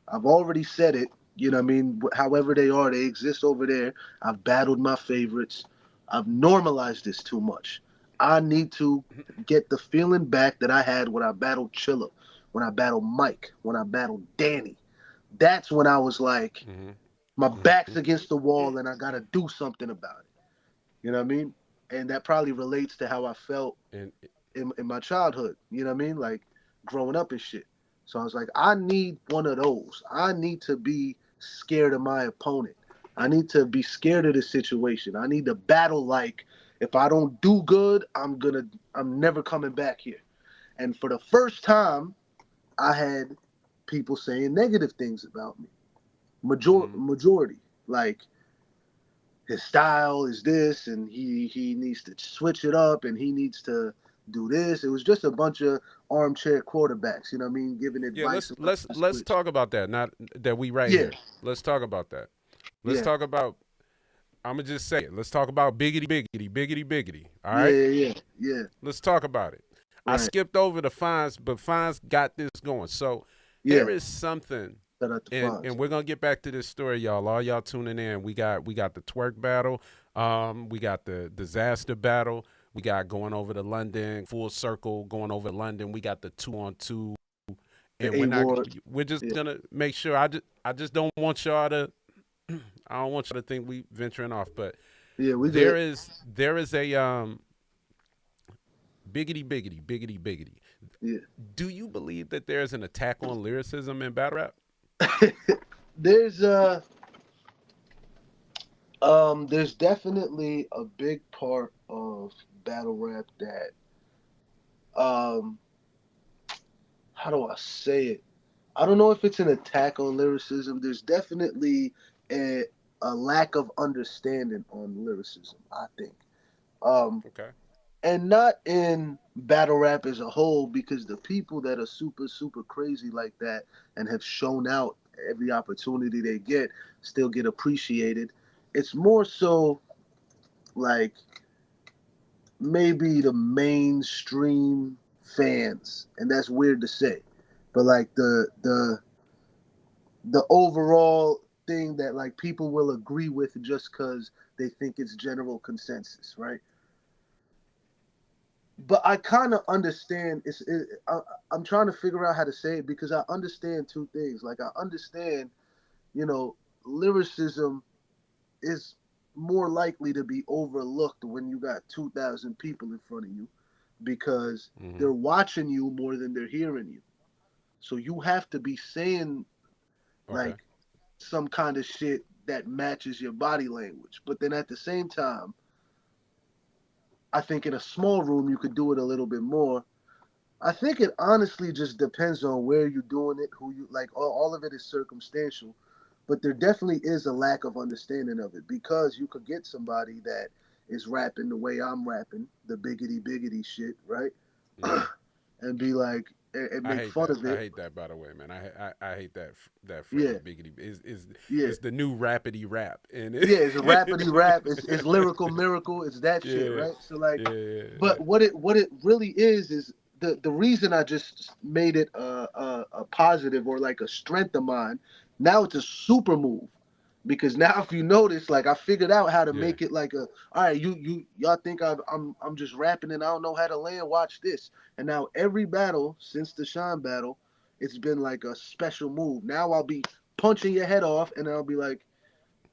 I've already said it. You know what I mean? However they are, they exist over there. I've battled my favorites. I've normalized this too much. I need to get the feeling back that I had when I battled Chilla, when I battled Mike, when I battled Danny. That's when I was like, mm-hmm, my mm-hmm. back's against the wall and I gotta do something about it. You know what I mean? And that probably relates to how I felt And in my childhood. You know what I mean? Like growing up and shit. So I was like, I need one of those. I need to be scared of my opponent. I need to be scared of the situation. I need to battle like if I don't do good, I'm never coming back here. And for the first time, I had people saying negative things about me. mm-hmm. Majority. Like his style is this and he needs to switch it up and he needs to do this. It was just a bunch of armchair quarterbacks, you know what I mean, giving Yeah, advice let's about let's my let's switch. talk about that. Not that we right Yeah, here. Let's talk about that. Let's yeah, talk about. I'm gonna just say it. Let's talk about biggity biggity biggity biggity. All yeah, right. yeah, yeah, yeah. Let's talk about it. I Right. skipped over the fines, but fines got this going. So there Yeah. is something, Shout out to and Fonz. we're gonna get back to this story, y'all. All y'all tuning in. We got the twerk battle. We got the disaster battle. We got going over to London, full circle going over to London. We got the 2-on-2, The and A Ward. we're just Yeah. gonna make sure. I just don't want y'all to. I don't want y'all to think we venturing off, but Yeah, we good. there is a biggity biggity biggity biggity. Yeah. Do you believe that there's an attack on lyricism in battle rap? there's there's definitely a big part of battle rap that um how do I say it? I don't know if it's an attack on lyricism. There's definitely a, a lack of understanding on lyricism, I think. Um, Okay. and not in battle rap as a whole, because the people that are super, super crazy like that and have shown out every opportunity they get still get appreciated. It's more so like maybe the mainstream fans, and that's weird to say, but like the overall. thing that like people will agree with just because they think it's general consensus, right? But I kind of understand. I'm trying to figure out how to say it because I understand two things. Like I understand, you know, lyricism is more likely to be overlooked when you got 2,000 people in front of you because Mm-hmm. they're watching you more than they're hearing you. So you have to be saying Okay. like some kind of shit that matches your body language. But then at the same time, I think in a small room you could do it a little bit more. I think it honestly just depends on where you're doing it, who you like. All of it is circumstantial, but there definitely is a lack of understanding of it because you could get somebody that is rapping the way I'm rapping, the biggity biggity shit, right? Mm-hmm. And be like, and I make hate fun that. of I it. hate that. By the way, man. I hate that that phrase Yeah, biggity is yeah, it's the new rapidy rap and yeah. It's rapidy it, rap. It's lyrical miracle. It's that shit, yeah, right? So like, yeah, but what it really is the reason I just made it a positive or like a strength of mine. Now it's a super move because now if you notice, like I figured out how to yeah, make it like a all right. Y'all think I'm just rapping and I don't know how to land. Watch this. And now every battle since the Shine battle, it's been like a special move. Now I'll be punching your head off and I'll be like,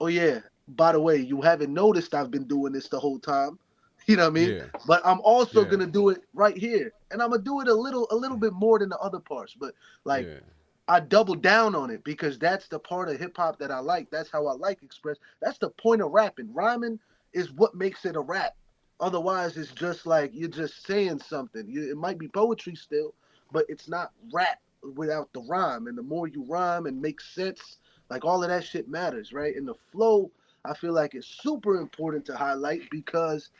oh yeah, by the way, you haven't noticed I've been doing this the whole time. You know what I mean? yeah, But I'm also yeah, gonna do it right here. And I'm gonna do it a little bit more than the other parts. But like yeah, I double down on it because that's the part of hip hop that I like. That's how I like express. That's the point of rapping. Rhyming is what makes it a rap. Otherwise, it's just like you're just saying something. It might be poetry still, but it's not rap without the rhyme. And the more you rhyme and make sense, like all of that shit matters, right? And the flow, I feel like it's super important to highlight because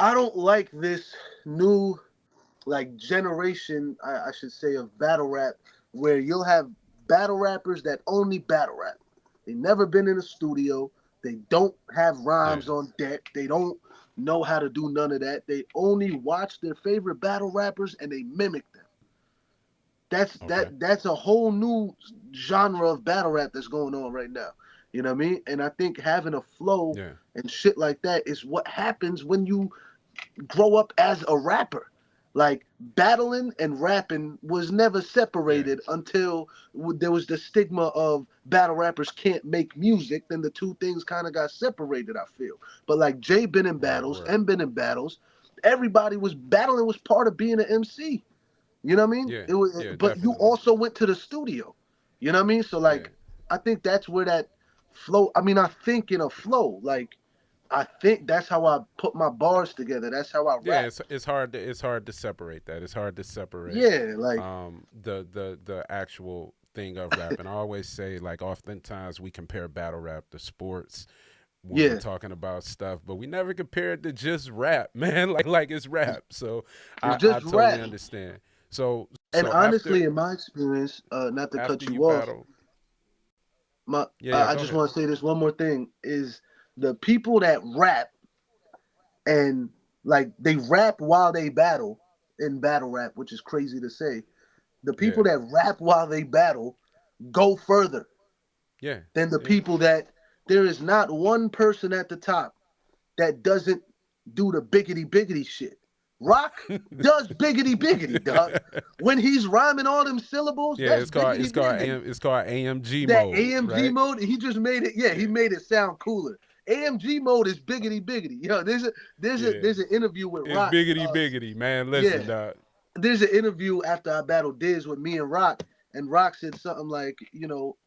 I don't like this new like generation, I should say, of battle rap where you'll have battle rappers that only battle rap. They never been in a studio. They don't have yeah. rhymes on deck. They don't know how to do none of that. They only watch their favorite battle rappers and they mimic them. That's Okay. that's a whole new genre of battle rap that's going on right now. You know what I mean? And I think having a flow Yeah, and shit like that is what happens when you grow up as a rapper. Like battling and rapping was never yeah. separated until there was the stigma of battle rappers can't make music. Then the two things kind of got separated. I feel, but like Jay been in Right, battles, right. M been in battles. Everybody was battling was part of being an MC. You know what I mean? Yeah, It was, yeah, but you definitely. also went to the studio. You know what I mean? So Yeah, like, I think that's where that flow. I mean, I think in a flow. Like, I think that's how I put my bars together. That's how I yeah. rap. It's hard to separate that. It's hard to separate Yeah, like the actual thing of rap. And I always say like oftentimes we compare battle rap to sports when we're yeah, talking about stuff, but we never compare it to just rap, man. Like it's it's, rap. So it's I just totally rap. understand. So And so after honestly, in my experience, not to after cut you you off, battle, my yeah, yeah, I go just ahead. want to say this one more thing is the people that rap and like they rap while they battle in battle rap, which is crazy to say. The Yeah, people that rap while they battle go further yeah, than the yeah. people that there is not one person at the top that doesn't do the biggity biggity shit. Rock does biggity biggity, dog. When he's rhyming all them syllables, Yeah, that's biggity biggity. it's called AMG That mode, AMG right? mode, he just made it. Yeah, he Yeah, made it sound cooler. AMG mode is biggity biggity. Yo, yeah. there's an interview with It's Rock. biggity biggity, man. Yeah, Listen, dog. there's an interview after I battled Diz with me and Rock, and Rock said something like,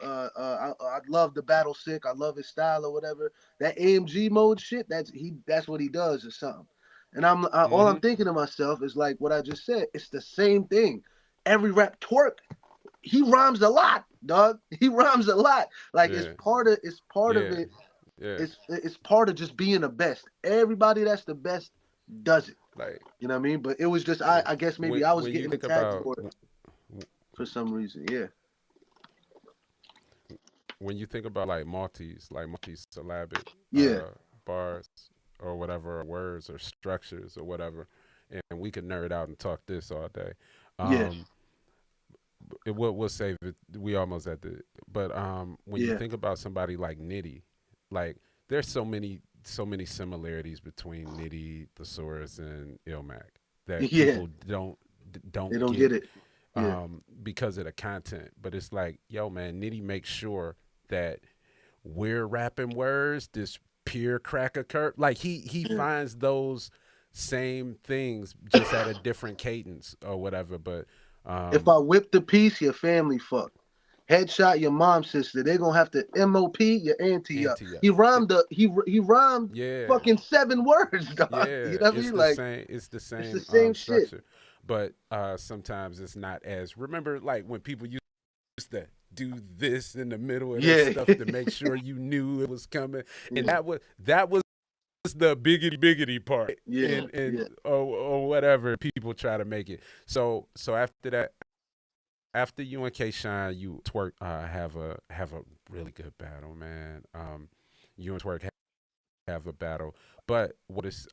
I love the battle sick, I love his style or whatever. That AMG mode shit, that's what he does or something. And all I'm Mm-hmm. thinking to myself is like what I just said. It's the same thing. Every rap twerk, he rhymes a lot, dog. He rhymes a lot. Like Yeah, it's part of yeah, it. yeah. It's part of just being the best. Everybody that's the best does it. Like You know what I mean? But it was just I guess maybe I was when you getting think attacked about for it for some reason. Yeah. when you think about like multi-syllabic Yeah. bars or whatever, or words or structures or whatever, and we could nerd out and talk this all day. Yeah. Um, we'll save it. We almost at the. But when you Yeah, think about somebody like Nitty, like there's so many similarities between Nitty, Thesaurus, and Ilmac that yeah. people They don't don't get get it. Yeah, because of the content. But it's like, yo, man, Nitty makes sure that we're rapping words, this pure cracker curve. Like he yeah. finds those same things just at a different cadence or whatever. But If um I whip the piece, your family fucked. Headshot your mom's sister. They're gonna have to MOP your auntie up. anti He rhymed he rhymed yeah, fucking 7 words, dog. You yeah, know what I it's mean? the Like same. It's the it's the same same shit. structure, but sometimes it's not as. Remember, like when people used to do this in the middle of their Yeah, stuff to make sure you knew it was coming, and yeah, that was the biggity part, yeah, and yeah, or whatever people try to make it. So after that, after you and K Shine, you Twerk have a really good battle, man. You and Twerk have a battle. But what is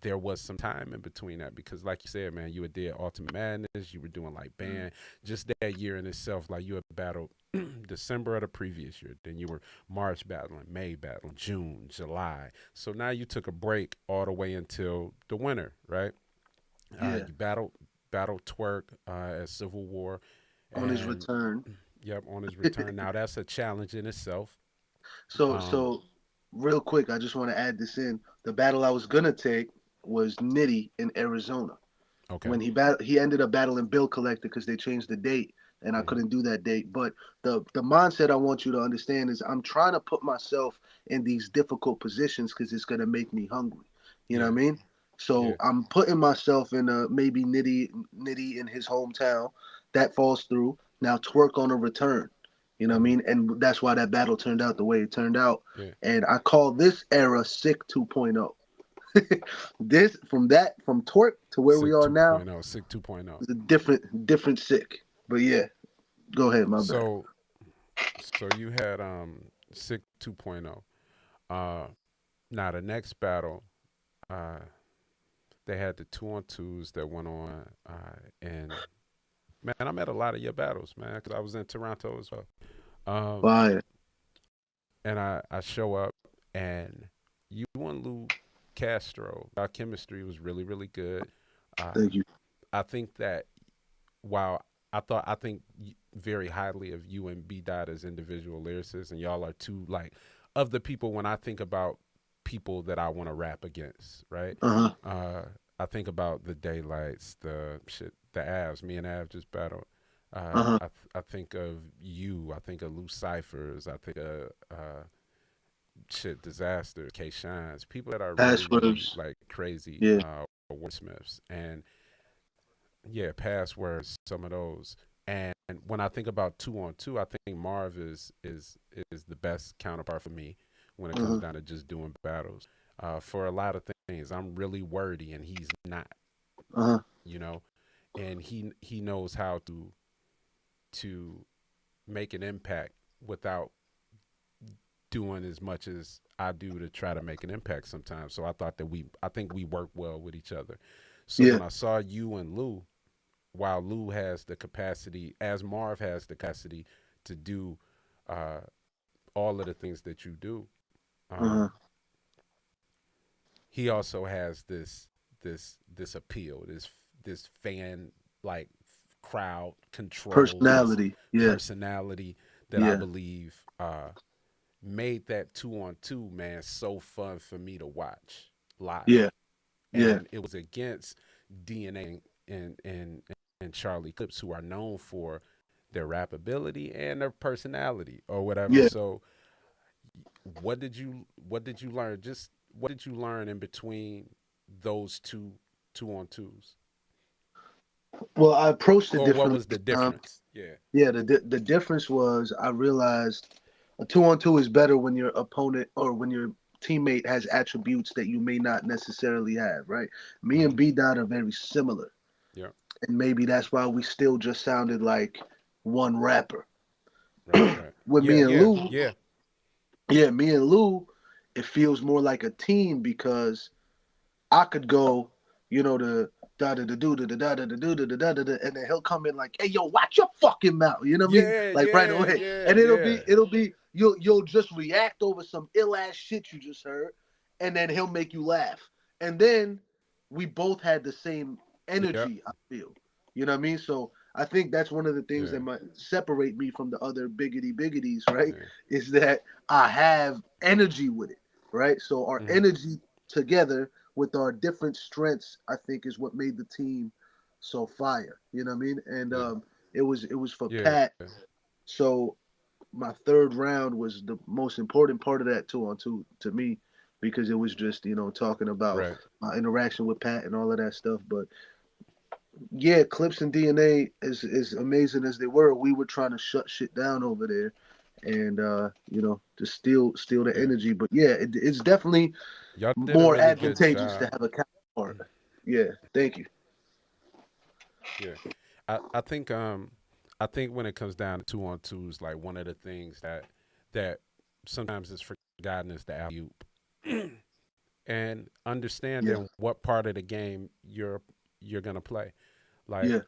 there was some time in between that because like you said, man, you had did Ultimate Madness, you were doing like mm, band, just that year in itself, like you had battled December of the previous year, then you were March battling, May battling, June, July. So now you took a break all the way until the winter, right? yeah. You battled Twerk at Civil War, On his and return. yep, on his return. Now that's a challenge in itself. So Um, so real quick, I just want to add this in. The battle I was gonna take was Nitty in Arizona. okay. When he ended up battling Bill Collector because they changed the date and I Hmm. couldn't do that date. But the mindset I want you to understand is I'm trying to put myself in these difficult positions because it's gonna make me hungry. You know what Yeah, I mean? So yeah. I'm putting myself in a maybe Nitty in his hometown. That falls through. Now Twerk on a return. You know what I Hmm. mean? And that's why that battle turned out the way it turned out. Yeah. And I call this era Sick 2.0. This from Twerk to where we Sick are now 2.0, Sick 2.0. is a different sick. But yeah, go ahead, my bad. So so you had Sick 2.0. Uh Now the next battle, uh they had the 2-on-2s that went on and man, I'm at a lot of your battles, man, cuz I was in Toronto as well. Um Fire. and I show up and you and Lou Castro, our chemistry was really really good. Uh Thank you. I think that while I think very highly of you and B Dot as individual lyricists, and y'all are two like of the people when I think about people that I want to rap against, right? Uh huh. Uh, I think about the Daylights, the shit, the Avs. Me and Av just battled. Uh huh. I think of you. I think of Loose Ciphers. I think of shit, Disaster, K Shines, people that are really really Passwords. like crazy Yeah. wordsmiths and yeah, passwords, some of those. And when I think about 2-on-2, I think Marv is the best counterpart for me when it Uh comes huh. down to just doing battles. For a lot of things, I'm really wordy and he's not, Uh huh. you know, and he knows how to make an impact without doing as much as I do to try to make an impact sometimes. So I think we work well with each other. So Yeah. when I saw you and Lou, while Lou has the capacity, as Marv has the capacity to do uh, all of the things that you do, Uh huh. um, he also has this appeal, this fan like crowd control, this Personality. Yeah. personality that I Yeah. believe made that 2-on-2 man so fun for me to watch live, Yeah. Yeah. and it was against DNA and Charlie Clips, who are known for their rap ability and their personality or whatever. Yeah. So, what did you learn? Just what did you learn in between those two-on-twos, Well, I approached it or what differently was the this time. difference? Yeah. Yeah. The difference was I realized a 2-on-2 is better when your opponent or when your teammate has attributes that you may not necessarily have. Right. Me and Hmm. B Dot are very similar, Yeah. and maybe that's why we still just sounded like one rapper. Right. Right. With Yeah. me and Yeah. Lou, Yeah. yeah, me and Lou, it feels more like a team because I could go, you know, da da da do da da da da da do da da da da da, and then he'll come in like, hey yo, watch your fucking mouth. You know what I mean? Yeah, Like right yeah, away, yeah, and yeah, it'll be you'll just react over some ill ass shit you just heard, and then he'll make you laugh, and then we both had the same yeah, energy. I feel, you know what I mean? So I think that's one of the things yeah, that might separate me from the other biggities, right? yeah. Is that I have energy with it, right? So our Hmm. energy together with our different strengths, I think, is what made the team so fire. You know what I mean? And Yeah, it was for yeah, Pat. So my third round was the most important part of that 2-on-2 to me because it was just talking about right. my interaction with Pat and all of that stuff. But yeah, Clips and DNA, as amazing as they were, we were trying to shut shit down over there, and just steal the Yeah, energy. But yeah, it's definitely y'all did a more really good advantageous to job. have a counterpart. Yeah, thank you. Yeah, I think I think when it comes down to 2-on-2s, like one of the things that sometimes is forgotten is the alley oop, and Yeah, understanding what part of the game you're gonna play. Like yeah,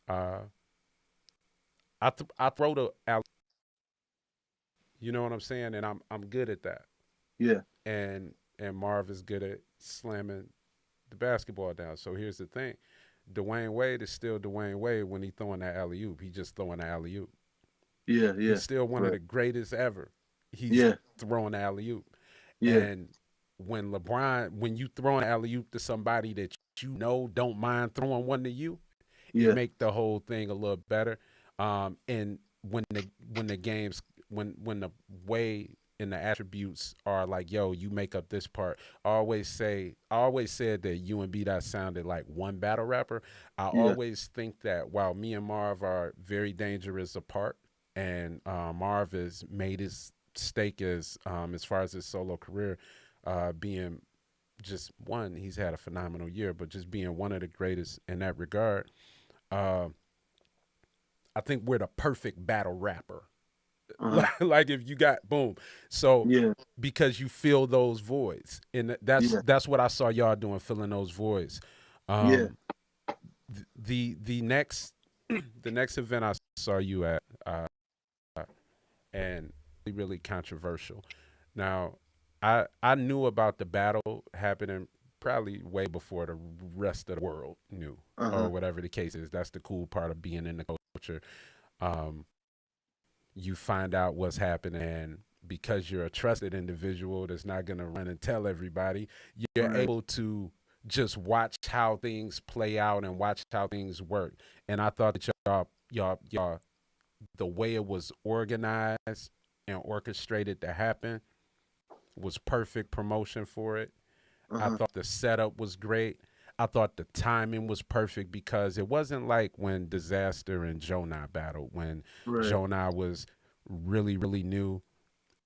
uh, I throw the alley, you know what I'm saying, and I'm good at that, yeah, and Marv is good at slamming the basketball down. So here's the thing. Dwayne Wade is still Dwayne Wade when he throwing that alley oop. He just throwing the alley oop. yeah, He's yeah. still one of Right. the greatest ever. He's Yeah, throwing the alley oop. yeah, And when you throw an alley oop to somebody that you know don't mind throwing one to you, it yeah, make the whole thing a little better. And when the games when the way and the attributes are like, yo, you make up this part. I always said that you and B Dot sounded like one battle rapper. I yeah. always think that while me and Marv are very dangerous apart, and Marv has made his stake as far as his solo career, being just one, he's had a phenomenal year, but just being one of the greatest in that regard. Uh, I think we're the perfect battle rapper. Uh-huh. Like if you got boom, so Yeah, because you fill those voids, and yeah, that's what I saw y'all doing, filling those voids. yeah. Um, the next the next event I saw you at, and really controversial. Now, I knew about the battle happening probably way before the rest of the world knew, or Uh-huh. whatever the case is. That's the cool part of being in the culture. Um, you find out what's happening, and because you're a trusted individual that's not going to run and tell everybody, you're Right, able to just watch how things play out and watch how things work. And I thought that y'all, the way it was organized and orchestrated to happen was perfect promotion for it. I uh-huh. thought the setup was great. I thought the timing was perfect because it wasn't like when Dizaster and Jonah battled, when Right, Jonah was really new.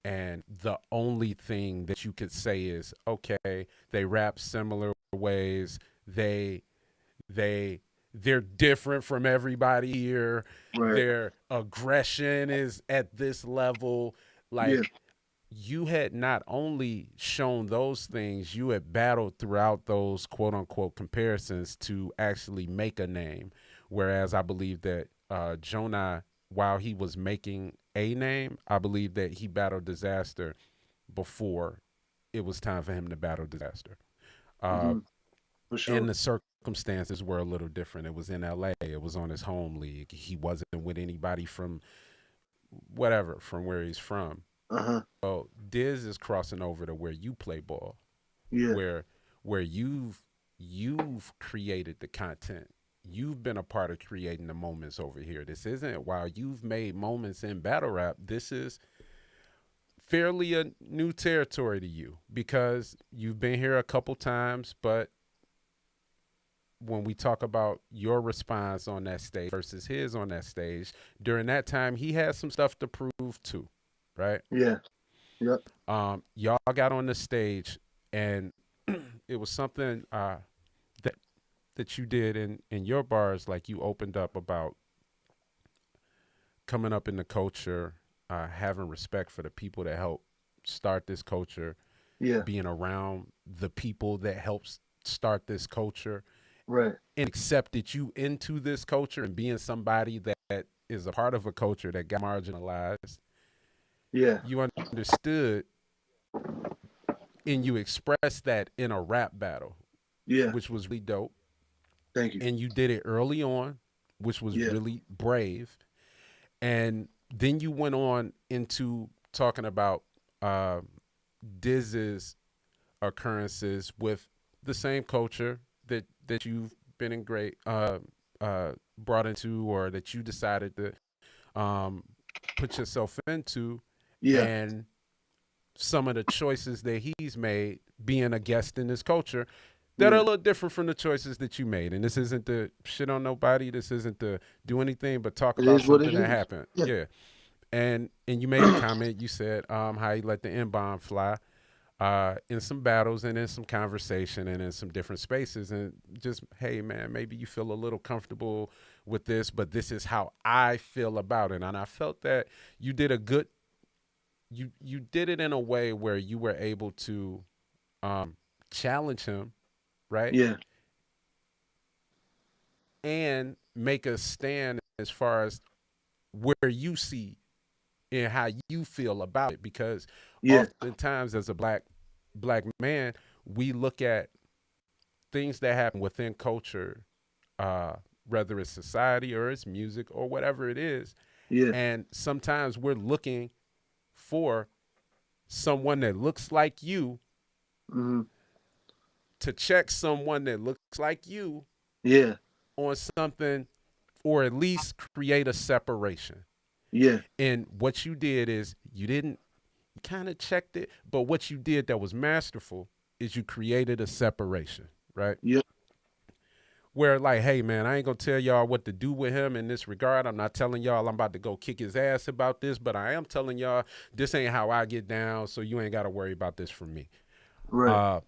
And the only thing that you could say is, okay, they rap similar ways. They they they're different from everybody here. right. Their aggression is at this level. Yeah, Like, you had not only shown those things, you had battled throughout those quote unquote comparisons to actually make a name. Whereas I believe that Jonah, while he was making a name, I believe that he battled Dizaster before it was time for him to battle Dizaster. Uh, hmm, for and sure. the circumstances were a little different. It was in LA, it was on his home league. He wasn't with anybody from whatever, from where he's from. Uh-huh. Well, Diz is crossing over to where you play ball, Yeah, where you've created the content. You've been a part of creating the moments over here. This isn't, while you've made moments in battle rap, this is fairly a new territory to you because you've been here a couple times, but when we talk about your response on that stage versus his on that stage, during that time he had some stuff to prove too, right? yeah, yep, Y'all got on the stage, and it was something that that you did in your bars. Like, you opened up about coming up in the culture, having respect for the people that helped start this culture, yeah, being around the people that helped start this culture, Right. and accepted you into this culture and being somebody that is a part of a culture that got marginalized, Yeah. you understood and you expressed that in a rap battle, Yeah. which was really dope. Thank you. And you did it early on, which was Yeah. really brave. And then you went on into talking about uh, Diz's occurrences with the same culture that you've been in great brought into, or that you decided to um, put yourself into, Yeah. and some of the choices that he's made being a guest in this culture that are a Yeah. little different from the choices that you made. And this isn't to shit on nobody. This isn't to do anything but talk It about is what it something that is. happened. Yeah. Yeah. And you made a comment. You said how you let the N-bomb fly in some battles and in some conversation and in some different spaces. And just, hey, man, maybe you feel a little comfortable with this, but this is how I feel about it. And I felt that you did a good, you did it in a way where you were able to challenge him, right? Yeah. And make a stand as far as where you see and how you feel about it. Because Yeah. oftentimes as a black man, we look at things that happen within culture, uh, whether it's society or it's music or whatever it is. Yeah. And sometimes we're looking for someone that looks like you Hmm. to check someone that looks like you Yeah. on something, or at least create a separation. Yeah. And what you did is you didn't kind of checked it, but what you did that was masterful is you created a separation, right? Yep. Where like, hey man, I ain't gonna tell y'all what to do with him in this regard. I'm not telling y'all I'm about to go kick his ass about this, but I am telling y'all this ain't how I get down, so you ain't gotta worry about this from me. Right.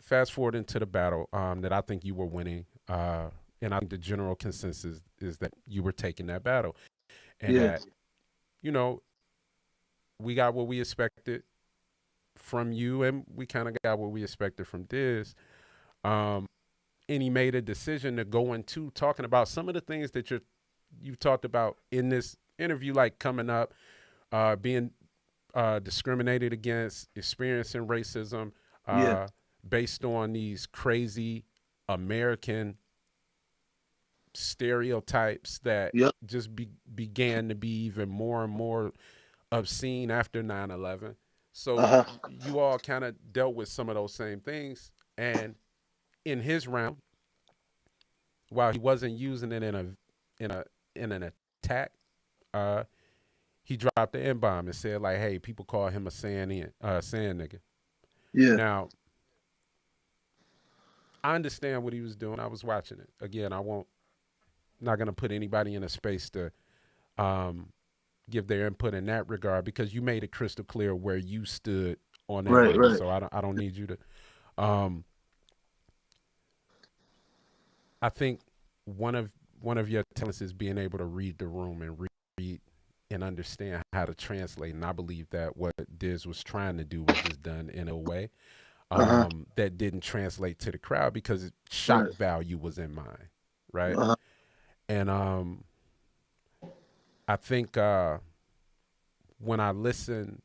Fast forward into the battle that I think you were winning, and I think the general consensus is that you were taking that battle, and Yeah. that, you know, we got what we expected from you, and we kind of got what we expected from Diz. Um, and he made a decision to go into talking about some of the things that you talked about in this interview, like coming up, being discriminated against, experiencing racism, Yeah. uh, based on these crazy American stereotypes that Yep. just began to be even more and more obscene after 9/11. So Uh-huh. you all kind of dealt with some of those same things. And in his round, while he wasn't using it in a in an attack, uh, he dropped the N bomb and said like, "Hey, people call him a sand nigga." Yeah. Now, I understand what he was doing. I was watching it again. Not gonna put anybody in a space to um, give their input in that regard, because you made it crystal clear where you stood on that Right. matter. Right. So I don't need you to. Um, I think one of your talents is being able to read the room and read and understand how to translate. And I believe that what Diz was trying to do was just done in a way Uh-huh. that didn't translate to the crowd because Right. shock value was in mind, right? Uh-huh. And I think when I listen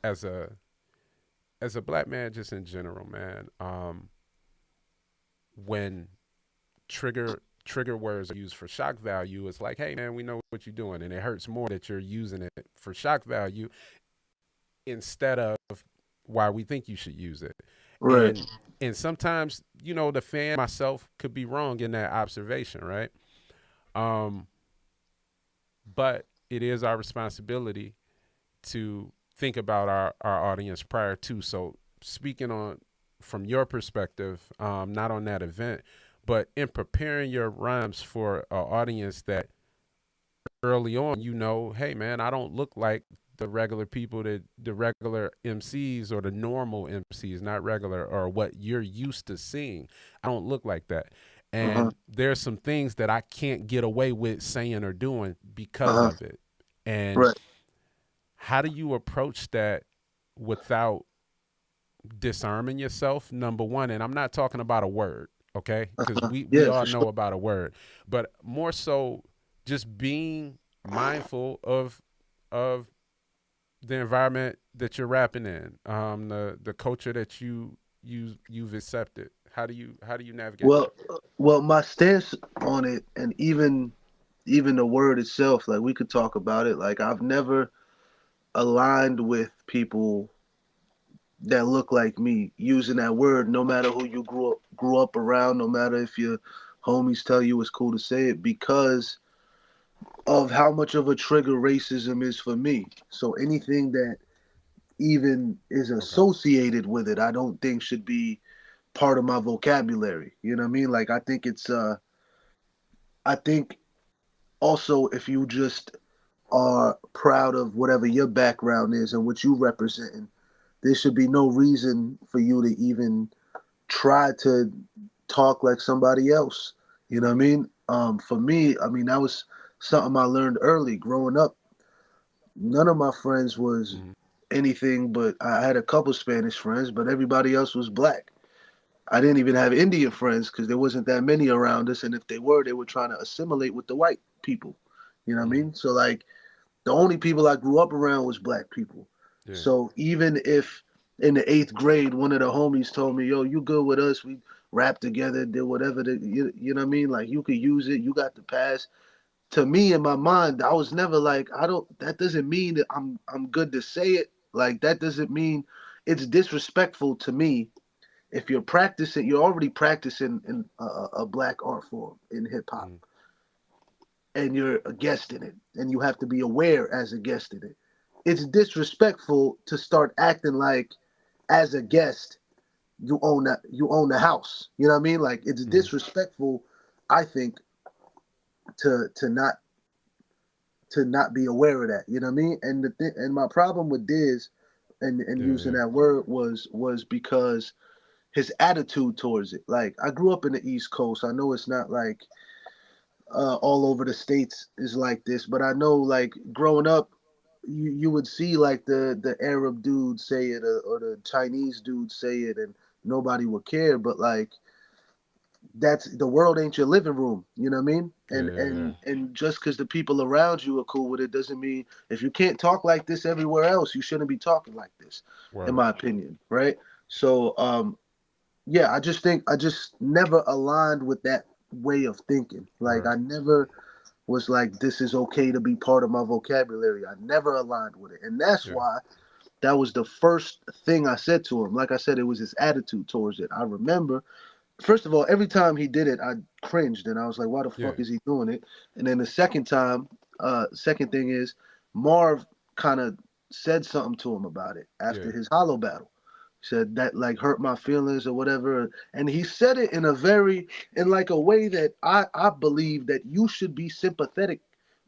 as a black man, just in general, man, when trigger words are used for shock value, it's like, hey man, we know what you're doing, and it hurts more that you're using it for shock value instead of why we think you should use it. Right. And sometimes, the fan myself could be wrong in that observation, right? Um, but it is our responsibility to think about our audience prior to. So speaking on from your perspective, not on that event, but in preparing your rhymes for an audience that early on, hey man, I don't look like the regular people, that the regular MCs or the normal MCs, not regular, or what you're used to seeing. I don't look like that. Uh-huh. And there's some things that I can't get away with saying or doing because Uh-huh. of it. And Right. how do you approach that without disarming yourself? Number one, and I'm not talking about a word. Okay, because we Yeah, all for know sure. about a word, but more so just being mindful of the environment that you're rapping in, the culture that you've accepted. How do you navigate Well, that? my stance on it, and even the word itself, like we could talk about it. Like I've never aligned with people that look like me using that word, no matter who you grew up around, no matter if your homies tell you it's cool to say it, because of how much of a trigger racism is for me. So anything that even is Okay. associated with it, I don't think should be part of my vocabulary. You know what I mean? Like I think also if you just are proud of whatever your background is and what you representing, there should be no reason for you to even try to talk like somebody else. You know what I mean? For me, I mean that was something I learned early growing up. None of my friends was Hmm. anything but I had a couple Spanish friends, but everybody else was black. I didn't even have Indian friends because there wasn't that many around us, and if they were trying to assimilate with the white people. You know what I Hmm. mean? So like the only people I grew up around was black people. Yeah. So even if in the eighth grade one of the homies told me, "Yo, you good with us? We rap together, did whatever." You know what I mean? Like you could use it. You got the pass. To me, in my mind, I was never like, I don't. That doesn't mean that I'm good to say it. Like that doesn't mean it's disrespectful to me if you're practicing. You're already practicing in a black art form in hip hop, Hmm. and you're a guest in it, and you have to be aware as a guest in it. It's disrespectful to start acting like, as a guest, you own the house. You know what I mean? Like it's Hmm. disrespectful, I think, to not be aware of that. You know what I mean? And and my problem with Diz and Yeah. using Yeah. that word was because his attitude towards it. Like I grew up in the East Coast. I know it's not like all over the states is like this, but I know like growing up, you would see like the Arab dude say it, or the Chinese dude say it, and nobody would care. But like that's the world ain't your living room. You know what I mean? Yeah. And Yeah. Yeah. and just because the people around you are cool with it doesn't mean if you can't talk like this everywhere else, you shouldn't be talking like this, in Word. my opinion, right? So yeah, I just think I just never aligned with that way of thinking. Like I Word. never was like this is okay to be part of my vocabulary. I never aligned with it, and that's Yeah. why that was the first thing I said to him. Like I said, it was his attitude towards it. I remember, first of all, every time he did it, I cringed and I was like, why the Yeah. fuck is he doing it? And then the second time, second thing is Marv kind of said something to him about it after Yeah. his hollow battle. He said that like hurt my feelings or whatever. And he said it in a very, in like a way that I believe that you should be sympathetic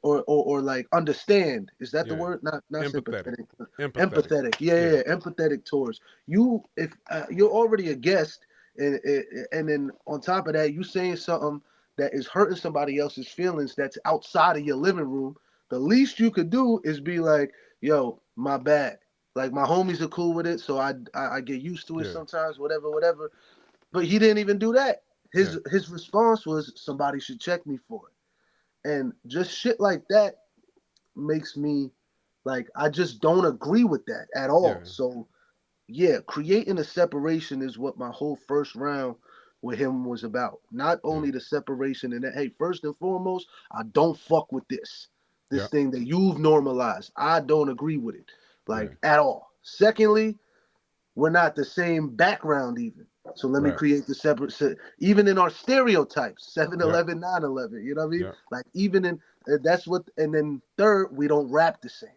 or like understand. Is that the Yeah. word? Not Empathetic. sympathetic. Empathetic. Empathetic. Yeah, yeah, Yeah. yeah. Empathetic towards you. If you're already a guest and then on top of that, you saying something that is hurting somebody else's feelings that's outside of your living room. The least you could do is be like, "Yo, my bad." Like my homies are cool with it, so I get used to it Yeah. sometimes, whatever, whatever. But he didn't even do that. Yeah. His response was, "Somebody should check me for it," and just shit like that makes me like I just don't agree with that at all. Yeah. So yeah, creating a separation is what my whole first round with him was about. Not Yeah. only the separation and that, hey, first and foremost, I don't fuck with this Yeah. thing that you've normalized. I don't agree with it, Yeah. like at all. Secondly, we're not the same background even. So let me Right. create the separate, even in our stereotypes, 7-11, Yep. 9-11, you know what I mean? Yep. Like even in, that's what, and then third, we don't rap the same.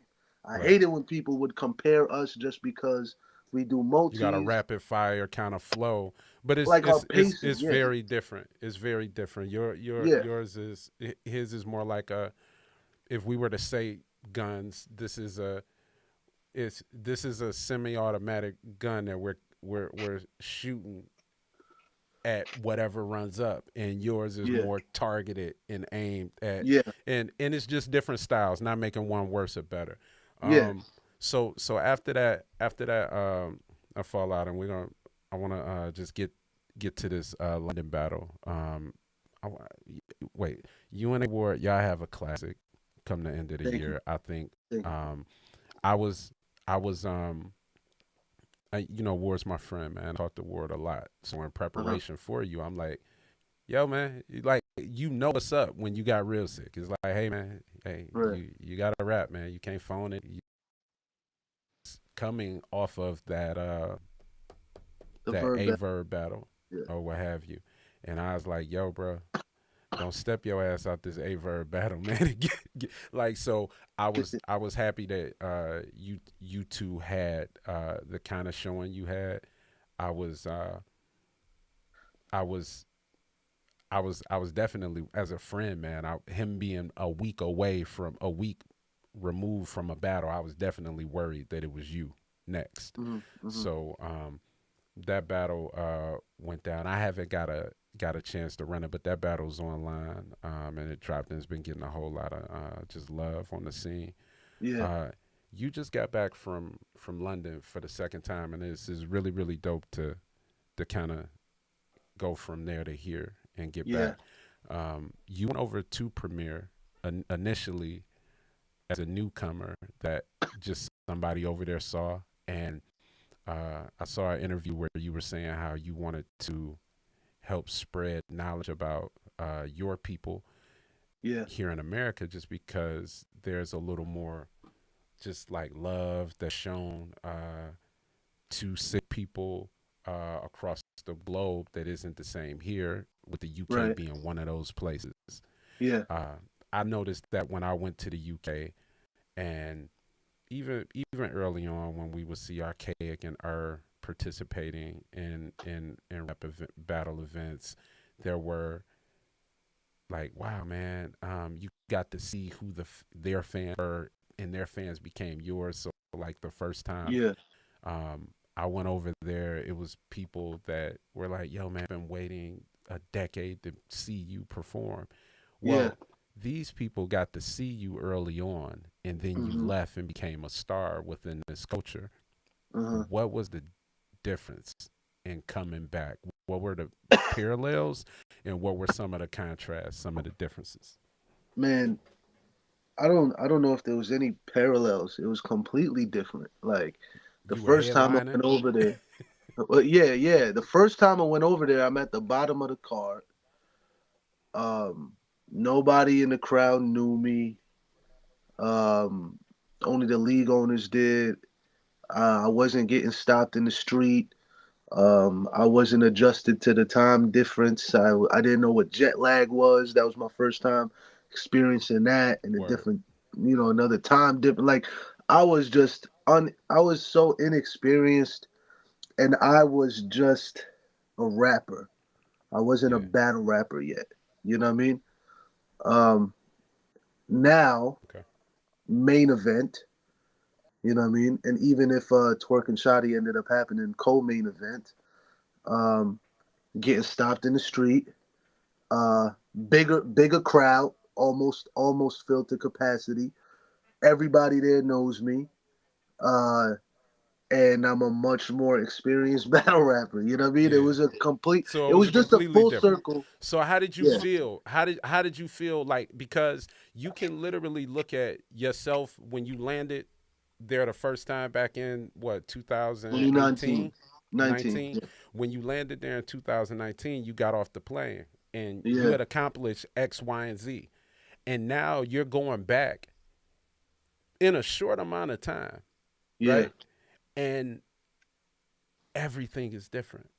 I Right. hate it when people would compare us just because we do You got a multis, rapid fire kind of flow, but it's like our it's it's pacing. it's Yeah, very different. It's very different. yeah, Yours is his is more like a, if we were to say guns, this is a semi-automatic gun that we're shooting at whatever runs up, and yours is yeah, more targeted and aimed at, yeah, and it's just different styles, not making one worse or better. yeah. So after that I fall out, and I want to just get get to this London battle. I, wa- wait, UNA Ward, y'all have a classic come the end of the Thank you. year. I think Thank you. um, I was I was Ward's my friend, man. I talk to Ward a lot. So in Uh-huh. preparation for you, I'm like, yo, man, like you know what's up when you got Real Sick. It's like, hey, man, hey, Right. you got to rap, man. You can't phone it. Coming off of The that verb A that. verb battle Yeah. or what have you, and I was like, yo, bro, don't step your ass out this A verb battle, man. Like so, I was happy that you two had the kind of showing you had. I was uh, I was I was definitely as a friend, man. Him being a week removed from a battle, I was definitely worried that it was you next. Hmm. Hmm. So that battle went down. I haven't got a chance to run it, but that battle's online and it dropped and it's been getting a whole lot of just love on the scene. Yeah. Uh, you just got back from London for the second time, and this is really really dope to kind of go from there to here and get Yeah. back. You went over to Premiere initially as a newcomer that just somebody over there saw, and I saw an interview where you were saying how you wanted to help spread knowledge about your people Yeah. here in America, just because there's a little more just like love that's shown to sick people across the globe that isn't the same here, with the UK Right. being one of those places. Yeah. Uh, I noticed that when I went to the UK, and even early on when we would see Archaic and participating in rap battle events, there were like, wow, man, you got to see who their fans were, and their fans became yours. So like the first time Yeah. I went over there, it was people that were like, yo, man, I've been waiting a decade to see you perform. Yeah. Well, these people got to see you early on, and then you Hmm. left and became a star within this culture. Uh-huh. What was the difference in coming back? What were the parallels, and what were some of the contrasts, some of the differences? Man, I don't know if there was any parallels. It was completely different. Like the You were first time I headlining. went over there. Well, yeah, yeah. The first time I went over there, I'm at the bottom of the card. Um, Nobody in the crowd knew me. Um, Only the league owners did. I wasn't getting stopped in the street. I wasn't adjusted to the time difference. I didn't know what jet lag was. That was my first time experiencing that, and a Word. different, another time different. Like I was so inexperienced, and I was just a rapper. I wasn't a Yeah. battle rapper yet. You know what I mean? Um, Now, Okay. main event. You know what I mean? And even if Twerk and Shoddy ended up happening co-main event, um, getting stopped in the street, uh, bigger crowd, almost filled to capacity. Everybody there knows me, uh, and I'm a much more experienced battle rapper. You know what I mean? Yeah. So It it was was just a completely full different. circle. So how did you Yeah, feel? How did you feel like, because you can literally look at yourself when you landed there the first time back in what 2019, 2018, 19. 19. When you landed there in 2019, you got off the plane and you Yeah, had accomplished X, Y, and Z, and now you're going back in a short amount of time, yeah, right? And everything is different.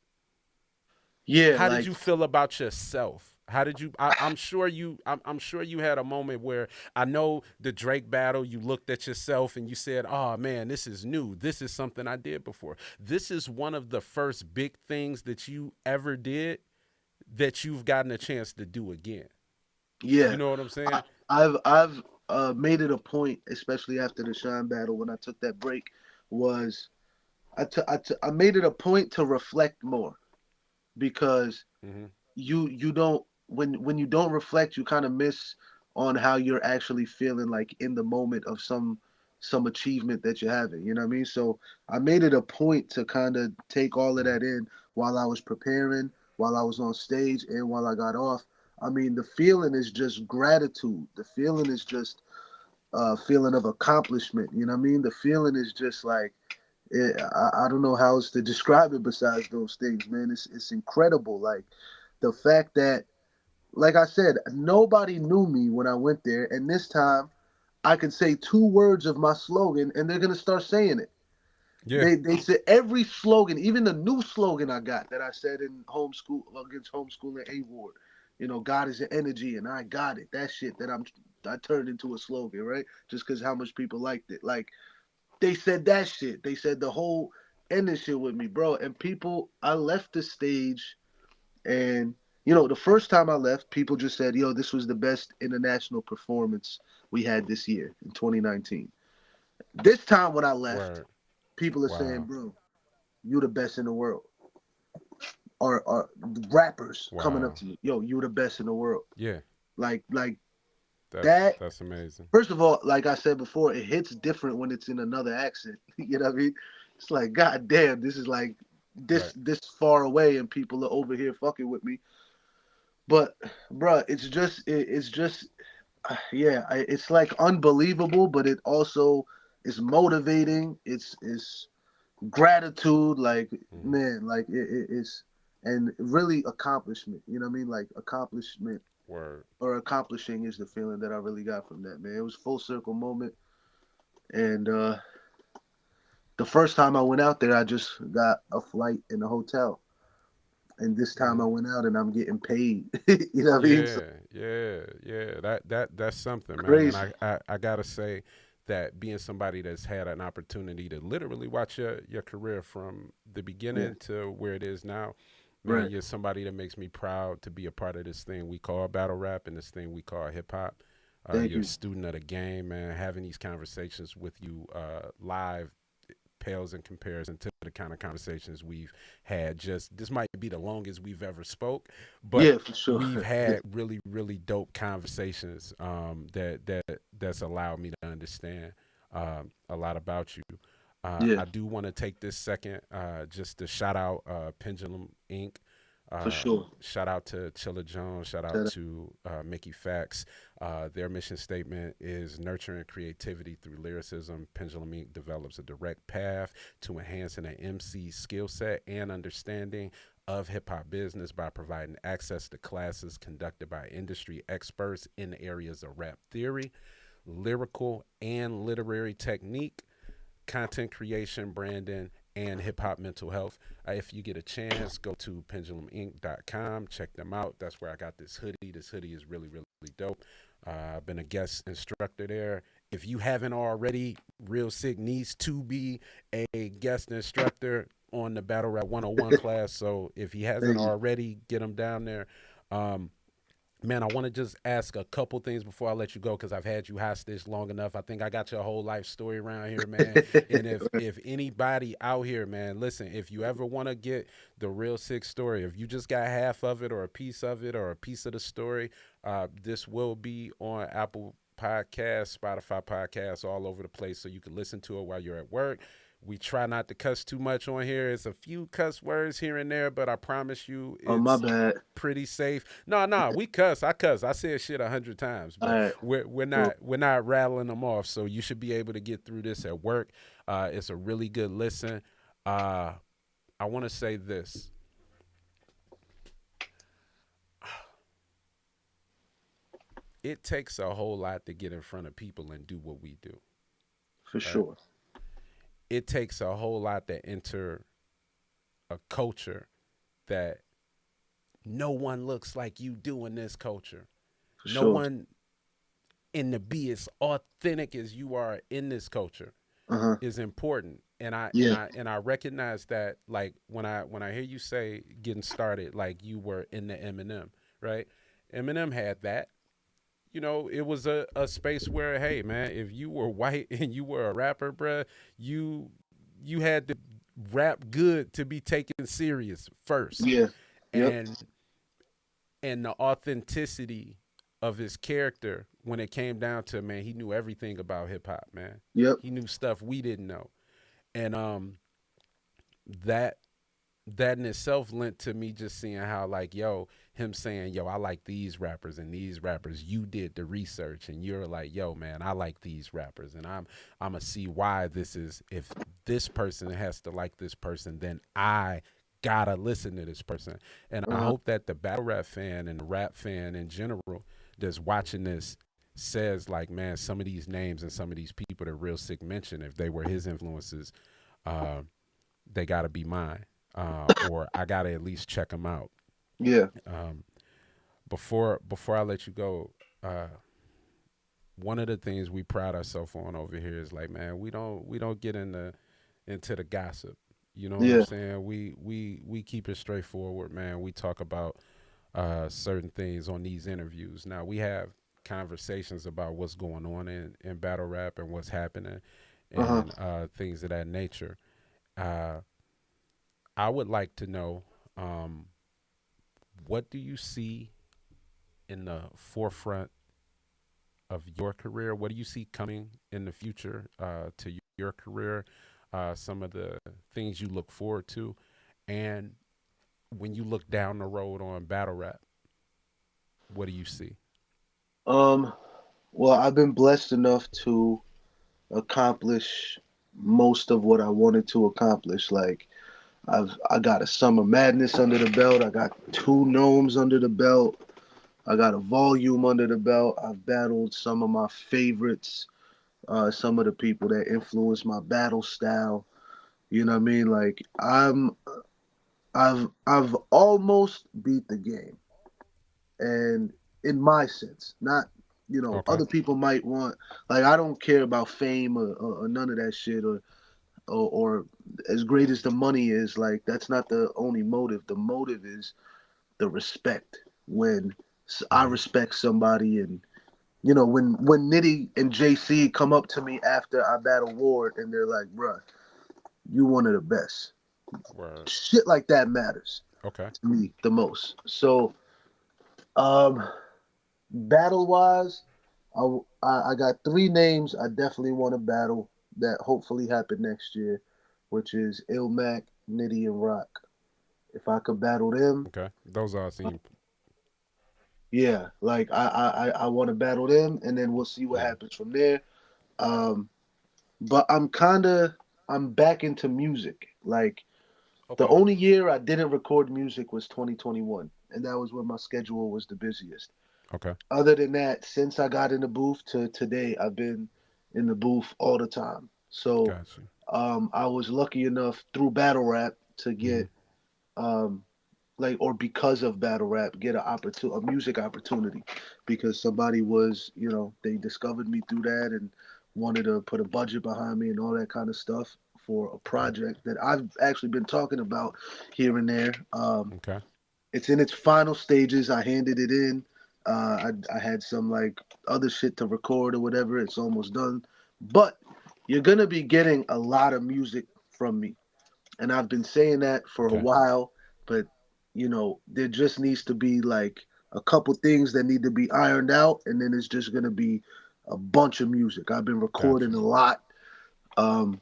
yeah. How did Like you feel about yourself? How did you? I'm sure you. I'm sure you had a moment where I know the Drake battle. You looked at yourself and you said, "Oh man, this is new. This is something I did before. This is one of the first big things that you ever did that you've gotten a chance to do again." You yeah. know what I'm saying? I've made it a point, especially after the Shine battle when I took that break, was I made it a point to reflect more because Mm-hmm. you don't when you don't reflect, you kind of miss on how you're actually feeling like in the moment of some achievement that you're having. You know what I mean? So I made it a point to kind of take all of Mm-hmm. that in while I was preparing. while I was on stage and while I got off. I mean, the feeling is just gratitude. The feeling is just a feeling of accomplishment. You know what I mean? The feeling is just like I don't know how else to describe it besides those things, man. It's incredible. Like the fact that, like I said, nobody knew me when I went there, and this time I could say two words of my slogan, and they're gonna start saying it. Yeah. They said every slogan, even the new slogan I got that I said in homeschool against homeschooling A Ward. You know, God is an energy, and I got it. That shit that I turned into a slogan, right? Just because how much people liked it. Like they said that shit. They said the whole ending shit with me, bro. And people, I left the stage, and the first time I left, people just said, "Yo, this was the best international performance we had this year in 2019." This time when I left, Word. people are saying, Wow. "Bro, you the best in the world." Or rappers coming up Wow. to you, "Yo, you the best in the world." Yeah. Like That's that. that's amazing. First of all, like I said before, it hits different when it's in another accent. You know what I mean? It's like, God damn, this is like this Right. this far away, and people are over here fucking with me. But, bruh, it's just, yeah, it's like unbelievable, but it also is motivating. It's gratitude, like Hmm. man, like it's and really accomplishment. You know what I mean? Like accomplishment Word. or accomplishing is the feeling that I really got from that, man. It was full circle moment, and the first time I went out there, I just got a flight in a hotel, and this time I Hmm. went out and I'm getting paid. You know what I mean? So Yeah, yeah. That's something, man. And crazy. I gotta say that being somebody that's had an opportunity to literally watch your career from the Yeah. beginning to where it is now, man, Right. you're somebody that makes me proud to be a part of this thing we call battle rap and this thing we call hip hop. Thank You're a you. student of the game, man. Having these conversations with you live pales in comparison to the kind of conversations we've had. Just this might be the longest we've ever spoke, but Yeah, for sure. we've had really dope conversations that's allowed me to understand a lot about you. Yeah, I do want to take this second just to shout out Pendulum Inc. for sure. Shout out to Chilla Jones. Shout out Shout out. to Mickey Fax. Their mission statement is nurturing creativity through lyricism. Pendulum Inc. develops a direct path to enhancing an MC skill set and understanding of hip hop business by providing access to classes conducted by industry experts in areas of rap theory, lyrical and literary technique, content creation, branding, and hip hop mental health. If you get a chance, go to penduluminc.com, check them out. That's where I got this hoodie. This hoodie is really dope. I've been a guest instructor there. If you haven't already, Real Sikh needs to be a guest instructor on the Battle Rap 101 class. So if he hasn't Thank you. already, get him down there. Um, Man, I want to just ask a couple things before I let you go because I've had you hostage long enough. I think I got your whole life story around here, man. And if anybody out here, man, listen, if you ever want to get the Real Sick story, if you just got half of it or a piece of it or a piece of the story, this will be on Apple Podcasts, Spotify Podcasts, all over the place, so you can listen to it while you're at work. We try not to cuss too much on here. It's a few cuss words here and there, but I promise you, Oh, my it's bad. pretty safe. No, we cuss. I cuss. I said shit 100 times, All but right. we're Well, not rattling them off. So you should be able to get through this at work. It's a really good listen. Uh, I want to say this. It takes a whole lot to get in front of people and do what we do, for right? sure. It takes a whole lot to enter a culture that no one looks like you do in this culture. For No sure. one and to be as authentic as you are in this culture Uh-huh. is important. Yeah. I recognize that, like when I hear you say getting started, like you were in the Eminem, right? Eminem had that. It was a space where, hey man, if you were white and you were a rapper, bruh, you you had to rap good to be taken serious first. Yeah. Yep. And the authenticity of his character when it came down to, man, he knew everything about hip hop, man. Yep. He knew stuff we didn't know. And that that in itself lent to me just seeing how, like, yo, him saying, yo, I like these rappers and these rappers, you did the research and you're like, yo, man, I like these rappers, and I'm gonna see why this is. If this person has to like this person, then I gotta listen to this person. And I Uh-huh. hope that the battle rap fan and the rap fan in general that's watching this says, like, man, some of these names and some of these people that Real Sick mentioned, if they were his influences, uh, they got to be mine, or I got to at least check them out. Yeah. Um, before I let you go, uh, one of the things we pride ourselves on over here is, like, man, we don't get into the gossip. You know what I'm Yeah. saying? We keep it straightforward, man. We talk about certain things on these interviews. Now we have conversations about what's going on in battle rap and what's happening Uh-huh. and things of that nature. Uh, I would like to know, um, what do you see in the forefront of your career? What do you see coming in the future to your career? Some of the things you look forward to, and when you look down the road on battle rap, what do you see? Um, well, I've been blessed enough to accomplish most of what I wanted to accomplish. Like I got a Summer Madness under the belt. I got two Gnomes under the belt. I got a Volume under the belt. I've battled some of my favorites, some of the people that influenced my battle style. You know what I mean? Like I've almost beat the game, and in my sense, not Okay, other people might want, like, I don't care about fame or none of that shit, or as great as the money is, like that's not the only motive. The motive is the respect. When I mm-hmm. respect somebody, and when Nitty and JC come up to me after I battle Ward and they're like, "Bruh, you one of the best." Word. Shit like that matters Okay, to me the most. So, um, battle wise, I got three names I definitely want to battle that hopefully happen next year, which is Ilmac, Nitty, and Rock. If I could battle them, okay. Those all seem, yeah, like I want to battle them, and then we'll see what yeah. happens from there. Um, but I'm back into music. Like the Okay, only year I didn't record music was 2021, and that was when my schedule was the busiest. okay. Other than that, since I got in the booth to today, I've been in the booth all the time. So Got you. I was lucky enough through battle rap to Mm-hmm. get um, like, or because of battle rap, get a music opportunity, because somebody was, they discovered me through that and wanted to put a budget behind me and all that kind of stuff for a Okay, project that I've actually been talking about here and there. okay, It's in its final stages. I handed it in. I had some like other shit to record or whatever. It's almost done, but you're gonna be getting a lot of music from me, and I've been saying that for a okay. while. But there just needs to be like a couple things that need to be ironed out, and then it's just gonna be a bunch of music. I've been Got recording you. a lot, um,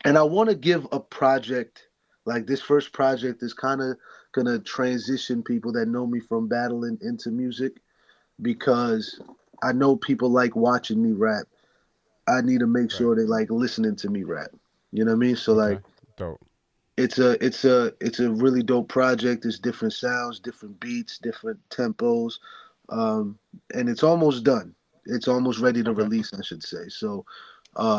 and I want to give a project, like this first project is kind of gonna transition people that know me from battling into music, because I know people like watching me rap. I need to make Right. sure they like listening to me rap. You know what I mean? So like Okay. Dope. it's a really dope project. It's different sounds, different beats, different tempos, um, and it's almost done. It's almost ready to Okay. release, I should say. So,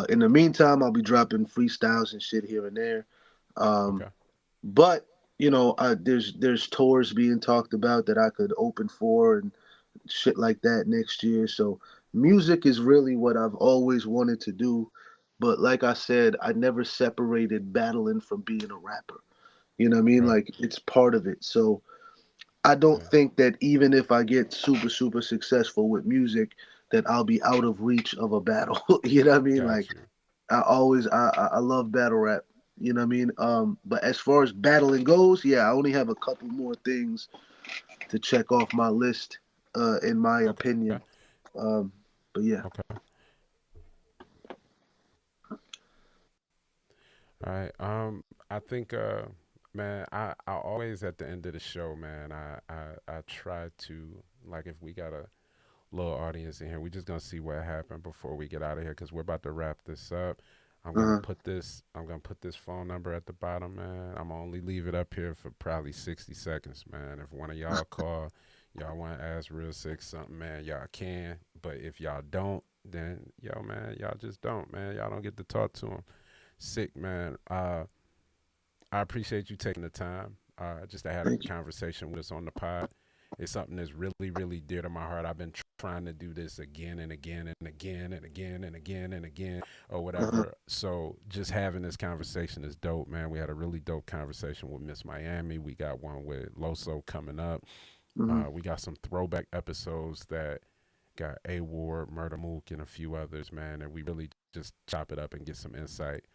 in the meantime, I'll be dropping freestyles and shit here and there. Um, Okay. but there's tours being talked about that I could open for and shit like that next year. So music is really what I've always wanted to do. But like I said, I never separated battling from being a rapper. You know what I mean? Right. Like it's part of it. So I don't Yeah. think that even if I get super, super successful with music, that I'll be out of reach of a battle. You know what I mean? Like Got you. I love battle rap. You know what I mean? But as far as battling goes, yeah, I only have a couple more things to check off my list, in my Okay. opinion. Um, but yeah. Okay. All right. I think Man, I always at the end of the show, man, I try to, like, if we got a little audience in here, we just gonna see what happened before we get out of here because we're about to wrap this up. Uh-huh. I'm gonna put this phone number at the bottom, man. I'm gonna only leave it up here for probably 60 seconds, man. If one of y'all call, y'all want to ask Real Sick something, man, y'all can. But if y'all don't, then yo, man, y'all just don't, man. Y'all don't get to talk to him. Sick, man. I appreciate you taking the time just to have a Thank you. conversation with us on the pod. It's something that's really, really dear to my heart. I've been trying to do this again and again and again and again and again and again or Uh-huh. whatever. So just having this conversation is dope, man. We had a really dope conversation with Miss Miami. We got one with Loso coming up. Hmm. We got some throwback episodes that got A Ward, Murder Mook, and a few others, man. And we really just chop it up and get some insight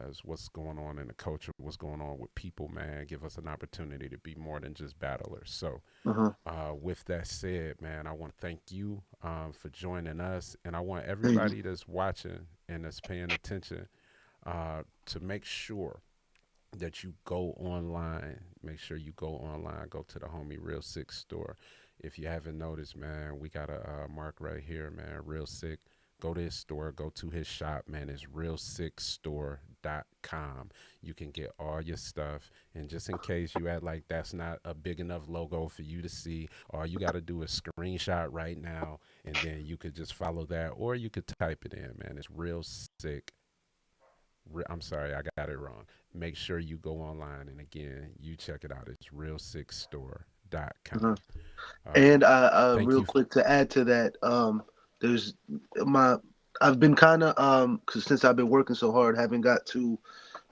as what's going on in the culture, what's going on with people, man. Give us an opportunity to be more than just battlers. So, Uh-huh. with that said, man, I want to thank you for joining us, and I want Thank you. everybody that's watching and that's paying attention to make sure that you go online. Make sure you go online. Go to the homie Real Sick store. If you haven't noticed, man, we got a mark right here, man. Real Sick. Go to his store. Go to his shop, man. It's realsickstore.com. You can get all your stuff. And just in case you act like that's not a big enough logo for you to see, all you got to do is screenshot right now, and then you could just follow that, or you could type it in, man. It's Real Sick. I'm sorry, I got it wrong. Make sure you go online and again, you check it out. It's Uh-huh. realsickstore.com. And Thank real you. quick to add to that, there's my I've been kind of because since I've been working so hard, haven't got to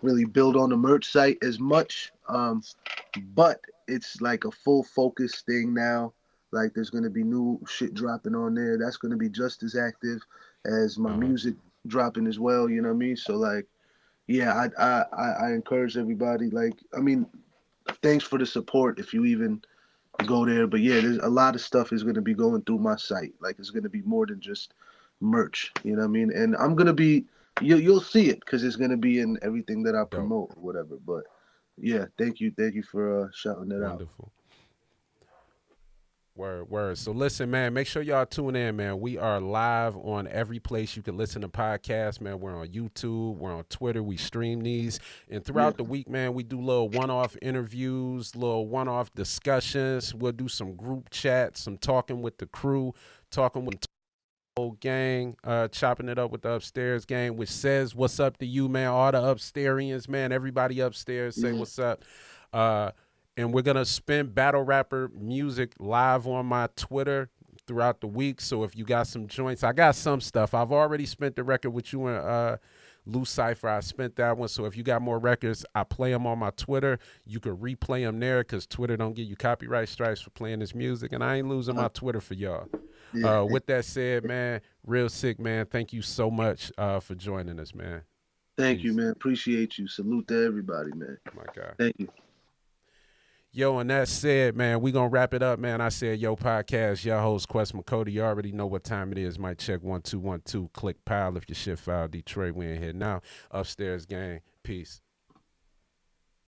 really build on the merch site as much. But it's like a full focus thing now. Like there's gonna be new shit dropping on there. That's gonna be just as active as my Uh huh. music dropping as well. You know what I mean? So like, yeah, I encourage everybody. Like, I mean, thanks for the support if you even go there. But yeah, there's a lot of stuff is gonna be going through my site. Like it's gonna be more than just merch. You know what I mean? And I'm gonna be you'll see it because it's gonna be in everything that I Dope. promote or whatever. But yeah, thank you for shouting that out. Wonderful. Word, word. So listen, man, make sure y'all tune in, man. We are live on every place you can listen to podcasts, man. We're on YouTube, we're on Twitter, we stream these. And Yeah, throughout the week, man, we do little one-off interviews, little one-off discussions. We'll do some group chats, some talking with the crew, talking with the whole gang, chopping it up with the upstairs gang, which says what's up to you, man. All the upstairs, man. Everybody upstairs say yeah. what's up. Uh, and we're gonna spin battle rapper music live on my Twitter throughout the week. So if you got some joints, I got some stuff. I've already spent the record with you and Loose Cipher. I spent that one. So if you got more records, I play them on my Twitter. You can replay them there because Twitter don't give you copyright strikes for playing this music, and I ain't losing Uh, my Twitter for y'all. yeah. With that said, man, Real Sick, man, thank you so much for joining us, man. Thank you, Peace. man. Appreciate you. Salute to everybody, man. My God. Thank you. Yo, and that said, man, we gonna wrap it up, man. I said, yo, podcast, your host, Quest MCODY. You already know what time it is. Mic check 1 2 1 2. Click pile if your shit file. Detroit, we in here now. Upstairs gang. Peace.